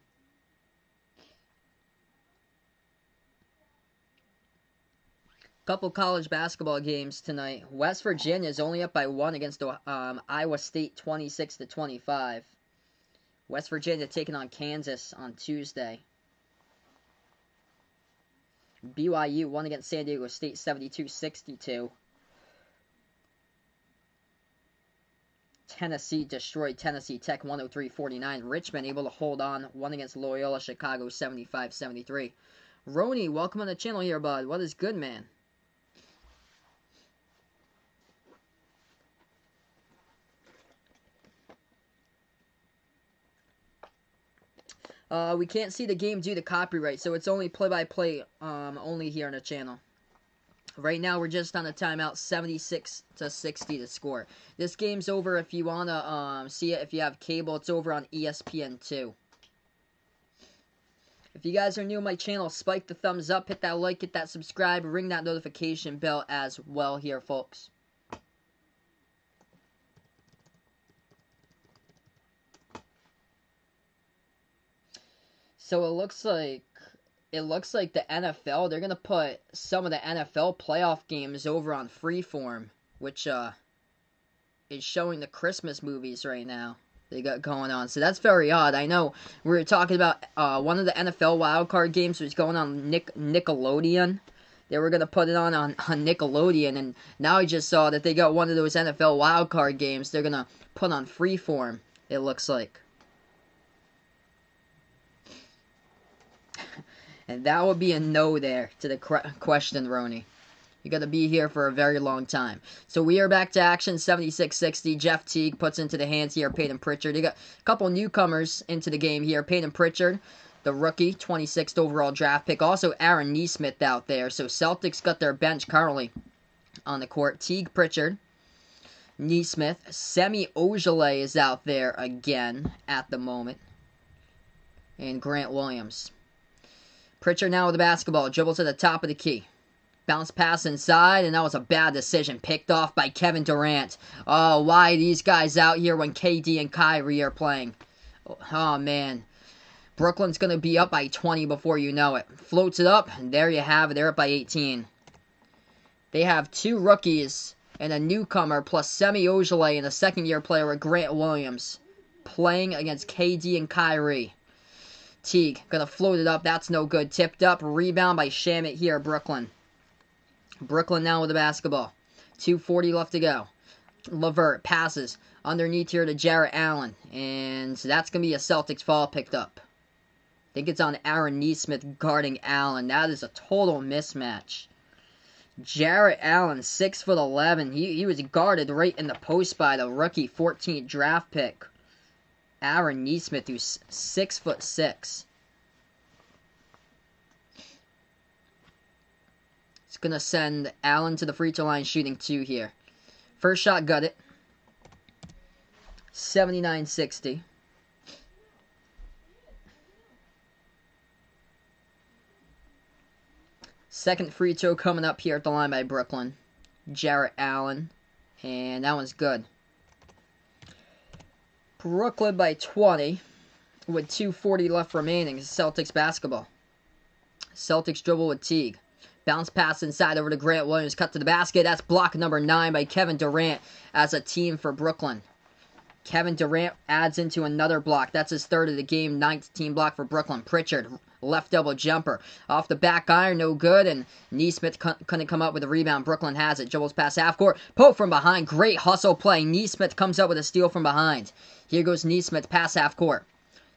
Couple college basketball games tonight. West Virginia is only up by 1 against Iowa State, 26-25. West Virginia taking on Kansas on Tuesday. BYU won against San Diego State, 72-62. Tennessee destroyed Tennessee Tech, 103-49. Richmond able to hold on, won against Loyola Chicago, 75-73. Roni, welcome on the channel here, bud. What is good, man? We can't see the game due to copyright, so it's only play-by-play only here on the channel. Right now, we're just on a timeout, 76-60 to score. This game's over if you want to see it. If you have cable, it's over on ESPN2. If you guys are new to my channel, spike the thumbs up, hit that like, hit that subscribe, ring that notification bell as well here, folks. So it looks like the NFL, they're going to put some of the NFL playoff games over on Freeform, which is showing the Christmas movies right now. they got going on. So that's very odd. I know we were talking about one of the NFL wildcard games was going on Nickelodeon. They were going to put it on Nickelodeon, and now I just saw that they got one of those NFL wildcard games they're going to put on Freeform, it looks like. And that would be a no there to the question, Roni. You got to be here for a very long time. So we are back to action, 76-60. Jeff Teague puts into the hands here, Peyton Pritchard. You got a couple newcomers into the game here. Peyton Pritchard, the rookie, 26th overall draft pick. Also Aaron Nesmith out there. So Celtics got their bench currently on the court. Teague, Pritchard, Nesmith. Semi Ojeleye is out there again at the moment. And Grant Williams. Pritchard now with the basketball. Dribble to the top of the key. Bounce pass inside, and that was a bad decision. Picked off by Kevin Durant. Oh, why these guys out here when KD and Kyrie are playing? Oh, man. Brooklyn's going to be up by 20 before you know it. Floats it up, and there you have it. They're up by 18. They have two rookies and a newcomer plus Semi Ojeleye and a second-year player with Grant Williams playing against KD and Kyrie. Teague gonna float it up. That's no good. Tipped up. Rebound by Shamet here, Brooklyn. Brooklyn now with the basketball. 2:40 left to go. LeVert passes underneath here to Jarrett Allen. And that's going to be a Celtics foul picked up. I think it's on Aaron Nesmith guarding Allen. That is a total mismatch. Jarrett Allen, 6'11". He was guarded right in the post by the rookie 14th draft pick. Aaron Nesmith, who's 6'6". It's going to send Allen to the free throw line shooting 2 here. First shot, got it. 79-60. Second free throw coming up here at the line by Brooklyn. Jarrett Allen. And that one's good. Brooklyn by 20 with 2:40 left remaining. Celtics basketball. Celtics dribble with Teague. Bounce pass inside over to Grant Williams. Cut to the basket. That's block number 9 by Kevin Durant as a team for Brooklyn. Kevin Durant adds into another block. That's his third of the game. 9th team block for Brooklyn. Pritchard, left double jumper. Off the back iron, no good. And Nesmith couldn't come up with a rebound. Brooklyn has it. Dribbles past half court. Poke from behind. Great hustle play. Nesmith comes up with a steal from behind. Here goes Nesmith past half court.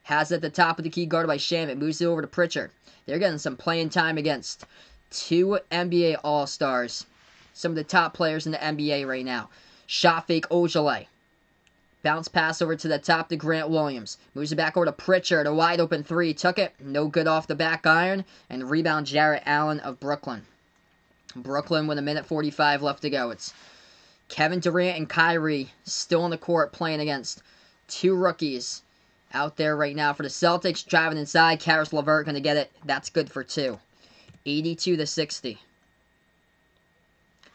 Has it at the top of the key, guarded by Shamet. Moves it over to Pritchard. They're getting some playing time against 2 NBA All-Stars. Some of the top players in the NBA right now. Shot fake Ojeleye. Bounce pass over to the top to Grant Williams. Moves it back over to Pritchard. A wide open 3. Took it. No good off the back iron. And rebound Jarrett Allen of Brooklyn. Brooklyn with 1:45 left to go. It's Kevin Durant and Kyrie still on the court playing against 2 rookies out there right now for the Celtics. Driving inside. Karis LeVert going to get it. That's good for 2. 82-60.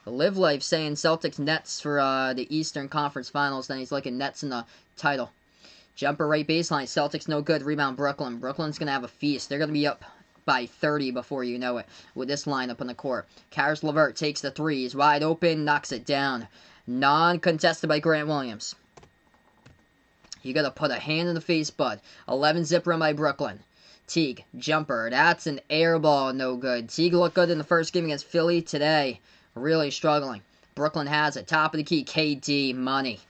Live Life saying Celtics Nets for the Eastern Conference Finals. Then he's looking Nets in the title. Jumper right baseline. Celtics no good. Rebound Brooklyn. Brooklyn's going to have a feast. They're going to be up by 30 before you know it with this lineup on the court. Karis LeVert takes the 3. He's wide open. Knocks it down. Non-contested by Grant Williams. You got to put a hand in the face, bud. 11 zip run by Brooklyn. Teague, jumper. That's an air ball, no good. Teague looked good in the first game against Philly. Today, really struggling. Brooklyn has it. Top of the key, KD, money.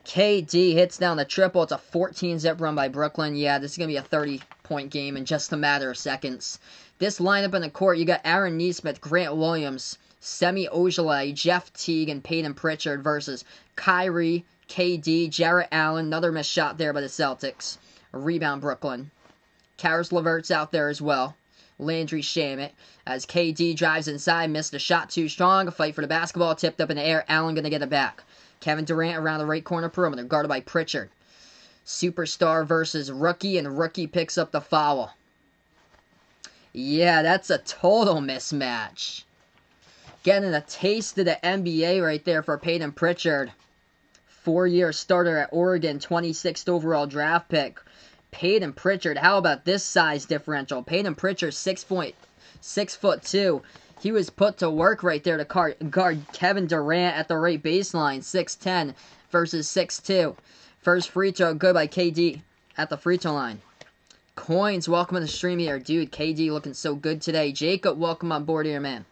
KD hits down the triple. It's a 14 zip run by Brooklyn. Yeah, this is going to be a 30-point game in just a matter of seconds. This lineup in the court, you got Aaron Nesmith, Grant Williams, Semi Ojeleye, Jeff Teague, and Peyton Pritchard versus Kyrie, KD, Jarrett Allen. Another missed shot there by the Celtics. A rebound, Brooklyn. Karis LeVert's out there as well. Landry Shamet. As KD drives inside, missed a shot too strong. A fight for the basketball, tipped up in the air. Allen going to get it back. Kevin Durant around the right corner perimeter, guarded by Pritchard. Superstar versus rookie, and rookie picks up the foul. Yeah, that's a total mismatch. Getting a taste of the NBA right there for Peyton Pritchard. 4-year starter at Oregon, 26th overall draft pick. Peyton Pritchard, how about this size differential? Peyton Pritchard, 6'2". He was put to work right there to guard Kevin Durant at the right baseline, 6'10" versus 6'2". First free throw, good by KD at the free throw line. Coins, welcome to the stream here. Dude, KD looking so good today. Jacob, welcome on board here, man.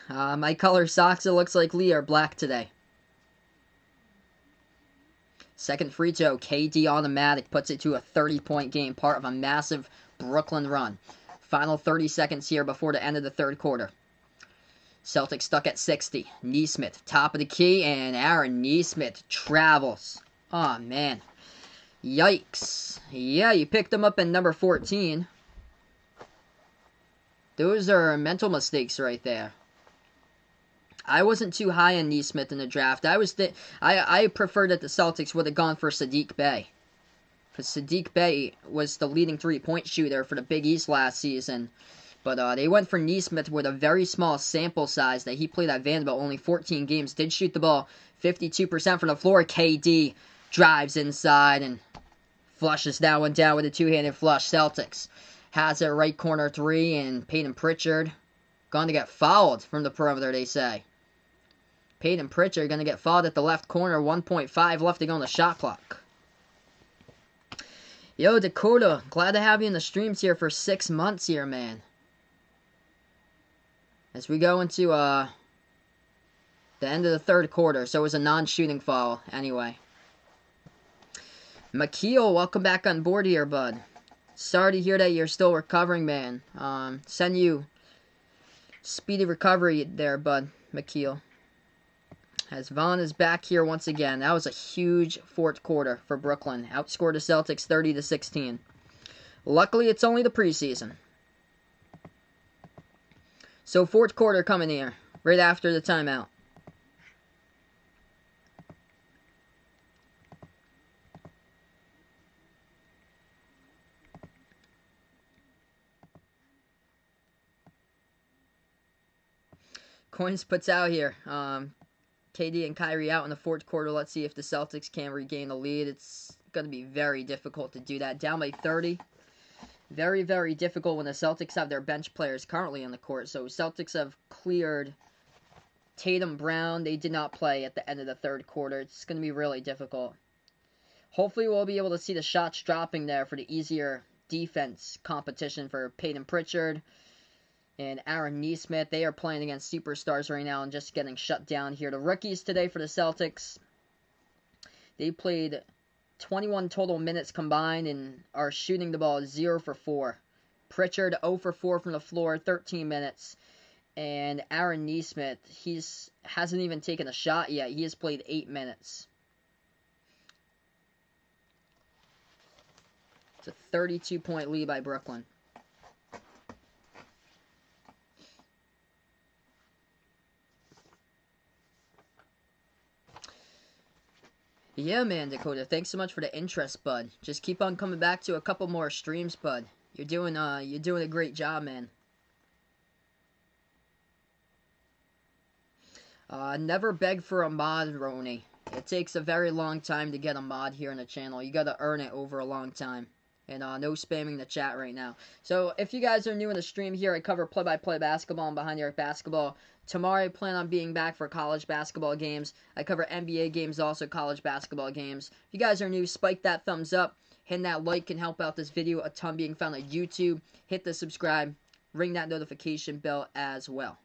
My color socks, it looks like Lee, are black today. Second free throw, KD automatic, puts it to a 30-point game, part of a massive Brooklyn run. Final 30 seconds here before the end of the third quarter. Celtics stuck at 60. Nesmith, top of the key, and Aaron Nesmith travels. Oh, man. Yikes. Yeah, you picked him up in number 14. Those are mental mistakes right there. I wasn't too high on Nesmith in the draft. I preferred that the Celtics would have gone for Sadiq Bey. Because Sadiq Bey was the leading three-point shooter for the Big East last season. But they went for Nesmith with a very small sample size that he played at Vanderbilt. Only 14 games. Did shoot the ball 52% from the floor. KD drives inside and flushes that one down with a two-handed flush. Celtics has it right corner three, and Peyton Pritchard going to get fouled from the perimeter, they say. Peyton Pritchard going to get fouled at the left corner. 1.5 left to go on the shot clock. Yo, Dakota, glad to have you in the streams here for 6 months here, man. As we go into the end of the third quarter, so it was a non-shooting foul anyway. McKeel, welcome back on board here, bud. Sorry to hear that you're still recovering, man. Send you speedy recovery there, bud, McKeel. As Vaughn is back here once again. That was a huge fourth quarter for Brooklyn. Outscored the Celtics 30-16. Luckily, it's only the preseason. So, fourth quarter coming here, right after the timeout. Coins puts out here. KD and Kyrie out in the fourth quarter. Let's see if the Celtics can regain the lead. It's going to be very difficult to do that. Down by 30. Very, very difficult when the Celtics have their bench players currently on the court. So Celtics have cleared Tatum, Brown. They did not play at the end of the third quarter. It's going to be really difficult. Hopefully we'll be able to see the shots dropping there for the easier defense competition for Peyton Pritchard and Aaron Nesmith. They are playing against superstars right now and just getting shut down here. The rookies today for the Celtics, they played 21 total minutes combined and are shooting the ball 0 for 4. Pritchard 0 for 4 from the floor, 13 minutes. And Aaron Nesmith, hasn't even taken a shot yet. He has played 8 minutes. It's a 32-point lead by Brooklyn. Yeah, man, Dakota. Thanks so much for the interest, bud. Just keep on coming back to a couple more streams, bud. You're doing a great job, man. Never beg for a mod, Roni. It takes a very long time to get a mod here on the channel. You gotta earn it over a long time. And no spamming the chat right now. So if you guys are new in the stream here, I cover play-by-play basketball and behind the arc basketball. Tomorrow I plan on being back for college basketball games. I cover NBA games, also college basketball games. If you guys are new, spike that thumbs up. Hitting that like can help out this video a ton being found on YouTube. Hit the subscribe. Ring that notification bell as well.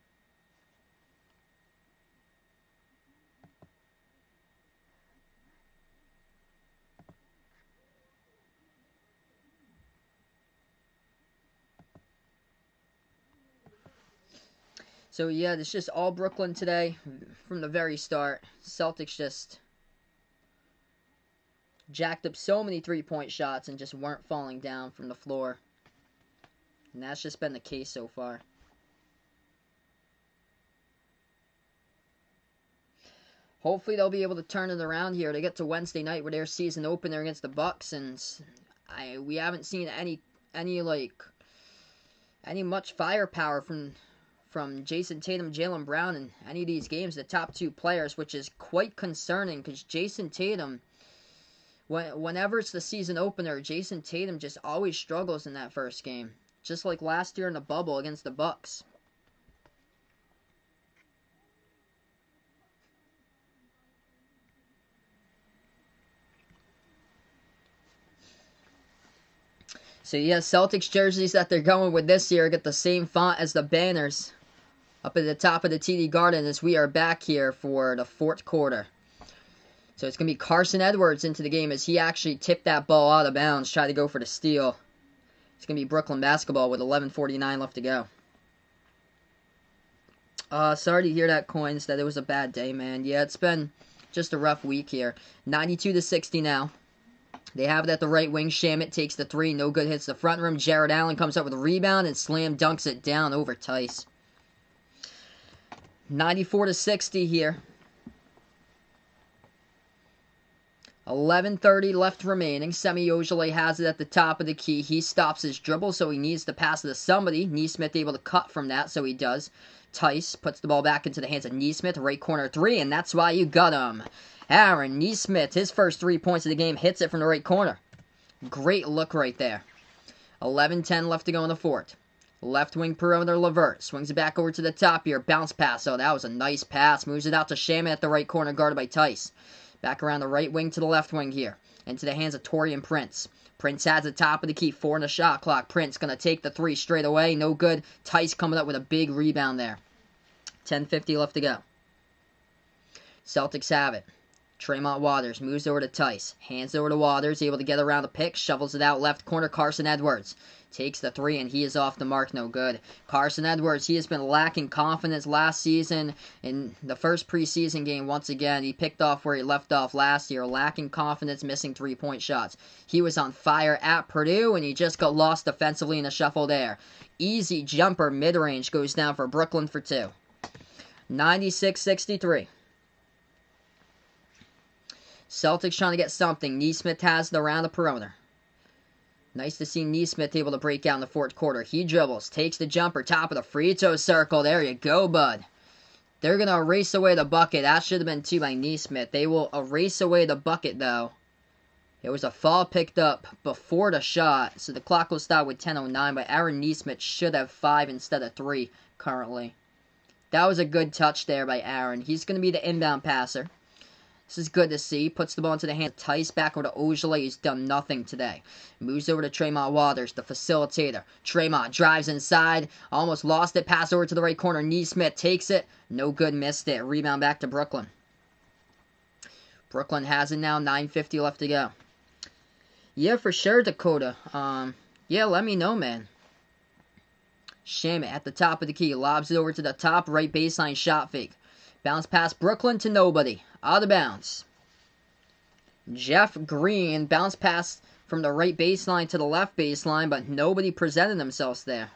So yeah, it's just all Brooklyn today from the very start. Celtics just jacked up so many three-point shots and just weren't falling down from the floor. And that's just been the case so far. Hopefully they'll be able to turn it around here to get to Wednesday night with their season opener against the Bucks, and we haven't seen any much firepower from Jason Tatum, Jaylen Brown in any of these games, the top two players, which is quite concerning because Jason Tatum, whenever it's the season opener, Jason Tatum just always struggles in that first game, just like last year in the bubble against the Bucks. So yeah, Celtics jerseys that they're going with this year get the same font as the banners up at the top of the TD Garden as we are back here for the fourth quarter. So it's going to be Carson Edwards into the game as he actually tipped that ball out of bounds, tried to go for the steal. It's going to be Brooklyn basketball with 11:49 left to go. Sorry to hear that, Coins, that it was a bad day, man. Yeah, it's been just a rough week here. 92-60 now. They have it at the right wing. Shamet takes the three. No good, hits the front rim. Jared Allen comes up with a rebound and slam dunks it down over Tice. 94-60 here. 11:30 left remaining. Semi Ojeleye has it at the top of the key. He stops his dribble, so he needs to pass it to somebody. Neesmith able to cut from that, so he does. Tice puts the ball back into the hands of Neesmith. Right corner three, and that's why you got him. Aaron Neesmith, his first 3 points of the game, hits it from the right corner. Great look right there. 11:10 left to go in the fourth. Left wing perimeter, Levert. Swings it back over to the top here. Bounce pass. Oh, that was a nice pass. Moves it out to Shaman at the right corner, guarded by Tice. Back around the right wing to the left wing here. Into the hands of Torian Prince. Prince has the top of the key. 4 in the shot clock. Prince going to take the three straight away. No good. Tice coming up with a big rebound there. 10:50 left to go. Celtics have it. Tremont Waters moves over to Tice. Hands over to Waters. Able to get around the pick. Shovels it out left corner. Carson Edwards takes the three, and he is off the mark. No good. Carson Edwards, he has been lacking confidence last season. In the first preseason game, once again, he picked off where he left off last year. Lacking confidence, missing three-point shots. He was on fire at Purdue, and he just got lost defensively in the shuffle there. Easy jumper mid-range goes down for Brooklyn for two. 96-63. Celtics trying to get something. Neesmith has it around the perimeter. Nice to see Neesmith able to break out in the fourth quarter. He dribbles, takes the jumper, top of the free throw circle. There you go, bud. They're going to erase away the bucket. That should have been two by Neesmith. They will erase away the bucket, though. It was a foul picked up before the shot, so the clock will stop with 10:09, but Aaron Neesmith should have 5 instead of 3 currently. That was a good touch there by Aaron. He's going to be the inbound passer. This is good to see. Puts the ball into the hand of Tice. Back over to Ojeleye. He's done nothing today. Moves over to Tremont Waters, the facilitator. Tremont drives inside. Almost lost it. Pass over to the right corner. Neesmith takes it. No good. Missed it. Rebound back to Brooklyn. Brooklyn has it now. 9:50 left to go. Yeah, for sure, Dakota. Yeah, let me know, man. Shamet at the top of the key. Lobs it over to the top. Right baseline shot fake. Bounce past Brooklyn to nobody. Out of bounds. Jeff Green bounce pass from the right baseline to the left baseline, but nobody presented themselves there.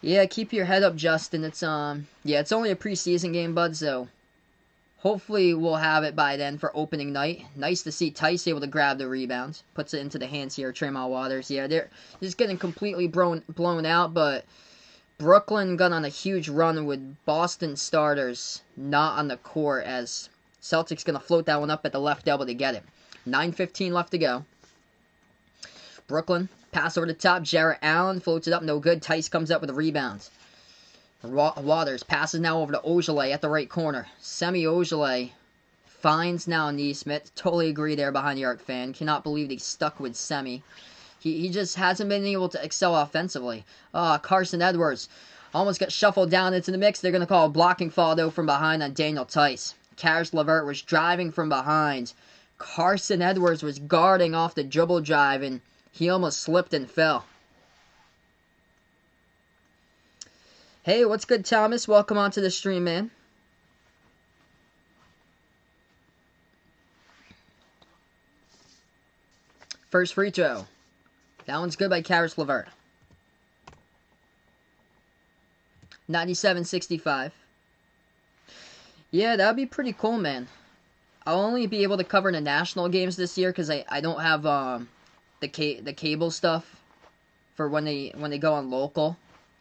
Yeah, keep your head up, Justin. It's it's only a preseason game, bud, so hopefully we'll have it by then for opening night. Nice to see Tice able to grab the rebound. Puts it into the hands here of Tremont Waters. Yeah, they're just getting completely blown out, but Brooklyn got on a huge run with Boston starters not on the court as Celtics going to float that one up at the left elbow to get it. 9:15 left to go. Brooklyn, pass over the top. Jared Allen floats it up, no good. Tice comes up with a rebound. Waters passes now over to Ojeleye at the right corner. Semi Ojeleye finds now Neesmith. Totally agree there behind the arc fan. Cannot believe they stuck with Semi. He just hasn't been able to excel offensively. Carson Edwards almost got shuffled down into the mix. They're going to call a blocking foul, though, from behind on Daniel Tice. Karis LeVert was driving from behind. Carson Edwards was guarding off the dribble drive, and he almost slipped and fell. Hey, what's good, Thomas? Welcome onto the stream, man. First free throw. That one's good by Karis LeVert. 97-65. Yeah, that would be pretty cool, man. I'll only be able to cover the national games this year because I don't have the cable stuff for when they go on local.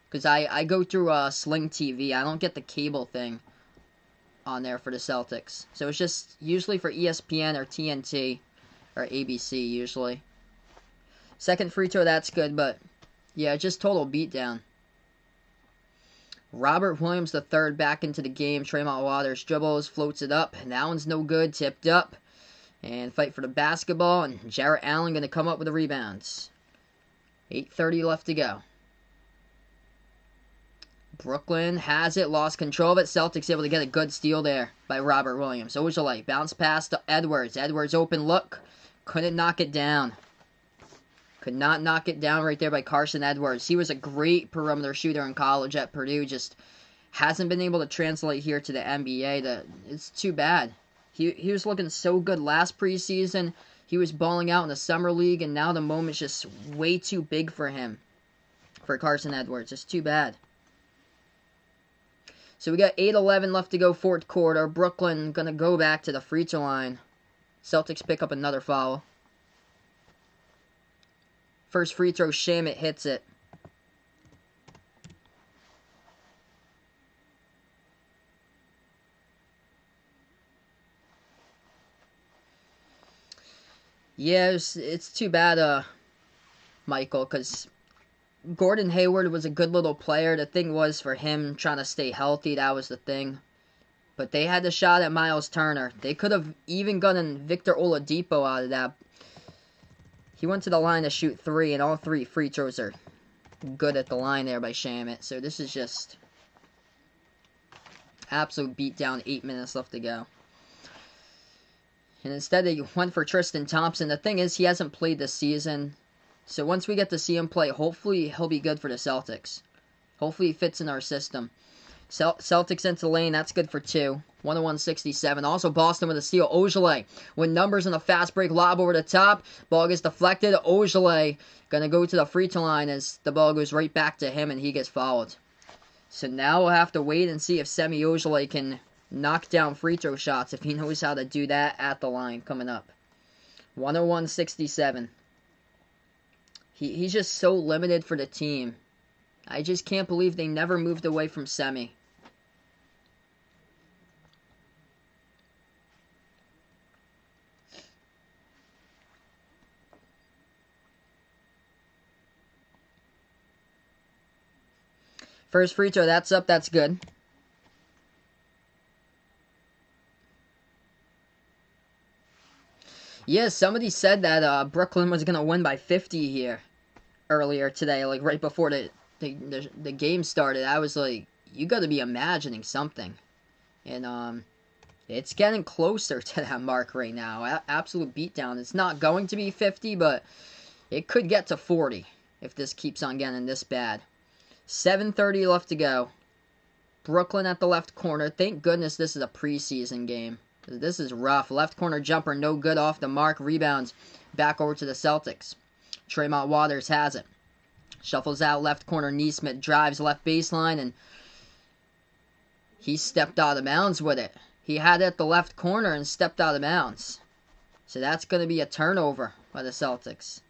Because I go through Sling TV. I don't get the cable thing on there for the Celtics. So it's just usually for ESPN or TNT or ABC usually. Second free throw, that's good, but yeah, just total beatdown. Robert Williams III back into the game. Tremont Waters dribbles, floats it up, and that one's no good. Tipped up. And fight for the basketball, and Jarrett Allen going to come up with the rebounds. 8:30 left to go. Brooklyn has it, lost control of it. Celtics able to get a good steal there by Robert Williams. Ojale, bounce pass to Edwards. Edwards open look. Couldn't knock it down. Could not knock it down right there by Carson Edwards. He was a great perimeter shooter in college at Purdue. Just hasn't been able to translate here to the NBA. It's too bad. He was looking so good last preseason. He was balling out in the summer league, and now the moment's just way too big for him. For Carson Edwards. It's too bad. So we got 8:11 left to go, fourth quarter. Brooklyn going to go back to the free throw line. Celtics pick up another foul. First free throw, Shamet hits it. Yeah, it's too bad, Michael, because Gordon Hayward was a good little player. The thing was for him trying to stay healthy, that was the thing. But they had the shot at Miles Turner. They could have even gotten Victor Oladipo out of that. He went to the line to shoot 3, and all 3 free throws are good at the line there by Shamet. So this is just absolute beatdown. 8 minutes left to go. And instead they went for Tristan Thompson. The thing is, he hasn't played this season. So once we get to see him play, hopefully he'll be good for the Celtics. Hopefully he fits in our system. Celtics into the lane, that's good for 2. 101-67. Also Boston with a steal. Ojale with numbers in a fast break lob over the top. Ball gets deflected. Ojale going to go to the free throw line as the ball goes right back to him and he gets fouled. So now we'll have to wait and see if Semi Ojale can knock down free throw shots, if he knows how to do that at the line coming up. 101-67. He's just so limited for the team. I just can't believe they never moved away from Semi. First free throw, that's up, that's good. Yeah, somebody said that Brooklyn was going to win by 50 here earlier today, like right before the game started. I was like, you got to be imagining something. And it's getting closer to that mark right now. Absolute beatdown. It's not going to be 50, but it could get to 40 if this keeps on getting this bad. 7:30 left to go. Brooklyn at the left corner. Thank goodness this is a preseason game. This is rough. Left corner jumper, no good, off the mark. Rebounds back over to the Celtics. Tremont Waters has it. Shuffles out left corner. Neesmith drives left baseline, and he stepped out of bounds with it. He had it at the left corner and stepped out of bounds. So that's going to be a turnover by the Celtics.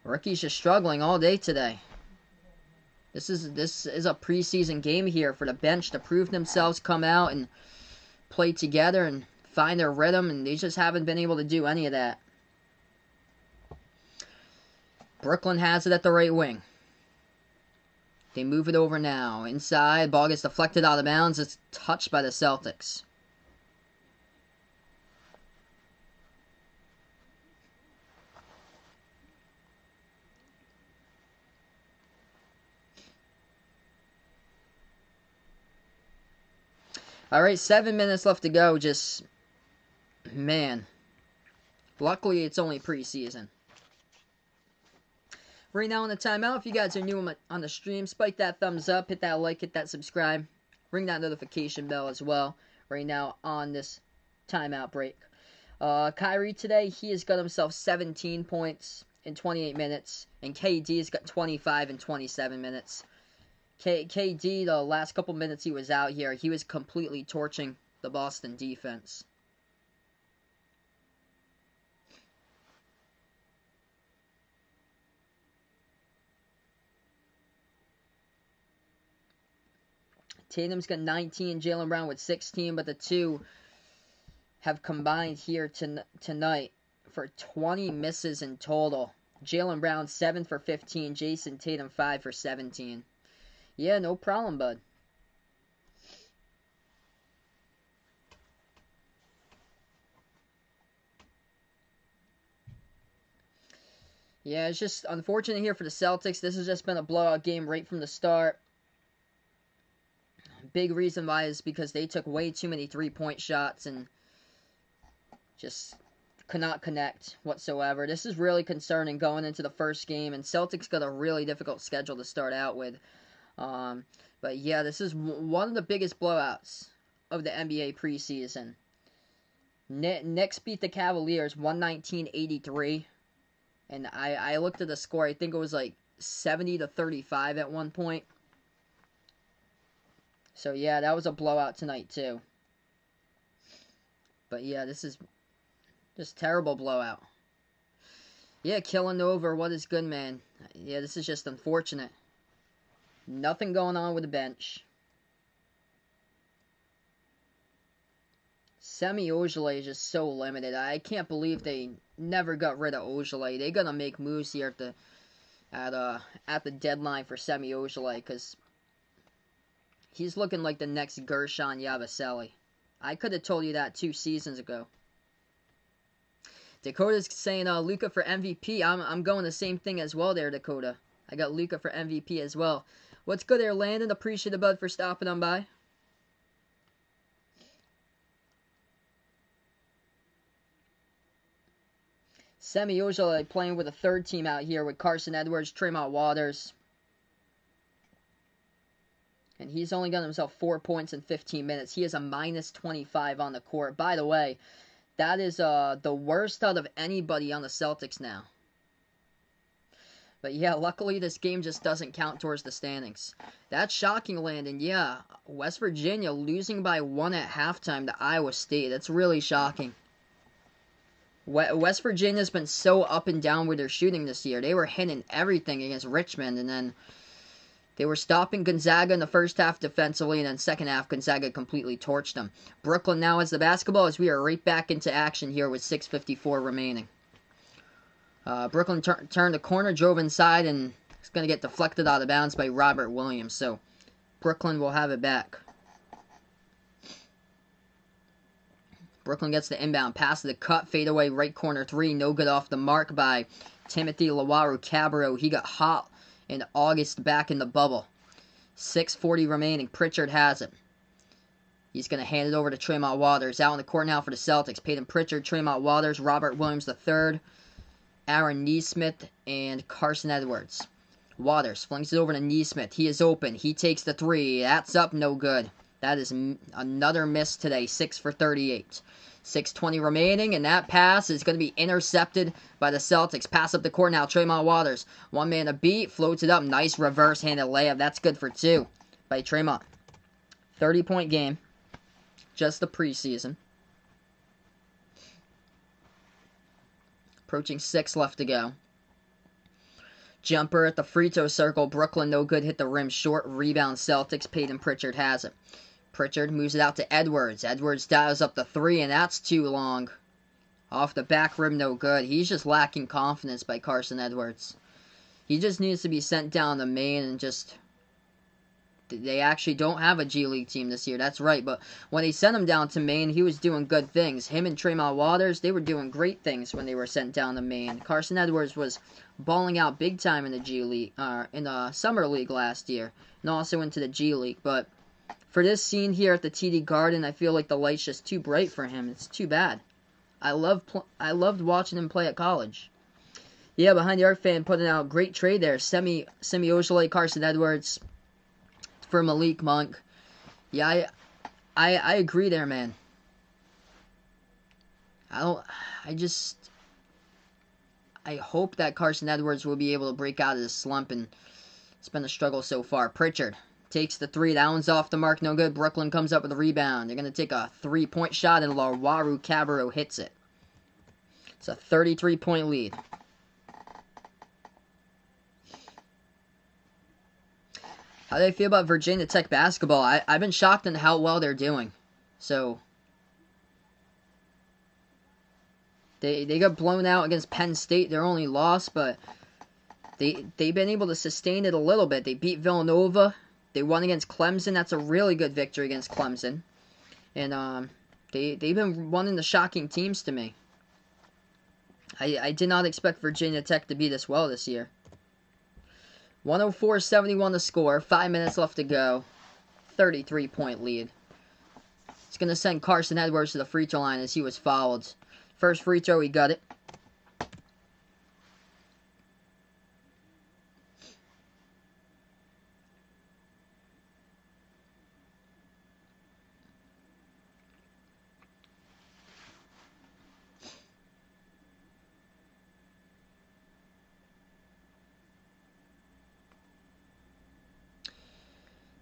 Rookie's just struggling all day today. This is a preseason game here for the bench to prove themselves, come out and play together and find their rhythm, and they just haven't been able to do any of that. Brooklyn has it at the right wing. They move it over now. Inside, ball gets deflected out of bounds. It's touched by the Celtics. Alright, 7 minutes left to go. Just, man. Luckily, it's only preseason. Right now on the timeout, if you guys are new on the stream, spike that thumbs up, hit that like, hit that subscribe. Ring that notification bell as well. Right now on this timeout break. Kyrie today, he has got himself 17 points in 28 minutes. And KD has got 25 in 27 minutes. KD, the last couple minutes he was out here, he was completely torching the Boston defense. Tatum's got 19, Jaylen Brown with 16, but the two have combined here tonight for 20 misses in total. Jaylen Brown 7 for 15, Jason Tatum 5 for 17. Yeah, no problem, bud. Yeah, it's just unfortunate here for the Celtics. This has just been a blowout game right from the start. Big reason why is because they took way too many three-point shots and just could not connect whatsoever. This is really concerning going into the first game, and Celtics got a really difficult schedule to start out with. But yeah, this is one of the biggest blowouts of the NBA preseason. Knicks beat the Cavaliers 119-83, and I looked at the score. I think it was like 70-35 at one point. So yeah, that was a blowout tonight too. But yeah, this is just terrible blowout. Yeah, Killing what is good, man. Yeah, this is just unfortunate. Nothing going on with the bench. Semi Ojeleye is just so limited. I can't believe they never got rid of Ojeleye. They're gonna make moves here at the deadline for Semi Ojeleye, because he's looking like the next Gershon Yabusele. I could have told you that 2 seasons ago. Dakota's saying Luka for MVP. I'm going the same thing as well there, Dakota. I got Luka for MVP as well. What's good there, Landon? Appreciate the bud for stopping on by. Semi Ojeleye playing with a third team out here with Carson Edwards, Tremont Waters. And he's only got himself 4 points in 15 minutes. He is a minus 25 on the court. By the way, that is the worst out of anybody on the Celtics now. But yeah, luckily this game just doesn't count towards the standings. That's shocking, Landon. Yeah, West Virginia losing by 1 at halftime to Iowa State. That's really shocking. West Virginia's been so up and down with their shooting this year. They were hitting everything against Richmond, and then they were stopping Gonzaga in the first half defensively, and then second half, Gonzaga completely torched them. Brooklyn now has the basketball as we are right back into action here with 6:54 remaining. Brooklyn turned the corner, drove inside, and it's going to get deflected out of bounds by Robert Williams. So Brooklyn will have it back. Brooklyn gets the inbound pass to the cut, fadeaway right corner 3, no good off the mark by Timothy Lowaru-Cabarrot. He got hot in August back in the bubble. 6:40 remaining. Pritchard has it. He's going to hand it over to Tremont Waters. Out in the court now for the Celtics. Peyton Pritchard, Tremont Waters, Robert Williams III, Aaron Nesmith, and Carson Edwards. Waters flings it over to Nesmith. He is open. He takes the 3. That's up, no good. That is another miss today. 6 for 38. 6:20 remaining, and that pass is going to be intercepted by the Celtics. Pass up the court now. Tremont Waters. One man to beat. Floats it up. Nice reverse-handed layup. That's good for 2 by Tremont. 30-point game. Just the preseason. Approaching 6 left to go. Jumper at the free throw circle. Brooklyn no good. Hit the rim short. Rebound Celtics. Peyton Pritchard has it. Pritchard moves it out to Edwards. Edwards dials up the 3, and that's too long. Off the back rim, no good. He's just lacking confidence by Carson Edwards. He just needs to be sent down to Maine and just... They actually don't have a G League team this year, that's right. But when they sent him down to Maine, he was doing good things. Him and Tremont Waters, they were doing great things when they were sent down to Maine. Carson Edwards was balling out big time in the G League, in the Summer League last year, and also into the G League. But for this scene here at the TD Garden, I feel like the light's just too bright for him. It's too bad. I loved watching him play at college. Yeah, Behind the Arc fan putting out a great trade there. Semi Ojeleye, Carson Edwards for Malik Monk. Yeah, I agree there, man. I hope that Carson Edwards will be able to break out of this slump, and it's been a struggle so far. Pritchard takes the 3. That one's off the mark, no good. Brooklyn comes up with a rebound. They're going to take a 3-point shot, and Lowaru-Cabarrot hits it. It's a 33-point lead. How do they feel about Virginia Tech basketball? I've been shocked in how well they're doing. So, they got blown out against Penn State, their only loss, but they've been able to sustain it a little bit. They beat Villanova. They won against Clemson. That's a really good victory against Clemson. And they've been one of the shocking teams to me. I did not expect Virginia Tech to be this well this year. 104-71 the score. 5 minutes left to go. 33-point lead. It's going to send Carson Edwards to the free throw line as he was fouled. First free throw, he got it.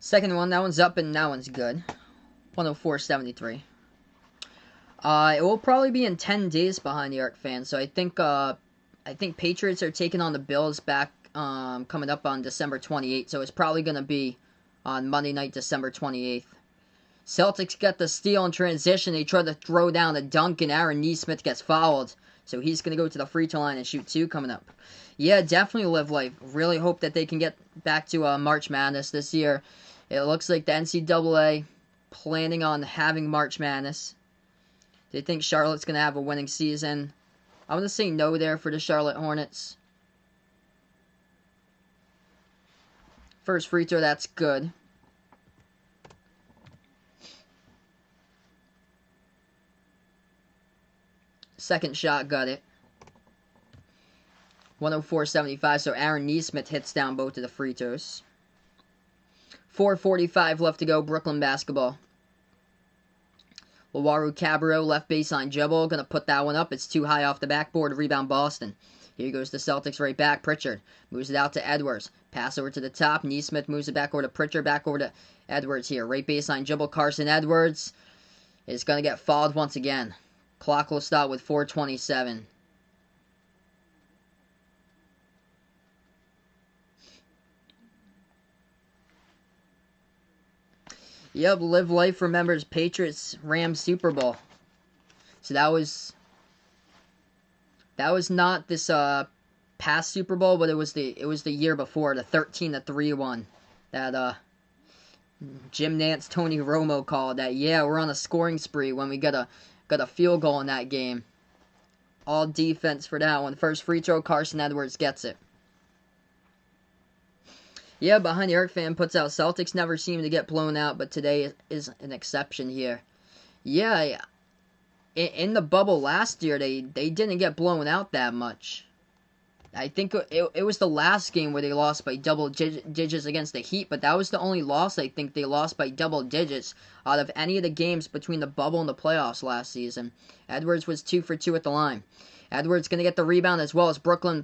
Second one, that one's up and that one's good. 104-73. It will probably be in 10 days behind the arc fans. So I think Patriots are taking on the Bills back coming up on December 28th. So it's probably going to be on Monday night, December 28th. Celtics get the steal in transition. They try to throw down a dunk and Aaron Nesmith gets fouled. So he's going to go to the free throw line and shoot 2 coming up. Yeah, definitely live life. Really hope that they can get back to March Madness this year. It looks like the NCAA planning on having March Madness. They think Charlotte's going to have a winning season. I'm going to say no there for the Charlotte Hornets. First free throw, that's good. Second shot, got it. 104-75, so Aaron Nesmith hits down both of the free throws. 4:45 left to go, Brooklyn basketball. Lowaru Cabarro, left baseline dribble, gonna put that one up. It's too high off the backboard, rebound Boston. Here goes the Celtics right back. Pritchard moves it out to Edwards. Pass over to the top. Nesmith moves it back over to Pritchard, back over to Edwards here. Right baseline dribble, Carson Edwards is gonna get fouled once again. Clock will stop with 4:27. Yep, Live Life remembers Patriots Rams Super Bowl. So that was not this past Super Bowl, but it was the year before, the 13-3 one that Jim Nantz, Tony Romo called that. Yeah, we're on a scoring spree when we got a field goal in that game. All defense for that one. First free throw, Carson Edwards gets it. Yeah, behind the arc fan puts out Celtics never seem to get blown out, but today is an exception here. Yeah, in the bubble last year, they didn't get blown out that much. I think it was the last game where they lost by double digits against the Heat, but that was the only loss I think they lost by double digits out of any of the games between the bubble and the playoffs last season. Edwards was 2 for 2 at the line. Edwards going to get the rebound as well as Brooklyn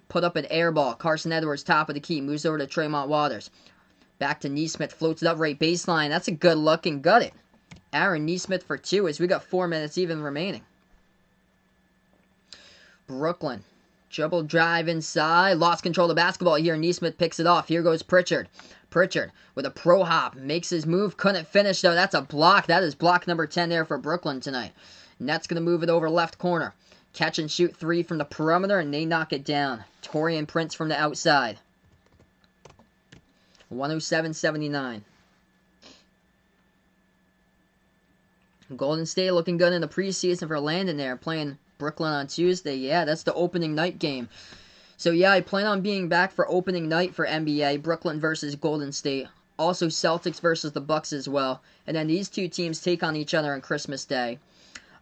put up an air ball. Carson Edwards, top of the key, moves over to Tremont Waters. Back to Nesmith, floats it up right baseline. That's a good look and got it. Aaron Nesmith for 2 as we got 4 minutes even remaining. Brooklyn. Dribble drive inside. Lost control of the basketball here. Nesmith picks it off. Here goes Pritchard. Pritchard with a pro hop. Makes his move. Couldn't finish though. That's a block. That is block number 10 there for Brooklyn tonight. Nets going to move it over left corner. Catch and shoot 3 from the perimeter and they knock it down. Torian Prince from the outside. 107-79. Golden State looking good in the preseason for landing there. Playing Brooklyn on Tuesday. Yeah, that's the opening night game. So yeah, I plan on being back for opening night for NBA. Brooklyn versus Golden State. Also Celtics versus the Bucks as well. And then these two teams take on each other on Christmas Day.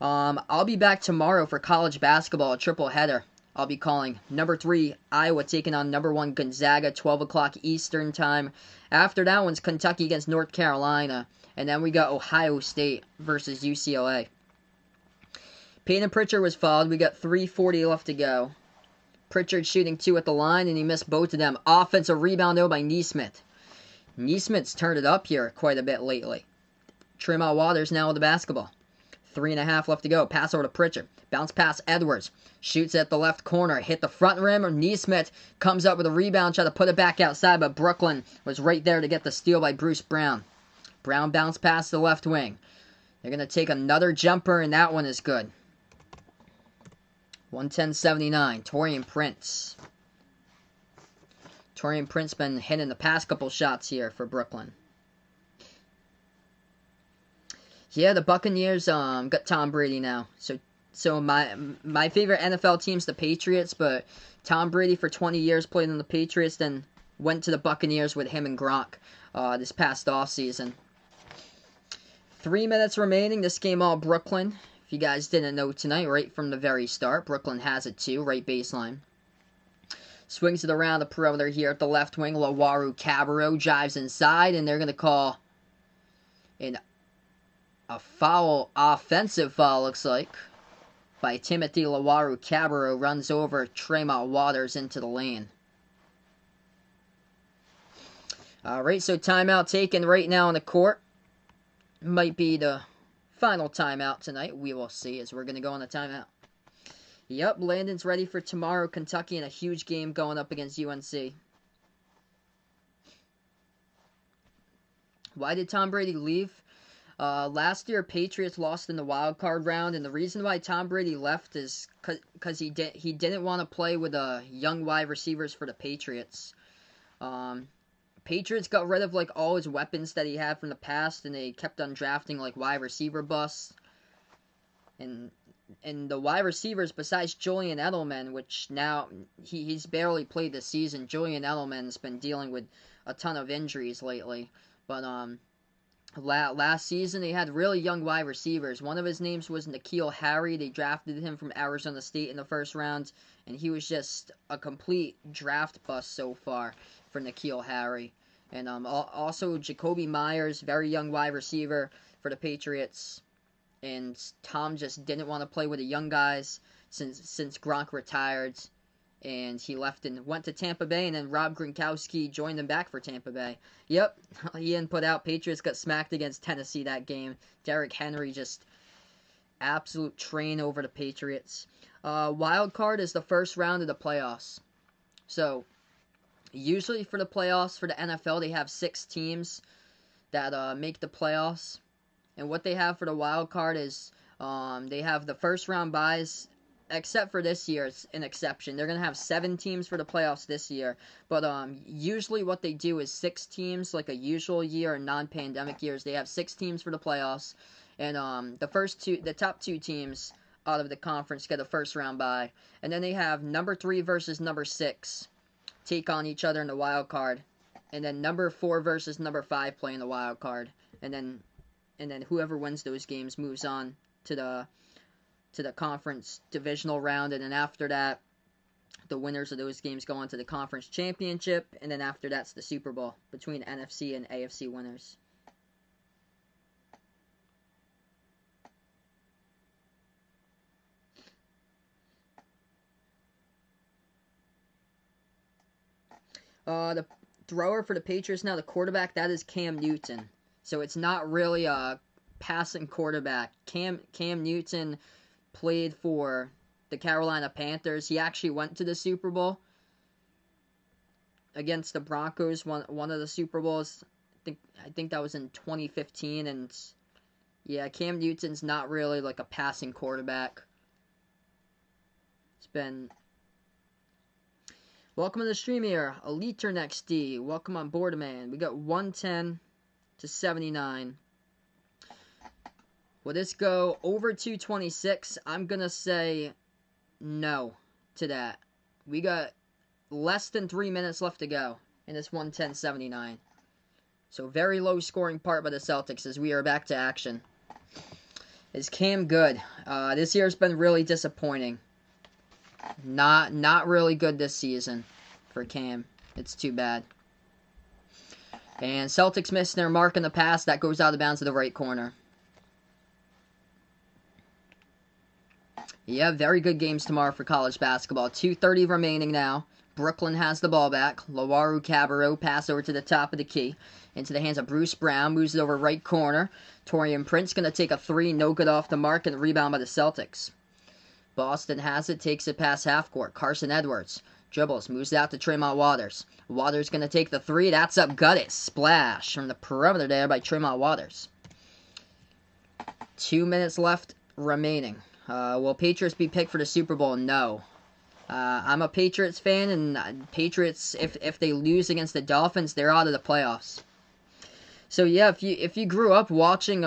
I'll be back tomorrow for college basketball, a triple header. I'll be calling number 3 Iowa taking on number 1 Gonzaga, 12 o'clock Eastern time. After that one's Kentucky against North Carolina. And then we got Ohio State versus UCLA. Peyton Pritchard was fouled. We got 3:40 left to go. Pritchard shooting 2 at the line, and he missed both of them. Offensive rebound, though, by Nesmith. Nesmith's turned it up here quite a bit lately. Tremont Waters now with the basketball. 3.5 left to go. Pass over to Pritchard. Bounce pass Edwards. Shoots at the left corner. Hit the front rim. Or Nesmith comes up with a rebound. Try to put it back outside. But Brooklyn was right there to get the steal by Bruce Brown. Brown bounce pass to the left wing. They're going to take another jumper. And that one is good. 110-79. Torian Prince. Torian Prince been hitting the past couple shots here for Brooklyn. Yeah, the Buccaneers got Tom Brady now. So So my favorite NFL team's the Patriots, but Tom Brady for 20 years played in the Patriots, then went to the Buccaneers with him and Gronk this past offseason. 3 minutes remaining. This game all Brooklyn. If you guys didn't know tonight, right from the very start, Brooklyn has it too, right baseline. Swings it around the perimeter here at the left wing. Lawaru Cabarro drives inside, and they're going to call a foul, offensive foul, looks like, by Timothy Lawaru Cabarro. Runs over Timeout Waters into the lane. Alright, so timeout taken right now on the court. Might be the final timeout tonight. We will see as we're going to go on the timeout. Yep, Landon's ready for tomorrow. Kentucky in a huge game going up against UNC. Why did Tom Brady leave? Last year, Patriots lost in the wild card round, and the reason why Tom Brady left is because he didn't want to play with young wide receivers for the Patriots. Patriots got rid of like all his weapons that he had from the past, and they kept on drafting like wide receiver busts. And the wide receivers, besides Julian Edelman, which now he's barely played this season. Julian Edelman's been dealing with a ton of injuries lately, but last season they had really young wide receivers. One of his names was N'Keal Harry. They drafted him from Arizona State in the first round, and he was just a complete draft bust so far for N'Keal Harry. And also Jacoby Myers, very young wide receiver for the Patriots. And Tom just didn't want to play with the young guys since Gronk retired. And he left and went to Tampa Bay, and then Rob Gronkowski joined him back for Tampa Bay. Yep, he didn't put out. Patriots got smacked against Tennessee that game. Derrick Henry just absolute train over the Patriots. Wild card is the first round of the playoffs. So usually for the playoffs, for the NFL, they have 6 teams that make the playoffs. And what they have for the wild card is they have the first round byes, except for this year. It's an exception. They're going to have 7 teams for the playoffs this year. But usually what they do is 6 teams, like a usual year in non-pandemic years. They have 6 teams for the playoffs. And the top 2 teams out of the conference get a first round bye. And then they have number 3 versus number 6 take on each other in the wild card. And then number 4 versus number 5 play in the wild card. And then whoever wins those games moves on to the conference divisional round, and then after that, the winners of those games go on to the conference championship, and then after that's the Super Bowl between NFC and AFC winners. The thrower for the Patriots now, the quarterback, that is Cam Newton. So it's not really a passing quarterback. Cam Newton played for the Carolina Panthers. He actually went to the Super Bowl against the Broncos, one of the Super Bowls. I think that was in 2015, and yeah, Cam Newton's not really like a passing quarterback. It's been... Welcome to the stream here, Eliter Next D. Welcome on board, man. We got 110 to 79. Will this go over 226? I'm going to say no to that. We got less than 3 minutes left to go in this 110-79. So very low scoring part by the Celtics as we are back to action. Is Cam good? This year's been really disappointing. Not really good this season for Cam. It's too bad. And Celtics missed their mark in the pass. That goes out of bounds to the right corner. Yeah, very good games tomorrow for college basketball. 2:30 remaining now. Brooklyn has the ball back. Lawaru Cabarro pass over to the top of the key. Into the hands of Bruce Brown. Moves it over right corner. Taurean Prince going to take a 3. No good off the mark, and a rebound by the Celtics. Boston has it. Takes it past half court. Carson Edwards. Dribbles. Moves it out to Timeout Waters. Waters going to take the 3. That's up. Got it. Splash from the perimeter there by Timeout Waters. 2 minutes left remaining. Will Patriots be picked for the Super Bowl? No. I'm a Patriots fan, and Patriots, if they lose against the Dolphins, they're out of the playoffs. So yeah, if you grew up watching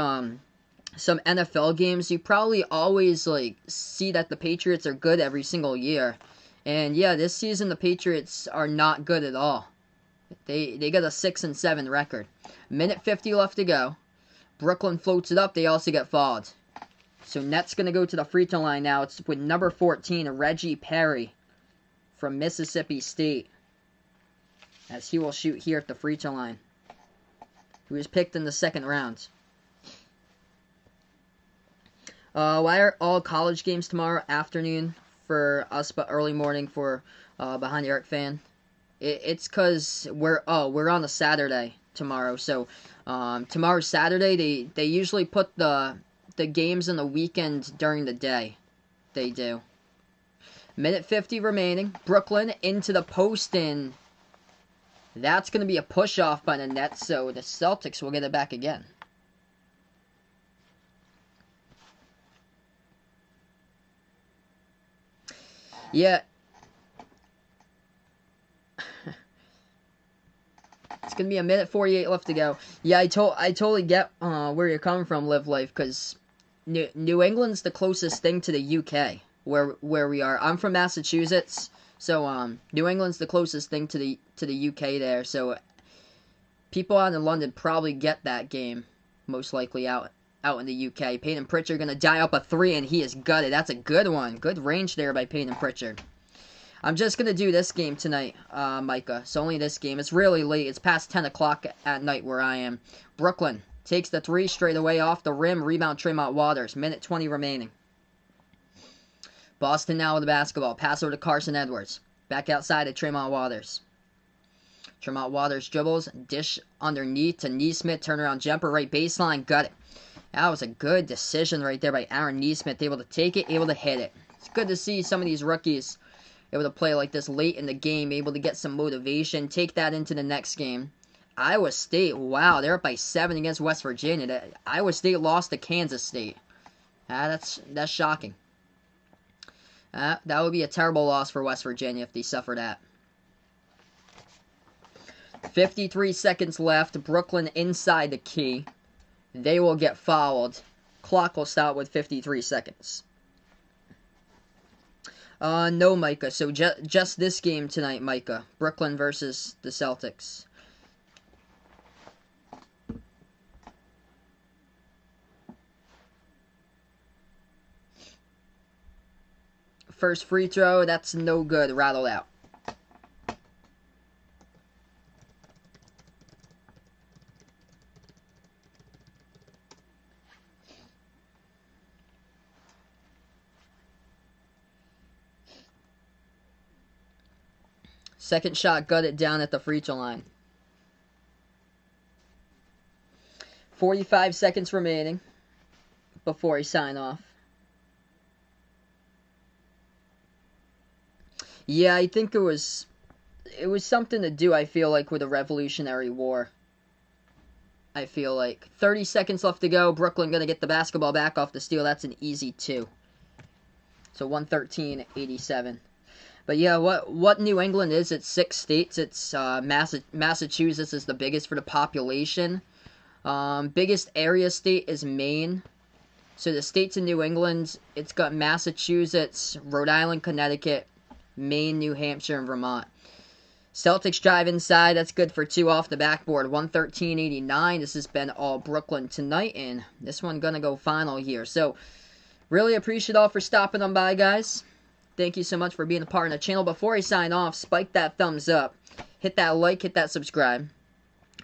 some NFL games, you probably always like see that the Patriots are good every single year. And yeah, this season the Patriots are not good at all. They got a 6-7 record. Minute 50 left to go. Brooklyn floats it up. They also get fouled. So Nets going to go to the free throw line now. It's with number 14, Reggie Perry from Mississippi State, as he will shoot here at the free throw line. He was picked in the second round. Why are all college games tomorrow afternoon for us, but early morning for Behind the Arc fan? It's because we're on a Saturday tomorrow. So tomorrow's Saturday. They usually put the games in the weekend during the day. They do. Minute 50 remaining. Brooklyn into the post, and that's going to be a push-off by the Nets, so the Celtics will get it back again. Yeah. It's going to be a minute 48 left to go. Yeah, I totally get where you're coming from, Live Life, because New England's the closest thing to the UK, where we are. I'm from Massachusetts, so New England's the closest thing to the UK there. So people out in London probably get that game, most likely out in the UK. Peyton Pritchard going to die up a 3, and he is gutted. That's a good one. Good range there by Peyton Pritchard. I'm just going to do this game tonight, Micah. So only this game. It's really late. It's past 10 o'clock at night where I am. Brooklyn takes the 3 straight away off the rim. Rebound, Tremont Waters. Minute 20 remaining. Boston now with the basketball. Pass over to Carson Edwards. Back outside to Tremont Waters. Tremont Waters dribbles. Dish underneath to Neesmith. Turnaround jumper. Right baseline. Got it. That was a good decision right there by Aaron Neesmith. Able to take it. Able to hit it. It's good to see some of these rookies able to play like this late in the game, able to get some motivation, take that into the next game. Iowa State, wow, they're up by 7 against West Virginia. Iowa State lost to Kansas State. That's shocking. That would be a terrible loss for West Virginia if they suffer that. 53 seconds left. Brooklyn inside the key. They will get fouled. Clock will stop with 53 seconds. No, Micah. So just this game tonight, Micah. Brooklyn versus the Celtics. First free throw, that's no good. Rattled out. Second shot gutted down at the free throw line. 45 seconds remaining before he sign off. Yeah, I think it was something to do, I feel like, with the Revolutionary War. I feel like 30 seconds left to go. Brooklyn going to get the basketball back off the steal. That's an easy 2. So 113-87. But yeah, what New England is, it's 6 states. It's Massachusetts is the biggest for the population. Biggest area state is Maine. So the states in New England, it's got Massachusetts, Rhode Island, Connecticut, Maine, New Hampshire, and Vermont. Celtics drive inside. That's good for 2 off the backboard. 113-89. This has been all Brooklyn tonight, and this one gonna go final here. So really appreciate all for stopping on by, guys. Thank you so much for being a part of the channel. Before I sign off, spike that thumbs up. Hit that like, hit that subscribe.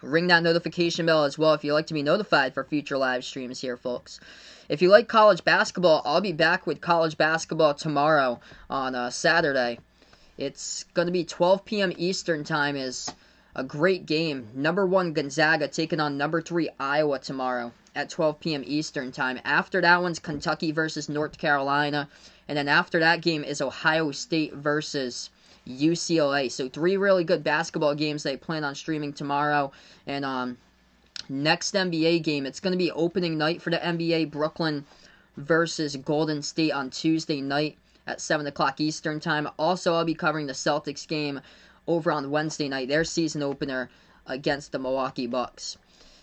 Ring that notification bell as well if you'd like to be notified for future live streams here, folks. If you like college basketball, I'll be back with college basketball tomorrow on Saturday. It's going to be 12 p.m. Eastern time. Is a great game. Number 1 Gonzaga taking on number 3 Iowa tomorrow at 12 p.m. Eastern time. After that one's Kentucky versus North Carolina. And then after that game is Ohio State versus UCLA. So 3 really good basketball games they plan on streaming tomorrow. And next NBA game, it's going to be opening night for the NBA. Brooklyn versus Golden State on Tuesday night at 7 o'clock Eastern time. Also, I'll be covering the Celtics game over on Wednesday night, their season opener against the Milwaukee Bucks.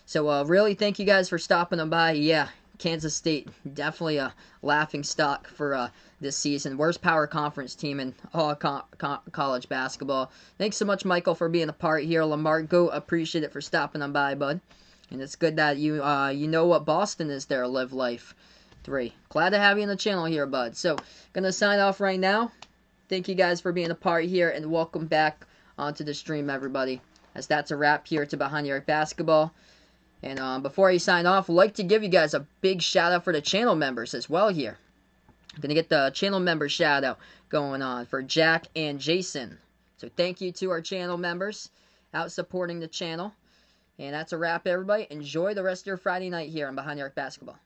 So really thank you guys for stopping by. Yeah, Kansas State, definitely a laughing stock for this season. Worst power conference team in all college basketball. Thanks so much, Michael, for being a part here. Lamar, go appreciate it for stopping on by, bud. And it's good that you you know what Boston is there. Live life. 3. Glad to have you on the channel here, bud. So, gonna sign off right now. Thank you guys for being a part here, and welcome back onto the stream, everybody. As that's a wrap here to Behind the Arc Basketball. And before I sign off, I'd like to give you guys a big shout out for the channel members as well here. I'm going to get the channel member shout out going on for Jack and Jason. So thank you to our channel members out supporting the channel. And that's a wrap, everybody. Enjoy the rest of your Friday night here on Behind the Arc Basketball.